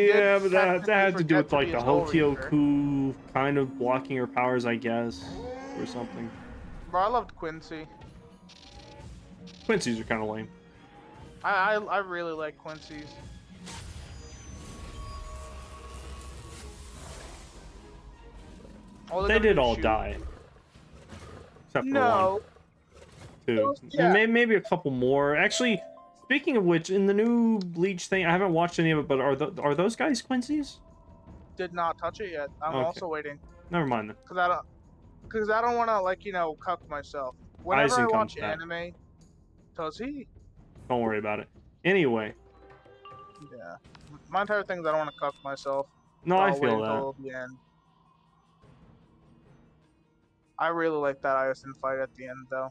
[SPEAKER 2] Yeah,
[SPEAKER 1] did
[SPEAKER 2] but that had to do with like
[SPEAKER 1] technically
[SPEAKER 2] the
[SPEAKER 1] forget to be a Soul Reaper.
[SPEAKER 2] Hotioku kind of blocking her powers, I guess, or something.
[SPEAKER 1] Bro, I loved Quincy.
[SPEAKER 2] Quincy's are kind of lame.
[SPEAKER 1] I really like Quincy's.
[SPEAKER 2] They did all die. Except for one,
[SPEAKER 1] No.
[SPEAKER 2] two.
[SPEAKER 1] Yeah.
[SPEAKER 2] Maybe a couple more. Actually, speaking of which, in the new Bleach thing, I haven't watched any of it, but are those guys Quincy's?
[SPEAKER 1] Did not touch it yet. I'm
[SPEAKER 2] Okay.
[SPEAKER 1] also waiting.
[SPEAKER 2] Never mind then.
[SPEAKER 1] Cause I don't want to, like, cuck myself. Whenever I
[SPEAKER 2] Aizen
[SPEAKER 1] watch
[SPEAKER 2] comes back.
[SPEAKER 1] anime, does he?
[SPEAKER 2] Don't worry about it. Anyway,
[SPEAKER 1] Yeah. My entire thing is I don't want to cuck myself.
[SPEAKER 2] no,
[SPEAKER 1] So
[SPEAKER 2] I
[SPEAKER 1] I'll wait
[SPEAKER 2] feel that.
[SPEAKER 1] until the end. I really like that Aizen fight at the end, though.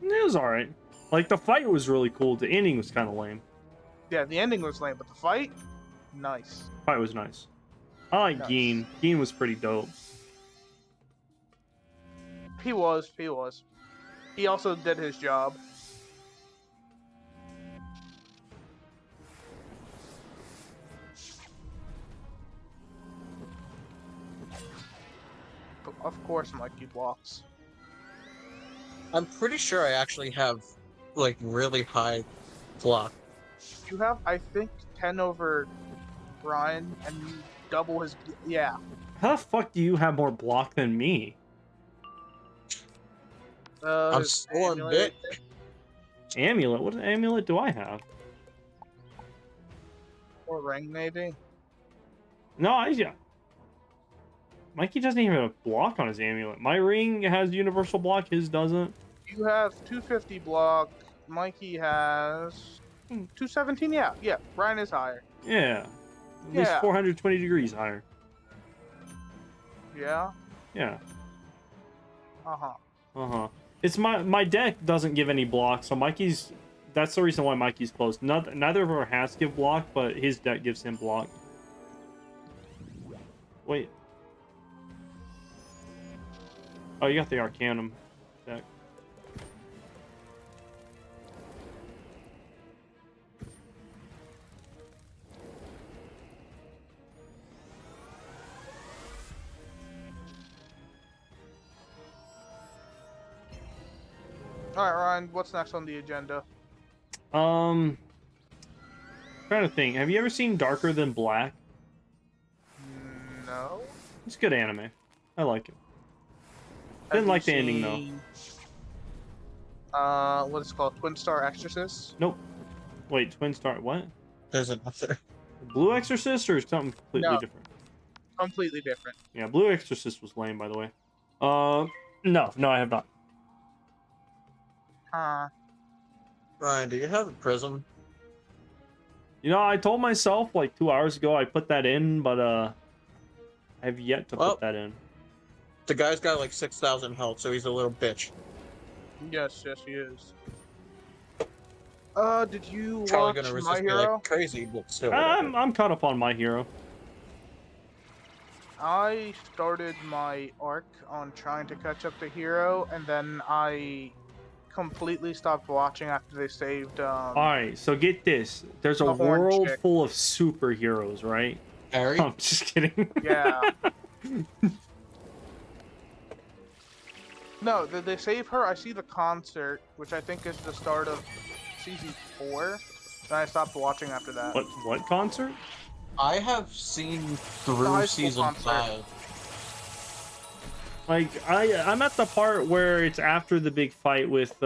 [SPEAKER 2] It was alright. Like, the fight was really cool. The ending was kind of lame.
[SPEAKER 1] Yeah, the ending was lame, but the fight, nice.
[SPEAKER 2] Fight was nice. I like
[SPEAKER 1] Nice.
[SPEAKER 2] Gin. Gin was pretty dope.
[SPEAKER 1] He was. He also did his job. But of course, Mikey blocks.
[SPEAKER 3] I'm pretty sure I actually have, like, really high block.
[SPEAKER 1] You have, I think, 10 over Ryan, and you double his. Yeah.
[SPEAKER 2] How the fuck do you have more block than me?
[SPEAKER 3] I'm
[SPEAKER 1] his
[SPEAKER 3] so
[SPEAKER 1] amulet.
[SPEAKER 3] bit.
[SPEAKER 2] Amulet? What amulet do I have?
[SPEAKER 1] Or ring, maybe.
[SPEAKER 2] No, yeah. Mikey doesn't even have a block on his amulet. My ring has universal block, his doesn't.
[SPEAKER 1] You have 250 block. Mikey has 217. Yeah. Ryan is higher.
[SPEAKER 2] Yeah. At least
[SPEAKER 1] Yeah.
[SPEAKER 2] 420 degrees higher.
[SPEAKER 1] Yeah.
[SPEAKER 2] Yeah.
[SPEAKER 1] Uh-huh.
[SPEAKER 2] It's my deck doesn't give any block, so Mikey's. That's the reason why Mikey's close. Neither of our hats give block, but his deck gives him block. Wait. Oh, you got the Arcanum deck.
[SPEAKER 1] Alright, Ryan, what's next on the agenda?
[SPEAKER 2] Trying to think. Have you ever seen Darker Than Black?
[SPEAKER 1] No.
[SPEAKER 2] It's good anime. I like it.
[SPEAKER 1] Have
[SPEAKER 2] Didn't
[SPEAKER 1] you
[SPEAKER 2] like the ending though.
[SPEAKER 1] seen, what is it called? Twin Star Exorcist?
[SPEAKER 2] Nope. Wait, Twin Star what?
[SPEAKER 3] There's another.
[SPEAKER 2] Blue Exorcist or something completely
[SPEAKER 1] No.
[SPEAKER 2] different?
[SPEAKER 1] Completely different.
[SPEAKER 2] Yeah, Blue Exorcist was lame, by the way. No, I have not.
[SPEAKER 1] Huh.
[SPEAKER 3] Ryan, do you have a prism?
[SPEAKER 2] You know, I told myself like 2 hours ago I put that in, but I have yet to
[SPEAKER 3] Well,
[SPEAKER 2] put that in.
[SPEAKER 3] The guy's got like 6,000 health, so he's a little bitch.
[SPEAKER 1] Yes, he is. Did you
[SPEAKER 3] Probably
[SPEAKER 1] watch
[SPEAKER 3] gonna
[SPEAKER 1] My
[SPEAKER 3] resist me
[SPEAKER 1] Hero?
[SPEAKER 3] like crazy, but still.
[SPEAKER 2] I'm caught up on My Hero.
[SPEAKER 1] I started my arc on trying to catch up to Hero, and then I completely stopped watching after they saved.
[SPEAKER 2] Alright, so get this. There's a
[SPEAKER 1] the horn
[SPEAKER 2] world
[SPEAKER 1] chick.
[SPEAKER 2] full of superheroes, right?
[SPEAKER 3] Harry?
[SPEAKER 2] I'm just kidding.
[SPEAKER 1] Yeah. No, they save her. I see the concert, which I think is the start of season 4. Then I stopped watching after that.
[SPEAKER 2] What concert?
[SPEAKER 3] I have seen
[SPEAKER 1] high
[SPEAKER 3] through
[SPEAKER 1] school
[SPEAKER 3] season
[SPEAKER 1] concert.
[SPEAKER 3] 5.
[SPEAKER 2] Like I'm at the part where it's after the big fight with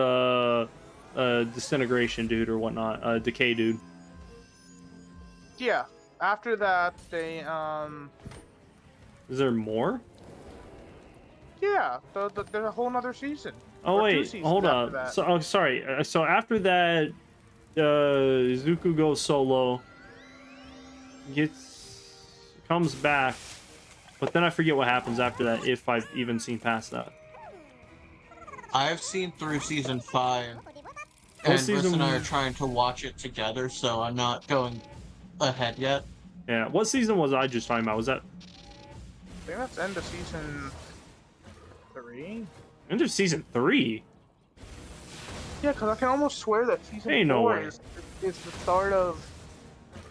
[SPEAKER 2] disintegration dude or whatnot, decay dude.
[SPEAKER 1] Yeah. After that, they
[SPEAKER 2] Is there more?
[SPEAKER 1] Yeah, there's a whole nother season.
[SPEAKER 2] Oh
[SPEAKER 1] Or 2
[SPEAKER 2] wait,
[SPEAKER 1] seasons
[SPEAKER 2] hold
[SPEAKER 1] after
[SPEAKER 2] on.
[SPEAKER 1] that.
[SPEAKER 2] So sorry. So after that, Zuko goes solo. Comes back, but then I forget what happens after that. If I've even seen past that.
[SPEAKER 3] I've seen through season 5.
[SPEAKER 2] What
[SPEAKER 3] And
[SPEAKER 2] season-
[SPEAKER 3] Briss and I are trying to watch it together, so I'm not going ahead yet.
[SPEAKER 2] Yeah. What season was I just talking about? Was that
[SPEAKER 1] I think that's end of season 3.
[SPEAKER 2] end of season 3?
[SPEAKER 1] Yeah, because I can almost swear that season
[SPEAKER 2] Ain't
[SPEAKER 1] 4
[SPEAKER 2] no way.
[SPEAKER 1] is the start of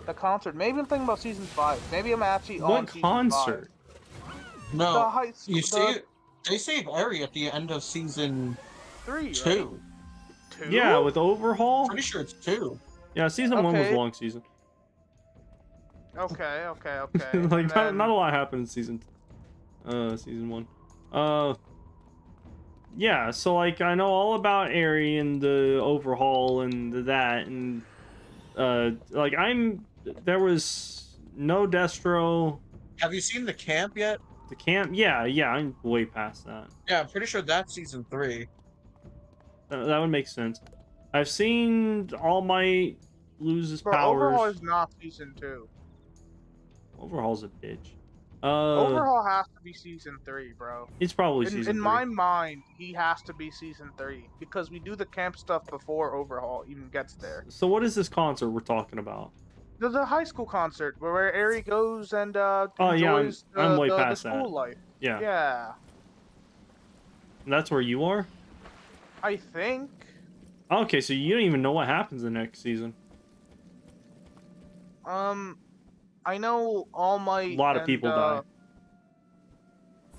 [SPEAKER 1] the concert. Maybe I'm thinking about season 5. Maybe I'm actually on
[SPEAKER 2] What
[SPEAKER 1] season
[SPEAKER 2] concert?
[SPEAKER 1] 5. The
[SPEAKER 3] No,
[SPEAKER 1] high school,
[SPEAKER 3] you see, they save Eri at the end of season
[SPEAKER 1] 3,
[SPEAKER 3] 2.
[SPEAKER 1] Right? 2?
[SPEAKER 2] Yeah, with Overhaul.
[SPEAKER 3] Pretty sure it's 2.
[SPEAKER 2] Yeah, season 1 was a
[SPEAKER 1] Okay.
[SPEAKER 2] long season.
[SPEAKER 1] Okay.
[SPEAKER 2] Like
[SPEAKER 1] And then-
[SPEAKER 2] not a lot happened in season 1. Yeah, so like I know all about Eri and the Overhaul and that and like there was no Destro.
[SPEAKER 3] Have you seen the camp yet?
[SPEAKER 2] The camp, yeah, I'm way past that.
[SPEAKER 3] Yeah, I'm pretty sure that's season 3.
[SPEAKER 2] That would make sense. I've seen All Might lose his
[SPEAKER 1] Bro, Overhaul
[SPEAKER 2] powers.
[SPEAKER 1] is not season 2.
[SPEAKER 2] Overhaul's a bitch.
[SPEAKER 1] Overhaul has to be season 3, bro.
[SPEAKER 2] It's probably season 3.
[SPEAKER 1] In my mind, he has to be season 3 because we do the camp stuff before Overhaul even gets there.
[SPEAKER 2] So what is this concert we're talking about?
[SPEAKER 1] The high school concert where Eri goes and
[SPEAKER 2] Oh, yeah,
[SPEAKER 1] enjoys
[SPEAKER 2] I'm way
[SPEAKER 1] the
[SPEAKER 2] past
[SPEAKER 1] school
[SPEAKER 2] that.
[SPEAKER 1] life.
[SPEAKER 2] Yeah.
[SPEAKER 1] Yeah,
[SPEAKER 2] And that's where you are?
[SPEAKER 1] I think.
[SPEAKER 2] Okay, so you don't even know what happens the next season.
[SPEAKER 1] I know All Might.
[SPEAKER 2] A lot of people die.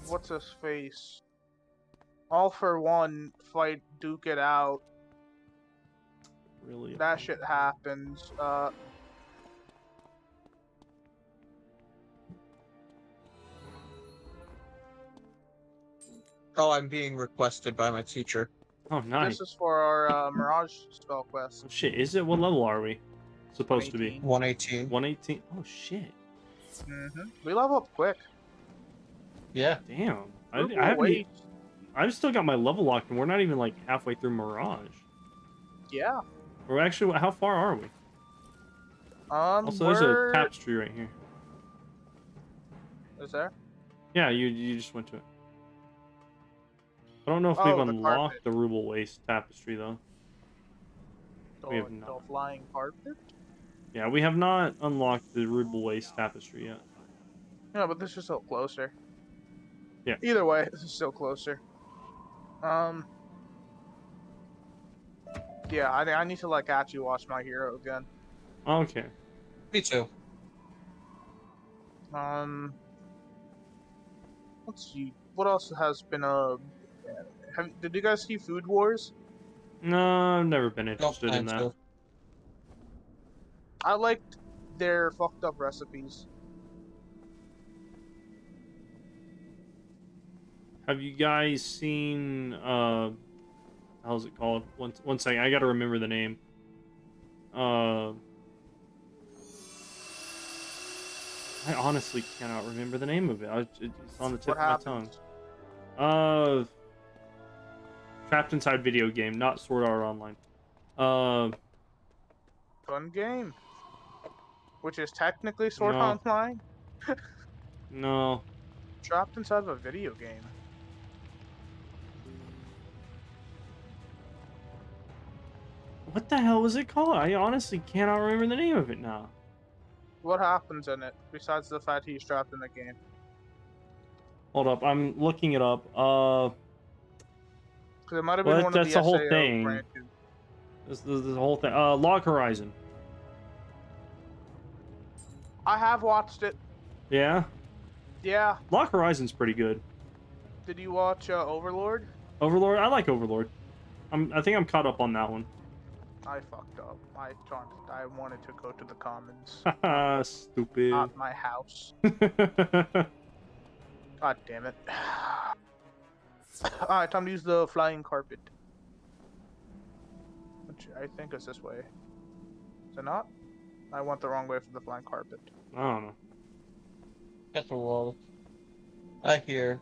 [SPEAKER 1] What's his face? All for One fight Duke It Out.
[SPEAKER 2] Really?
[SPEAKER 1] That shit happens.
[SPEAKER 3] Oh, I'm being requested by my teacher.
[SPEAKER 2] Oh, nice.
[SPEAKER 1] This is for our Mirage spell quest.
[SPEAKER 2] Oh, shit, is it? What level are we supposed to be?
[SPEAKER 3] 118.
[SPEAKER 2] 118? Oh, shit.
[SPEAKER 1] We level up quick.
[SPEAKER 3] Yeah.
[SPEAKER 2] Damn.
[SPEAKER 1] Wait.
[SPEAKER 2] I've still got my level locked, and we're not even, like, halfway through Mirage.
[SPEAKER 1] Yeah.
[SPEAKER 2] Or actually, how far are we? Also, there's a tapestry right here.
[SPEAKER 1] Is there?
[SPEAKER 2] Yeah, you just went to it. I don't know if
[SPEAKER 1] Oh,
[SPEAKER 2] we've
[SPEAKER 1] the
[SPEAKER 2] unlocked
[SPEAKER 1] carpet.
[SPEAKER 2] the Ruble Waste tapestry, though. We have
[SPEAKER 1] The
[SPEAKER 2] not.
[SPEAKER 1] flying carpet?
[SPEAKER 2] Yeah, we have not unlocked the Ruble Waste tapestry yet.
[SPEAKER 1] Yeah, but this is still closer.
[SPEAKER 2] Yeah.
[SPEAKER 1] Either way, this is still closer. Yeah, I need to like actually watch My Hero again.
[SPEAKER 2] Okay.
[SPEAKER 3] Me too.
[SPEAKER 1] Let's see. What else has been did you guys see Food Wars?
[SPEAKER 2] No, I've never been
[SPEAKER 3] Don't
[SPEAKER 2] interested in
[SPEAKER 3] plan
[SPEAKER 2] that.
[SPEAKER 3] to.
[SPEAKER 1] I liked their fucked up recipes.
[SPEAKER 2] Have you guys seen how's it called? One second, I gotta remember the name. I honestly cannot remember the name of it. It's on the tip
[SPEAKER 1] What
[SPEAKER 2] of my
[SPEAKER 1] happens?
[SPEAKER 2] tongue. Trapped Inside video game, not Sword Art Online.
[SPEAKER 1] Fun game. Which is technically Sword
[SPEAKER 2] No.
[SPEAKER 1] Online.
[SPEAKER 2] No.
[SPEAKER 1] Trapped inside of a video game.
[SPEAKER 2] What the hell was it called? I honestly cannot remember the name of it now.
[SPEAKER 1] What happens in it, besides the fact he's trapped in the game?
[SPEAKER 2] Hold up, I'm looking it up.
[SPEAKER 1] Because it might have been
[SPEAKER 2] Well,
[SPEAKER 1] one
[SPEAKER 2] that's
[SPEAKER 1] of
[SPEAKER 2] the
[SPEAKER 1] the
[SPEAKER 2] whole
[SPEAKER 1] SAO
[SPEAKER 2] thing.
[SPEAKER 1] branches.
[SPEAKER 2] This the whole thing. Log Horizon.
[SPEAKER 1] I have watched it.
[SPEAKER 2] Yeah?
[SPEAKER 1] Yeah.
[SPEAKER 2] Log Horizon's pretty good.
[SPEAKER 1] Did you watch Overlord?
[SPEAKER 2] Overlord? I like Overlord. I think I'm caught up on that one.
[SPEAKER 1] I fucked up. I wanted to go to the commons.
[SPEAKER 2] Haha, stupid.
[SPEAKER 1] Not my house. God damn it. Alright, time to use the flying carpet. Which I think is this way. Is it not? I went the wrong way for the flying carpet.
[SPEAKER 2] I don't know.
[SPEAKER 3] That's a wall. I hear.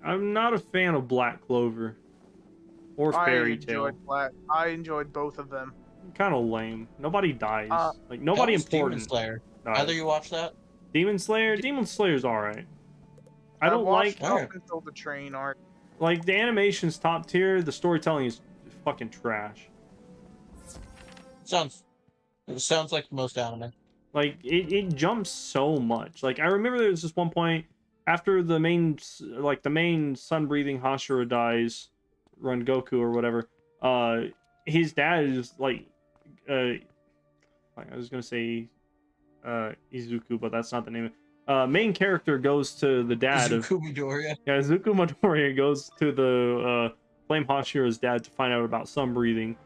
[SPEAKER 2] I'm not a fan of Black Clover. Or Fairy Tail.
[SPEAKER 1] I enjoyed both of them.
[SPEAKER 2] Kind of lame. Nobody dies. Like, nobody
[SPEAKER 3] That was Demon
[SPEAKER 2] important
[SPEAKER 3] Slayer.
[SPEAKER 2] dies.
[SPEAKER 3] Either you watch that?
[SPEAKER 2] Demon Slayer? Demon Slayer's alright. I don't like...
[SPEAKER 1] up until the train arc.
[SPEAKER 2] Like, the animation's top tier, the storytelling is fucking trash.
[SPEAKER 3] It sounds like most anime.
[SPEAKER 2] Like, it jumps so much. Like, I remember there was this one point, after the main sun-breathing Hashira dies, Run Goku or whatever, his dad is, like, I was gonna say, Izuku, but that's not the name. Main character goes to the dad
[SPEAKER 3] Izuku Midoriya.
[SPEAKER 2] Yeah, Izuku Midoriya goes to the Flame Hashira's dad to find out about sun breathing.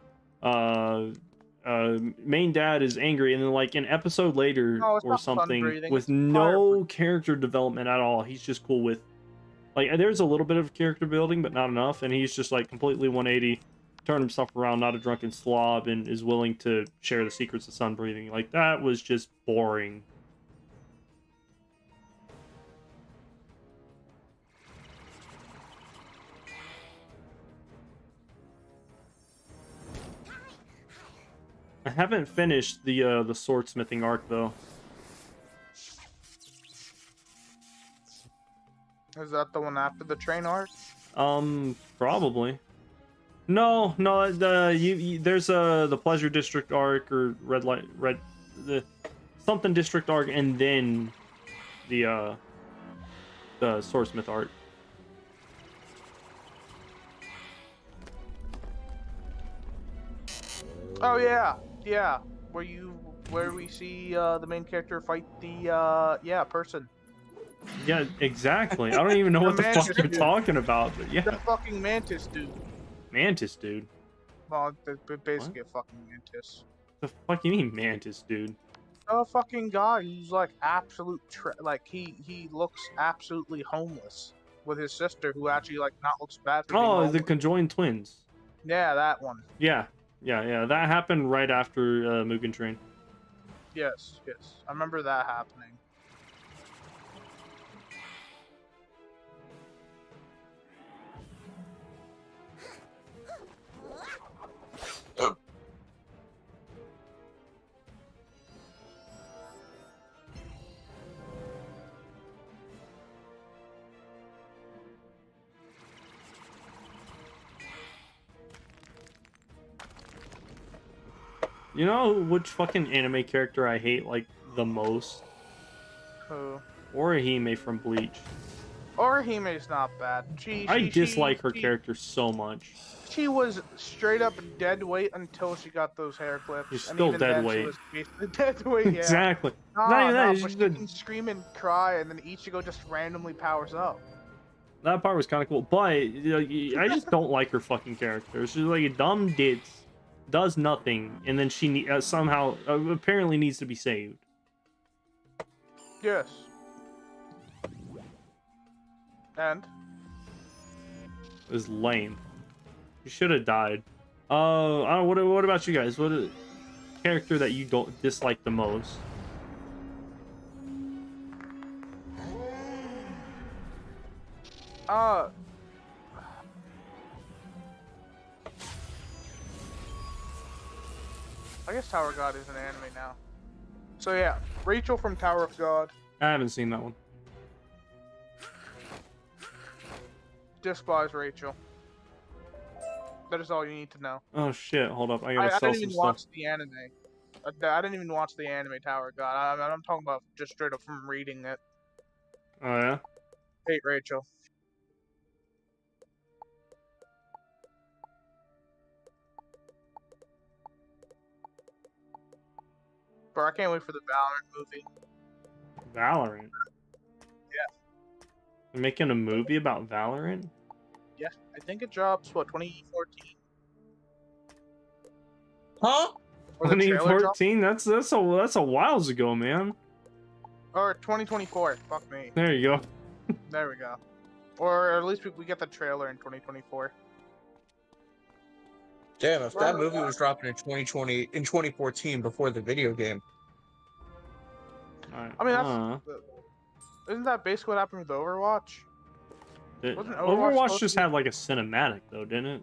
[SPEAKER 2] Main dad is angry, and then like an episode later or something, with no character development at all. He's just cool with, like, there's a little bit of character building, but not enough, and he's just like completely 180, turned himself around, not a drunken slob, and is willing to share the secrets of sun breathing. Like, that was just boring. I haven't finished the swordsmithing arc though.
[SPEAKER 1] Is that the one after the train arc?
[SPEAKER 2] Probably. No, there's the Pleasure District arc or the something district arc, and then the swordsmith arc.
[SPEAKER 1] Oh yeah, yeah. Where we see the main character fight the person.
[SPEAKER 2] Yeah, exactly. I don't even know what the fuck you're talking about, but yeah.
[SPEAKER 1] The fucking mantis dude.
[SPEAKER 2] Mantis dude.
[SPEAKER 1] Well, they're basically a fucking mantis.
[SPEAKER 2] The fuck you mean mantis dude?
[SPEAKER 1] A fucking guy who's like absolute like he looks absolutely homeless with his sister who actually like not looks bad for being
[SPEAKER 2] Oh,
[SPEAKER 1] homeless.
[SPEAKER 2] the conjoined twins.
[SPEAKER 1] Yeah, that one.
[SPEAKER 2] Yeah. That happened right after Mugen Train.
[SPEAKER 1] Yes. I remember that happening.
[SPEAKER 2] You know which fucking anime character I hate, like, the most?
[SPEAKER 1] Who?
[SPEAKER 2] Orihime from Bleach.
[SPEAKER 1] Orihime's not bad.
[SPEAKER 2] I dislike her character so much.
[SPEAKER 1] She was straight up dead weight until she got those hair clips.
[SPEAKER 2] She's still dead weight.
[SPEAKER 1] She was basically dead weight, yeah.
[SPEAKER 2] Exactly. Not even that.
[SPEAKER 1] But she can scream and cry, and then Ichigo just randomly powers up.
[SPEAKER 2] That part was kind of cool, but I just don't like her fucking character. She's like a dumb ditz, does nothing, and then she somehow apparently needs to be saved.
[SPEAKER 1] Yes. And
[SPEAKER 2] It was lame. You should have died. I don't, what about you guys? What is character that you don't dislike the most?
[SPEAKER 1] I guess Tower of God is an anime now. So yeah, Rachel from Tower of God.
[SPEAKER 2] I haven't seen that one.
[SPEAKER 1] Despise Rachel. That is all you need to know.
[SPEAKER 2] Oh shit! Hold up, I gotta
[SPEAKER 1] I
[SPEAKER 2] sell
[SPEAKER 1] didn't
[SPEAKER 2] some
[SPEAKER 1] even
[SPEAKER 2] stuff.
[SPEAKER 1] watch the anime. I didn't even watch the anime Tower of God. I'm talking about just straight up from reading it.
[SPEAKER 2] Oh yeah.
[SPEAKER 1] Hate Rachel. Bro, I can't wait for the Valorant movie.
[SPEAKER 2] Valorant.
[SPEAKER 1] Yeah.
[SPEAKER 2] They're making a movie about Valorant.
[SPEAKER 1] Yeah, I think it drops, what, 2014?
[SPEAKER 3] Huh?
[SPEAKER 1] Or the trailer dropped?
[SPEAKER 2] 2014. That's a whiles ago, man.
[SPEAKER 1] Or 2024. Fuck me.
[SPEAKER 2] There you go.
[SPEAKER 1] There we go. Or at least we get the trailer in 2024.
[SPEAKER 3] Damn, if that movie was dropping in 2014 before the video game.
[SPEAKER 2] Alright,
[SPEAKER 1] I mean, isn't that basically what happened with Overwatch? Wasn't Overwatch
[SPEAKER 2] Overwatch
[SPEAKER 1] supposed
[SPEAKER 2] just
[SPEAKER 1] to be-
[SPEAKER 2] had like a cinematic though, didn't it?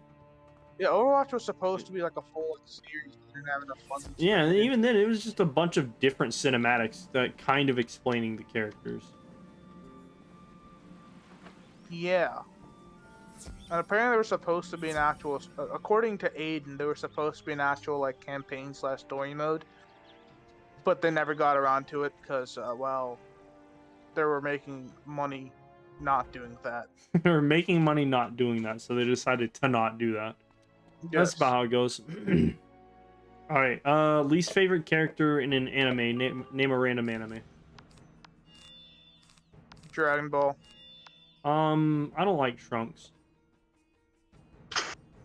[SPEAKER 1] Yeah, Overwatch was supposed to be like a full series. But didn't have enough fun.
[SPEAKER 2] Yeah, and even then, it was just a bunch of different cinematics that kind of explaining the characters.
[SPEAKER 1] Yeah. And apparently there was supposed to be an actual, according to Aiden, there was supposed to be an actual like campaign/story mode, but they never got around to it because, well, they were making money not doing that.
[SPEAKER 2] They were making money not doing that, so they decided to not do that. That's about how it goes. All right, least favorite character in an anime. Name a random anime.
[SPEAKER 1] Dragon Ball.
[SPEAKER 2] I don't like Trunks.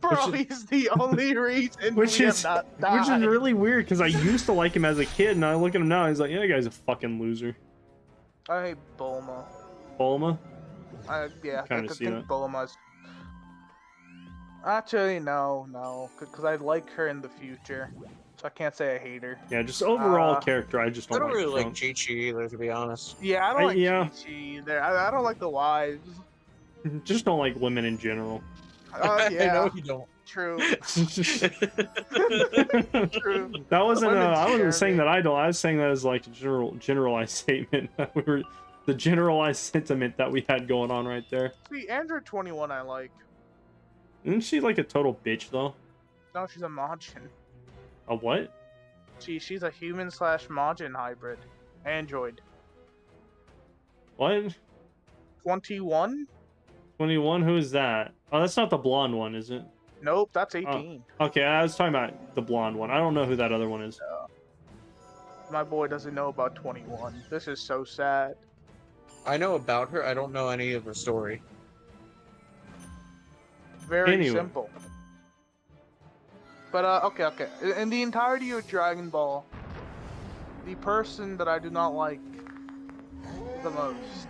[SPEAKER 1] Bro,
[SPEAKER 2] Which
[SPEAKER 1] he's the only reason
[SPEAKER 2] which
[SPEAKER 1] we
[SPEAKER 2] is
[SPEAKER 1] have not died.
[SPEAKER 2] which is really weird because I used to like him as a kid, and I look at him now, he's like, yeah, that guy's a fucking loser.
[SPEAKER 1] I hate Bulma.
[SPEAKER 2] Bulma?
[SPEAKER 1] Yeah, I
[SPEAKER 2] Kinda
[SPEAKER 1] could
[SPEAKER 2] see
[SPEAKER 1] think
[SPEAKER 2] that.
[SPEAKER 1] Bulma's. Actually, no, because I like her in the future, so I can't say I hate her.
[SPEAKER 2] Yeah, just overall character, I just
[SPEAKER 3] I
[SPEAKER 2] don't
[SPEAKER 3] don't really like
[SPEAKER 2] Trunks.
[SPEAKER 3] Chi-Chi either, to be honest.
[SPEAKER 1] Yeah, I don't like
[SPEAKER 2] yeah.
[SPEAKER 1] Chi-Chi either. I don't like the wives.
[SPEAKER 2] Just don't like women in general.
[SPEAKER 3] I
[SPEAKER 1] Yeah,
[SPEAKER 3] know you don't.
[SPEAKER 1] true.
[SPEAKER 2] That
[SPEAKER 1] True.
[SPEAKER 2] wasn't.
[SPEAKER 1] Women
[SPEAKER 2] I wasn't
[SPEAKER 1] scare
[SPEAKER 2] saying
[SPEAKER 1] me.
[SPEAKER 2] that I don't. I was saying that as like a generalized statement. The generalized sentiment that we had going on right there.
[SPEAKER 1] See, Android 21 I like.
[SPEAKER 2] Isn't she like a total bitch though?
[SPEAKER 1] No, she's a Majin.
[SPEAKER 2] A what?
[SPEAKER 1] She's a human/Majin hybrid. Android.
[SPEAKER 2] What?
[SPEAKER 1] 21?
[SPEAKER 2] 21? Who is that? Oh, that's not the blonde one, is it?
[SPEAKER 1] Nope, that's 18.
[SPEAKER 2] Okay, I was talking about the blonde one. I don't know who that other one is.
[SPEAKER 1] My boy doesn't know about 21. This is so sad.
[SPEAKER 3] I know about her, I don't know any of her story.
[SPEAKER 1] Very
[SPEAKER 2] Anyway.
[SPEAKER 1] simple. But, okay. In the entirety of Dragon Ball, the person that I do not like the most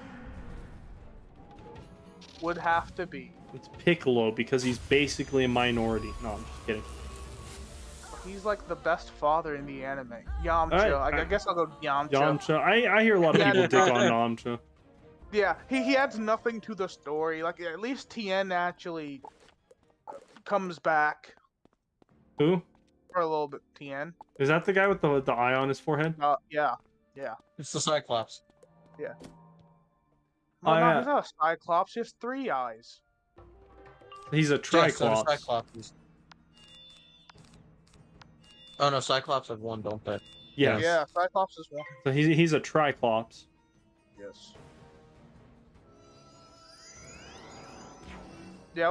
[SPEAKER 1] would have to be.
[SPEAKER 2] It's Piccolo because he's basically a minority. No, I'm just kidding.
[SPEAKER 1] He's like the best father in the anime. Yamcha.
[SPEAKER 2] Alright,
[SPEAKER 1] I guess I'll go Yamcha.
[SPEAKER 2] Yamcha. I hear a lot of people dick on Yamcha.
[SPEAKER 1] Yeah, he adds nothing to the story. Like, at least Tien actually comes back
[SPEAKER 2] Who?
[SPEAKER 1] for a little bit. Tien.
[SPEAKER 2] Is that the guy with the eye on his forehead?
[SPEAKER 1] Yeah.
[SPEAKER 3] It's the Cyclops.
[SPEAKER 1] Well,
[SPEAKER 2] Oh,
[SPEAKER 1] no,
[SPEAKER 2] yeah.
[SPEAKER 1] he's not a Cyclops. He has 3 eyes.
[SPEAKER 2] He's a
[SPEAKER 3] Yeah, so does
[SPEAKER 2] Triclops.
[SPEAKER 3] Cyclops. Oh no, Cyclops have one, don't they?
[SPEAKER 2] Yes.
[SPEAKER 1] Yeah, Cyclops is one.
[SPEAKER 2] So he's a Triclops.
[SPEAKER 1] Yes. Yeah,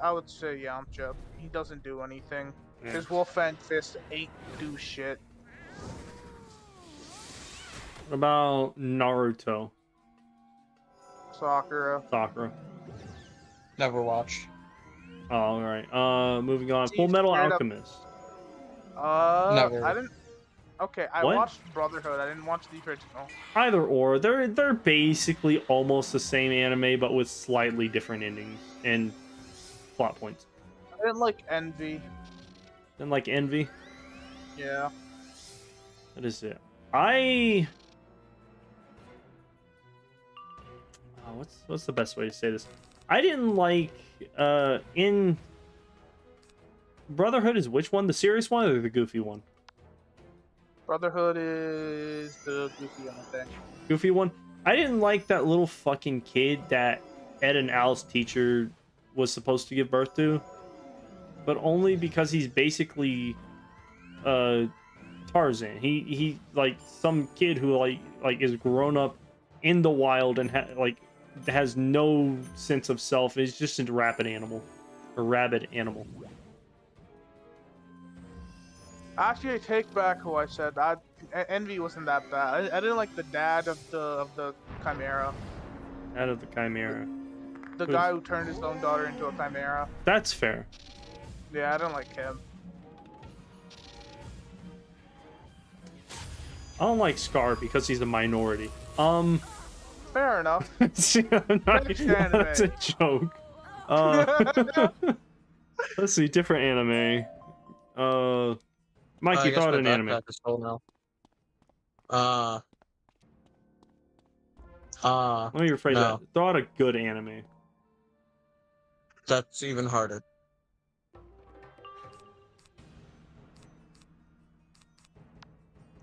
[SPEAKER 1] I would say Yamcha. He doesn't do anything.
[SPEAKER 2] Yeah.
[SPEAKER 1] His Wolfang Fist ain't do shit.
[SPEAKER 2] What about Naruto?
[SPEAKER 1] Sakura.
[SPEAKER 2] Sakura.
[SPEAKER 3] Never watched.
[SPEAKER 2] Oh, all right. Moving on.
[SPEAKER 1] See,
[SPEAKER 2] Full Metal
[SPEAKER 1] straight up-
[SPEAKER 2] Alchemist.
[SPEAKER 3] Never.
[SPEAKER 1] I didn't. Okay, I
[SPEAKER 2] What?
[SPEAKER 1] watched Brotherhood. I didn't watch the original.
[SPEAKER 2] Either or, they're basically almost the same anime, but with slightly different endings and plot points.
[SPEAKER 1] I didn't like Envy.
[SPEAKER 2] And like Envy,
[SPEAKER 1] Yeah.
[SPEAKER 2] that is it. What's the best way to say this? I didn't like in Brotherhood is which one? The serious one or the goofy one?
[SPEAKER 1] Brotherhood is the goofy one, I think.
[SPEAKER 2] Goofy one. I didn't like that little fucking kid that Ed and Al's teacher was supposed to give birth to, but only because he's basically Tarzan. He like some kid who like is grown up in the wild and has no sense of self. He's just a rabid animal.
[SPEAKER 1] Actually, I take back who I said. Envy wasn't that bad. I didn't like the dad of the Chimera.
[SPEAKER 2] Out of the Chimera.
[SPEAKER 1] The guy who turned his own daughter into a Chimera.
[SPEAKER 2] That's fair.
[SPEAKER 1] Yeah, I don't like him.
[SPEAKER 2] I don't like Scar because he's a minority.
[SPEAKER 1] Fair enough.
[SPEAKER 2] See, that's a joke. Let's see, different anime. Mikey, thought an anime.
[SPEAKER 3] Let
[SPEAKER 2] me rephrase
[SPEAKER 3] no.
[SPEAKER 2] that. Thought a good anime.
[SPEAKER 3] That's even harder.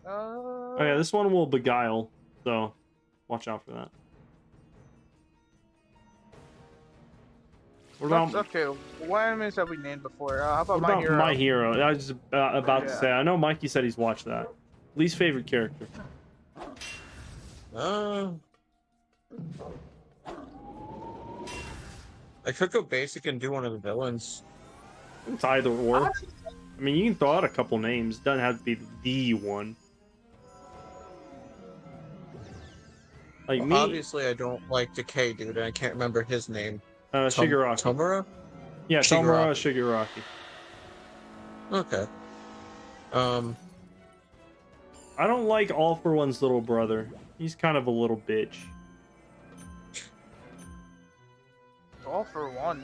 [SPEAKER 2] Oh yeah, this one will beguile, so watch out for that. What about,
[SPEAKER 1] okay, what animes have we named before? How about
[SPEAKER 2] what about My Hero? I was about to
[SPEAKER 1] Yeah.
[SPEAKER 2] say, I know Mikey said he's watched that. Least favorite character?
[SPEAKER 3] I could go basic and do one of the villains.
[SPEAKER 2] It's either or. I mean, you can throw out a couple names. Doesn't have to be the one. Like
[SPEAKER 3] Well,
[SPEAKER 2] me,
[SPEAKER 3] obviously, I don't like Decay Dude, and I can't remember his name.
[SPEAKER 2] Shigaraki.
[SPEAKER 3] Tomura?
[SPEAKER 2] Yeah, Tomura Shigaraki.
[SPEAKER 3] Okay.
[SPEAKER 2] I don't like All for One's little brother. He's kind of a little bitch.
[SPEAKER 1] All for One.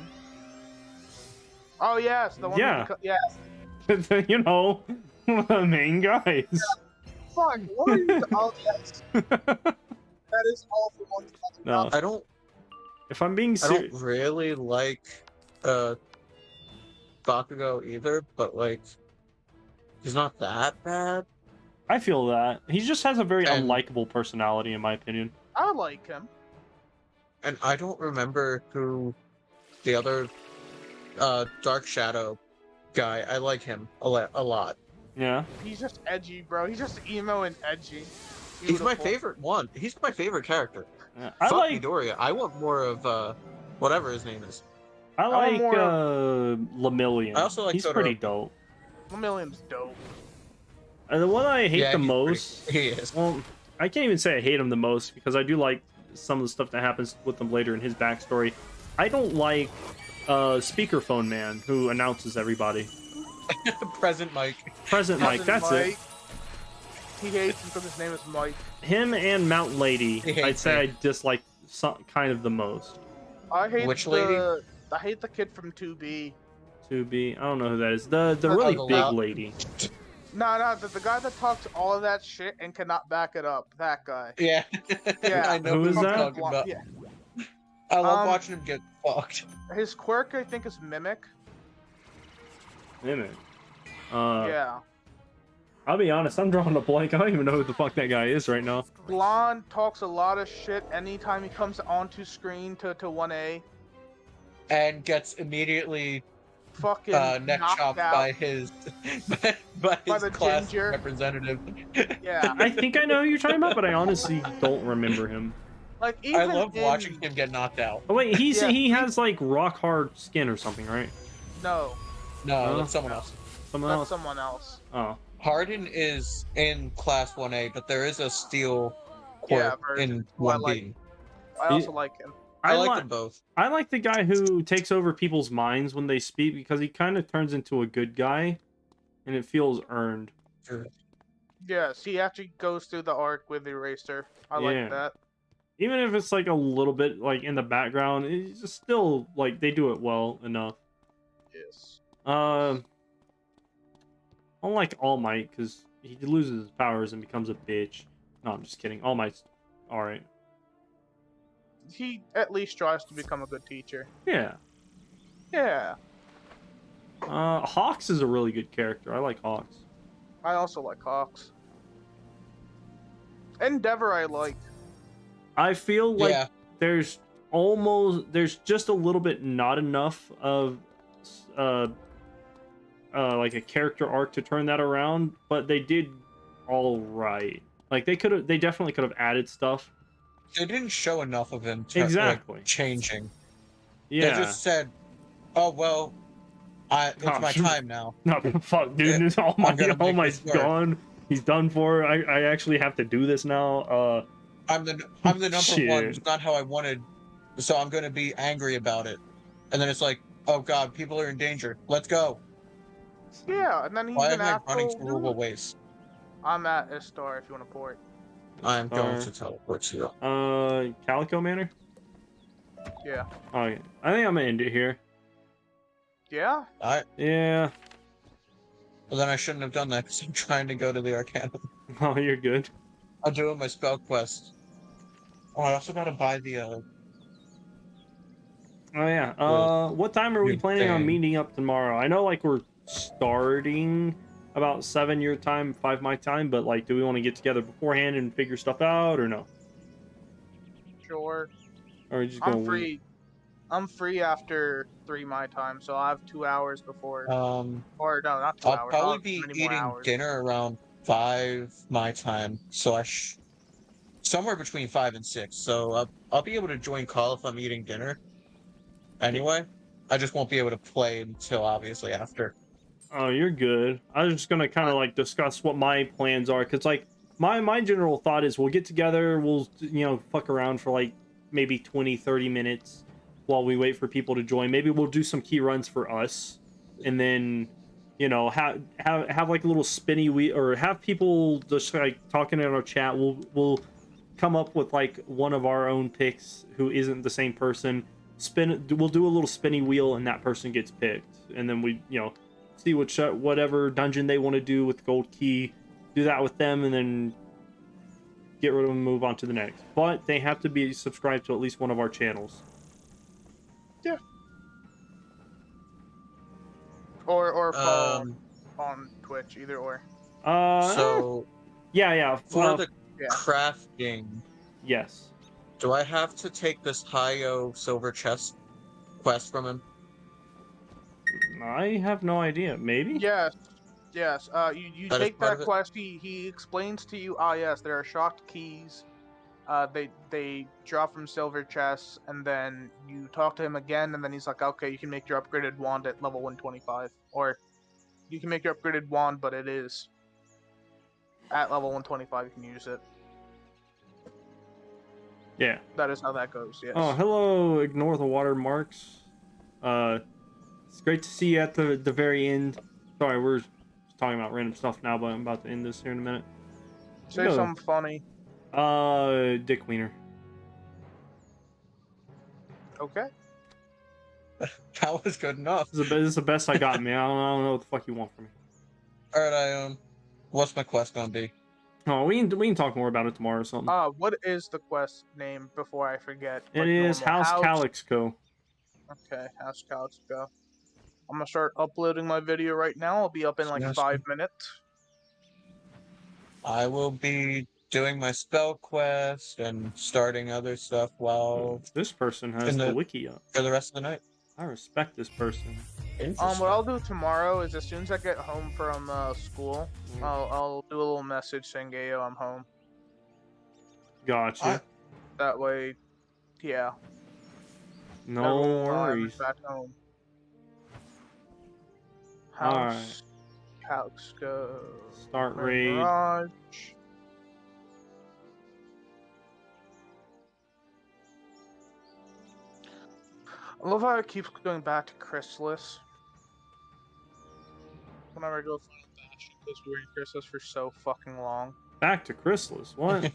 [SPEAKER 1] Oh yes, the one.
[SPEAKER 2] Yeah.
[SPEAKER 1] Yes.
[SPEAKER 2] You know, the main guys.
[SPEAKER 1] Fuck. What are you? Oh yes. That is All for One.
[SPEAKER 2] No.
[SPEAKER 3] I don't
[SPEAKER 2] If I'm being
[SPEAKER 3] I
[SPEAKER 2] serious,
[SPEAKER 3] don't really like Bakugo either, but like he's not that bad.
[SPEAKER 2] I feel that he just has a very
[SPEAKER 3] And-
[SPEAKER 2] unlikable personality, in my opinion.
[SPEAKER 1] I like him.
[SPEAKER 3] And I don't remember who the other Dark Shadow guy. I like him a lot.
[SPEAKER 2] Yeah.
[SPEAKER 1] He's just edgy, bro. He's just emo and edgy.
[SPEAKER 3] He's my
[SPEAKER 1] Beautiful.
[SPEAKER 3] favorite one. He's my favorite character.
[SPEAKER 2] Yeah. I
[SPEAKER 3] Fuck
[SPEAKER 2] like
[SPEAKER 3] Midoriya. I want more of whatever his name is.
[SPEAKER 2] like
[SPEAKER 1] more
[SPEAKER 2] Lemillion.
[SPEAKER 3] I also like
[SPEAKER 2] He's
[SPEAKER 3] Totoro.
[SPEAKER 2] pretty dope.
[SPEAKER 1] Million's dope.
[SPEAKER 2] And the one I hate
[SPEAKER 3] Yeah,
[SPEAKER 2] the
[SPEAKER 3] he's
[SPEAKER 2] most.
[SPEAKER 3] pretty- He is.
[SPEAKER 2] Well, I can't even say I hate him the most because I do like some of the stuff that happens with him later in his backstory. I don't like Speakerphone Man who announces everybody.
[SPEAKER 3] Present Mike.
[SPEAKER 2] Present Mike, that's
[SPEAKER 1] Mike.
[SPEAKER 2] it.
[SPEAKER 1] He hates him because his name is Mike.
[SPEAKER 2] Him and Mountain Lady,
[SPEAKER 3] He hates
[SPEAKER 2] I'd say
[SPEAKER 3] me.
[SPEAKER 2] I dislike kind of the most.
[SPEAKER 1] I hate
[SPEAKER 3] Which
[SPEAKER 1] the,
[SPEAKER 3] lady?
[SPEAKER 1] I hate the kid from 2B.
[SPEAKER 2] To be, I don't know who that is. The really
[SPEAKER 3] the
[SPEAKER 2] big
[SPEAKER 3] loud-
[SPEAKER 2] lady.
[SPEAKER 1] No, the guy that talks all of that shit and cannot back it up. That guy.
[SPEAKER 3] Yeah.
[SPEAKER 1] Yeah.
[SPEAKER 3] I know
[SPEAKER 2] Who
[SPEAKER 3] who
[SPEAKER 2] is
[SPEAKER 3] you're
[SPEAKER 2] that?
[SPEAKER 3] talking about.
[SPEAKER 1] Yeah.
[SPEAKER 3] I love
[SPEAKER 1] Um,
[SPEAKER 3] watching him get fucked.
[SPEAKER 1] His quirk, I think, is Mimic.
[SPEAKER 2] Mimic.
[SPEAKER 1] Yeah.
[SPEAKER 2] I'll be honest, I'm drawing a blank. I don't even know who the fuck that guy is right now.
[SPEAKER 1] Blonde talks a lot of shit anytime he comes onto screen to 1A.
[SPEAKER 3] And gets immediately
[SPEAKER 1] Fucking
[SPEAKER 3] neck
[SPEAKER 1] knocked
[SPEAKER 3] chopped
[SPEAKER 1] out.
[SPEAKER 3] by his by his
[SPEAKER 1] the
[SPEAKER 3] class
[SPEAKER 1] ginger.
[SPEAKER 3] representative.
[SPEAKER 1] Yeah.
[SPEAKER 2] I think I know who you're talking about, but I honestly don't remember him.
[SPEAKER 1] Like, even
[SPEAKER 3] I love
[SPEAKER 1] in...
[SPEAKER 3] watching him get knocked out.
[SPEAKER 2] Oh wait,
[SPEAKER 1] Yeah.
[SPEAKER 2] he has like rock hard skin or something, right?
[SPEAKER 1] No,
[SPEAKER 3] No,
[SPEAKER 2] Oh.
[SPEAKER 3] that's someone else.
[SPEAKER 2] Someone
[SPEAKER 1] that's
[SPEAKER 2] else.
[SPEAKER 1] someone else.
[SPEAKER 2] Oh,
[SPEAKER 3] Harden is in class 1A, but there is a steel
[SPEAKER 1] Yeah,
[SPEAKER 3] quirk
[SPEAKER 1] version.
[SPEAKER 3] in
[SPEAKER 1] Who I
[SPEAKER 3] 1B.
[SPEAKER 1] like. I also like him.
[SPEAKER 3] I like
[SPEAKER 2] li-
[SPEAKER 3] them both.
[SPEAKER 2] I like the guy who takes over people's minds when they speak because he kind of turns into a good guy, and it feels earned.
[SPEAKER 1] Yes, he actually goes through the arc with Eraser. I like
[SPEAKER 2] Yeah.
[SPEAKER 1] that.
[SPEAKER 2] Even if it's like a little bit like in the background, it's just still like they do it well enough.
[SPEAKER 1] Yes.
[SPEAKER 2] Uh, unlike All Might, because he loses his powers and becomes a bitch. No, I'm just kidding. All Might's all right.
[SPEAKER 1] He at least tries to become a good teacher.
[SPEAKER 2] Yeah.
[SPEAKER 1] Yeah.
[SPEAKER 2] Hawks is a really good character. I like Hawks.
[SPEAKER 1] I also like Hawks. Endeavor I like.
[SPEAKER 2] I feel like
[SPEAKER 3] Yeah.
[SPEAKER 2] there's just a little bit not enough of uh like a character arc to turn that around, but they did all right. Like they definitely could have added stuff.
[SPEAKER 3] They didn't show enough of him
[SPEAKER 2] Exactly.
[SPEAKER 3] changing. They
[SPEAKER 2] Yeah.
[SPEAKER 3] just said, "Oh well, it's
[SPEAKER 2] Oh,
[SPEAKER 3] my time now."
[SPEAKER 2] No, fuck, dude.
[SPEAKER 3] Yeah,
[SPEAKER 2] All
[SPEAKER 3] I'm gonna make
[SPEAKER 2] Might's
[SPEAKER 3] this work.
[SPEAKER 2] gone. He's done for. I actually have to do this now.
[SPEAKER 3] I'm the number one.
[SPEAKER 2] Shit.
[SPEAKER 3] It's not how I wanted, so I'm gonna be angry about it. And then it's like, oh god, people are in danger. Let's go.
[SPEAKER 1] Yeah, and then he's
[SPEAKER 3] Why
[SPEAKER 1] an
[SPEAKER 3] am I running
[SPEAKER 1] asshole.
[SPEAKER 3] through a waste?
[SPEAKER 1] I'm at Istar if you want to port.
[SPEAKER 3] I'm going
[SPEAKER 2] Star.
[SPEAKER 3] to teleport you.
[SPEAKER 2] Calico Manor.
[SPEAKER 1] Yeah.
[SPEAKER 2] Oh, yeah. I think I'm gonna end it here.
[SPEAKER 1] Yeah?
[SPEAKER 3] Alright.
[SPEAKER 2] Yeah.
[SPEAKER 3] Well, then I shouldn't have done that because I'm trying to go to the Arcanum.
[SPEAKER 2] Oh, you're good.
[SPEAKER 3] I'm doing my spell quest. Oh, I also gotta buy the
[SPEAKER 2] Oh yeah. What time are we
[SPEAKER 3] new
[SPEAKER 2] planning on
[SPEAKER 3] thing.
[SPEAKER 2] meeting up tomorrow? I know like we're starting about 7 your time, 5 my time, but like do we want to get together beforehand and figure stuff out or no?
[SPEAKER 1] Sure.
[SPEAKER 2] Or are we just
[SPEAKER 1] I'm
[SPEAKER 2] going
[SPEAKER 1] free. I'm free after 3 my time, so I have 2 hours before. Or no, not 2
[SPEAKER 3] I'll
[SPEAKER 1] hours.
[SPEAKER 3] probably
[SPEAKER 1] have
[SPEAKER 3] be
[SPEAKER 1] many more
[SPEAKER 3] eating
[SPEAKER 1] hours.
[SPEAKER 3] dinner around 5 my time, so somewhere between 5 and 6. So I'll be able to join call if I'm eating dinner. Anyway, I just won't be able to play until obviously after.
[SPEAKER 2] Oh, you're good. I was just gonna kind of like discuss what my plans are, cause like my general thought is we'll get together, we'll fuck around for like maybe 20-30 minutes while we wait for people to join. Maybe we'll do some key runs for us, and then have like a little spinny wheel, or have people just like talking in our chat. We'll come up with like one of our own picks who isn't the same person. We'll do a little spinny wheel, and that person gets picked, and then we see whatever dungeon they want to do with gold key, do that with them, and then get rid of them and move on to the next. But they have to be subscribed to at least one of our channels.
[SPEAKER 1] Yeah. Or follow on Twitch, either or.
[SPEAKER 3] So
[SPEAKER 2] yeah.
[SPEAKER 3] for the
[SPEAKER 1] Yeah.
[SPEAKER 3] crafting,
[SPEAKER 2] Yes.
[SPEAKER 3] do I have to take this Hayo silver chest quest from him?
[SPEAKER 2] I have no idea. Maybe?
[SPEAKER 1] Yes. Yes. You
[SPEAKER 3] That is
[SPEAKER 1] take
[SPEAKER 3] part
[SPEAKER 1] that
[SPEAKER 3] of it?
[SPEAKER 1] quest. He explains to you. Yes, there are shocked keys. They drop from silver chests, and then you talk to him again, and then he's like, okay, you can make your upgraded wand at level 125, or you can make your upgraded wand, but it is at level 125. You can use it.
[SPEAKER 2] Yeah.
[SPEAKER 1] That is how that goes. Yes.
[SPEAKER 2] Oh, hello, Ignore the Watermarks. It's great to see you at the very end. Sorry, we're just talking about random stuff now, but I'm about to end this here in a minute.
[SPEAKER 1] Say
[SPEAKER 2] Go.
[SPEAKER 1] something funny.
[SPEAKER 2] Dick Wiener.
[SPEAKER 1] Okay.
[SPEAKER 3] That was good enough.
[SPEAKER 2] This is the best I got, man. I don't know what the fuck you want from me.
[SPEAKER 3] Alright, what's my quest gonna be?
[SPEAKER 2] Oh, we can talk more about it tomorrow or something.
[SPEAKER 1] What is the quest name before I forget?
[SPEAKER 2] It
[SPEAKER 1] Like
[SPEAKER 2] is
[SPEAKER 1] normal.
[SPEAKER 2] House Calixco.
[SPEAKER 1] Okay, House Calixco. I'm gonna start uploading my video right now. I'll be up in like
[SPEAKER 3] Yes.
[SPEAKER 1] 5 minutes.
[SPEAKER 3] I will be doing my spell quest and starting other stuff while
[SPEAKER 2] This person has
[SPEAKER 3] in
[SPEAKER 2] the
[SPEAKER 3] the-
[SPEAKER 2] wiki up.
[SPEAKER 3] for the rest of the night.
[SPEAKER 2] I respect this person.
[SPEAKER 1] What I'll do tomorrow is as soon as I get home from school, I'll do a little message saying, "Hey, yo, I'm home."
[SPEAKER 2] Gotcha.
[SPEAKER 1] That way, yeah.
[SPEAKER 2] No
[SPEAKER 1] everyone will know I'm
[SPEAKER 2] worries.
[SPEAKER 1] back home.
[SPEAKER 2] Alright.
[SPEAKER 1] House Calixco.
[SPEAKER 2] Start raid.
[SPEAKER 1] Garage. I love how it keeps going back to Chrysalis. whenever I go Final Bastion because we were in Chrysalis for so fucking long.
[SPEAKER 2] Back to Chrysalis. What?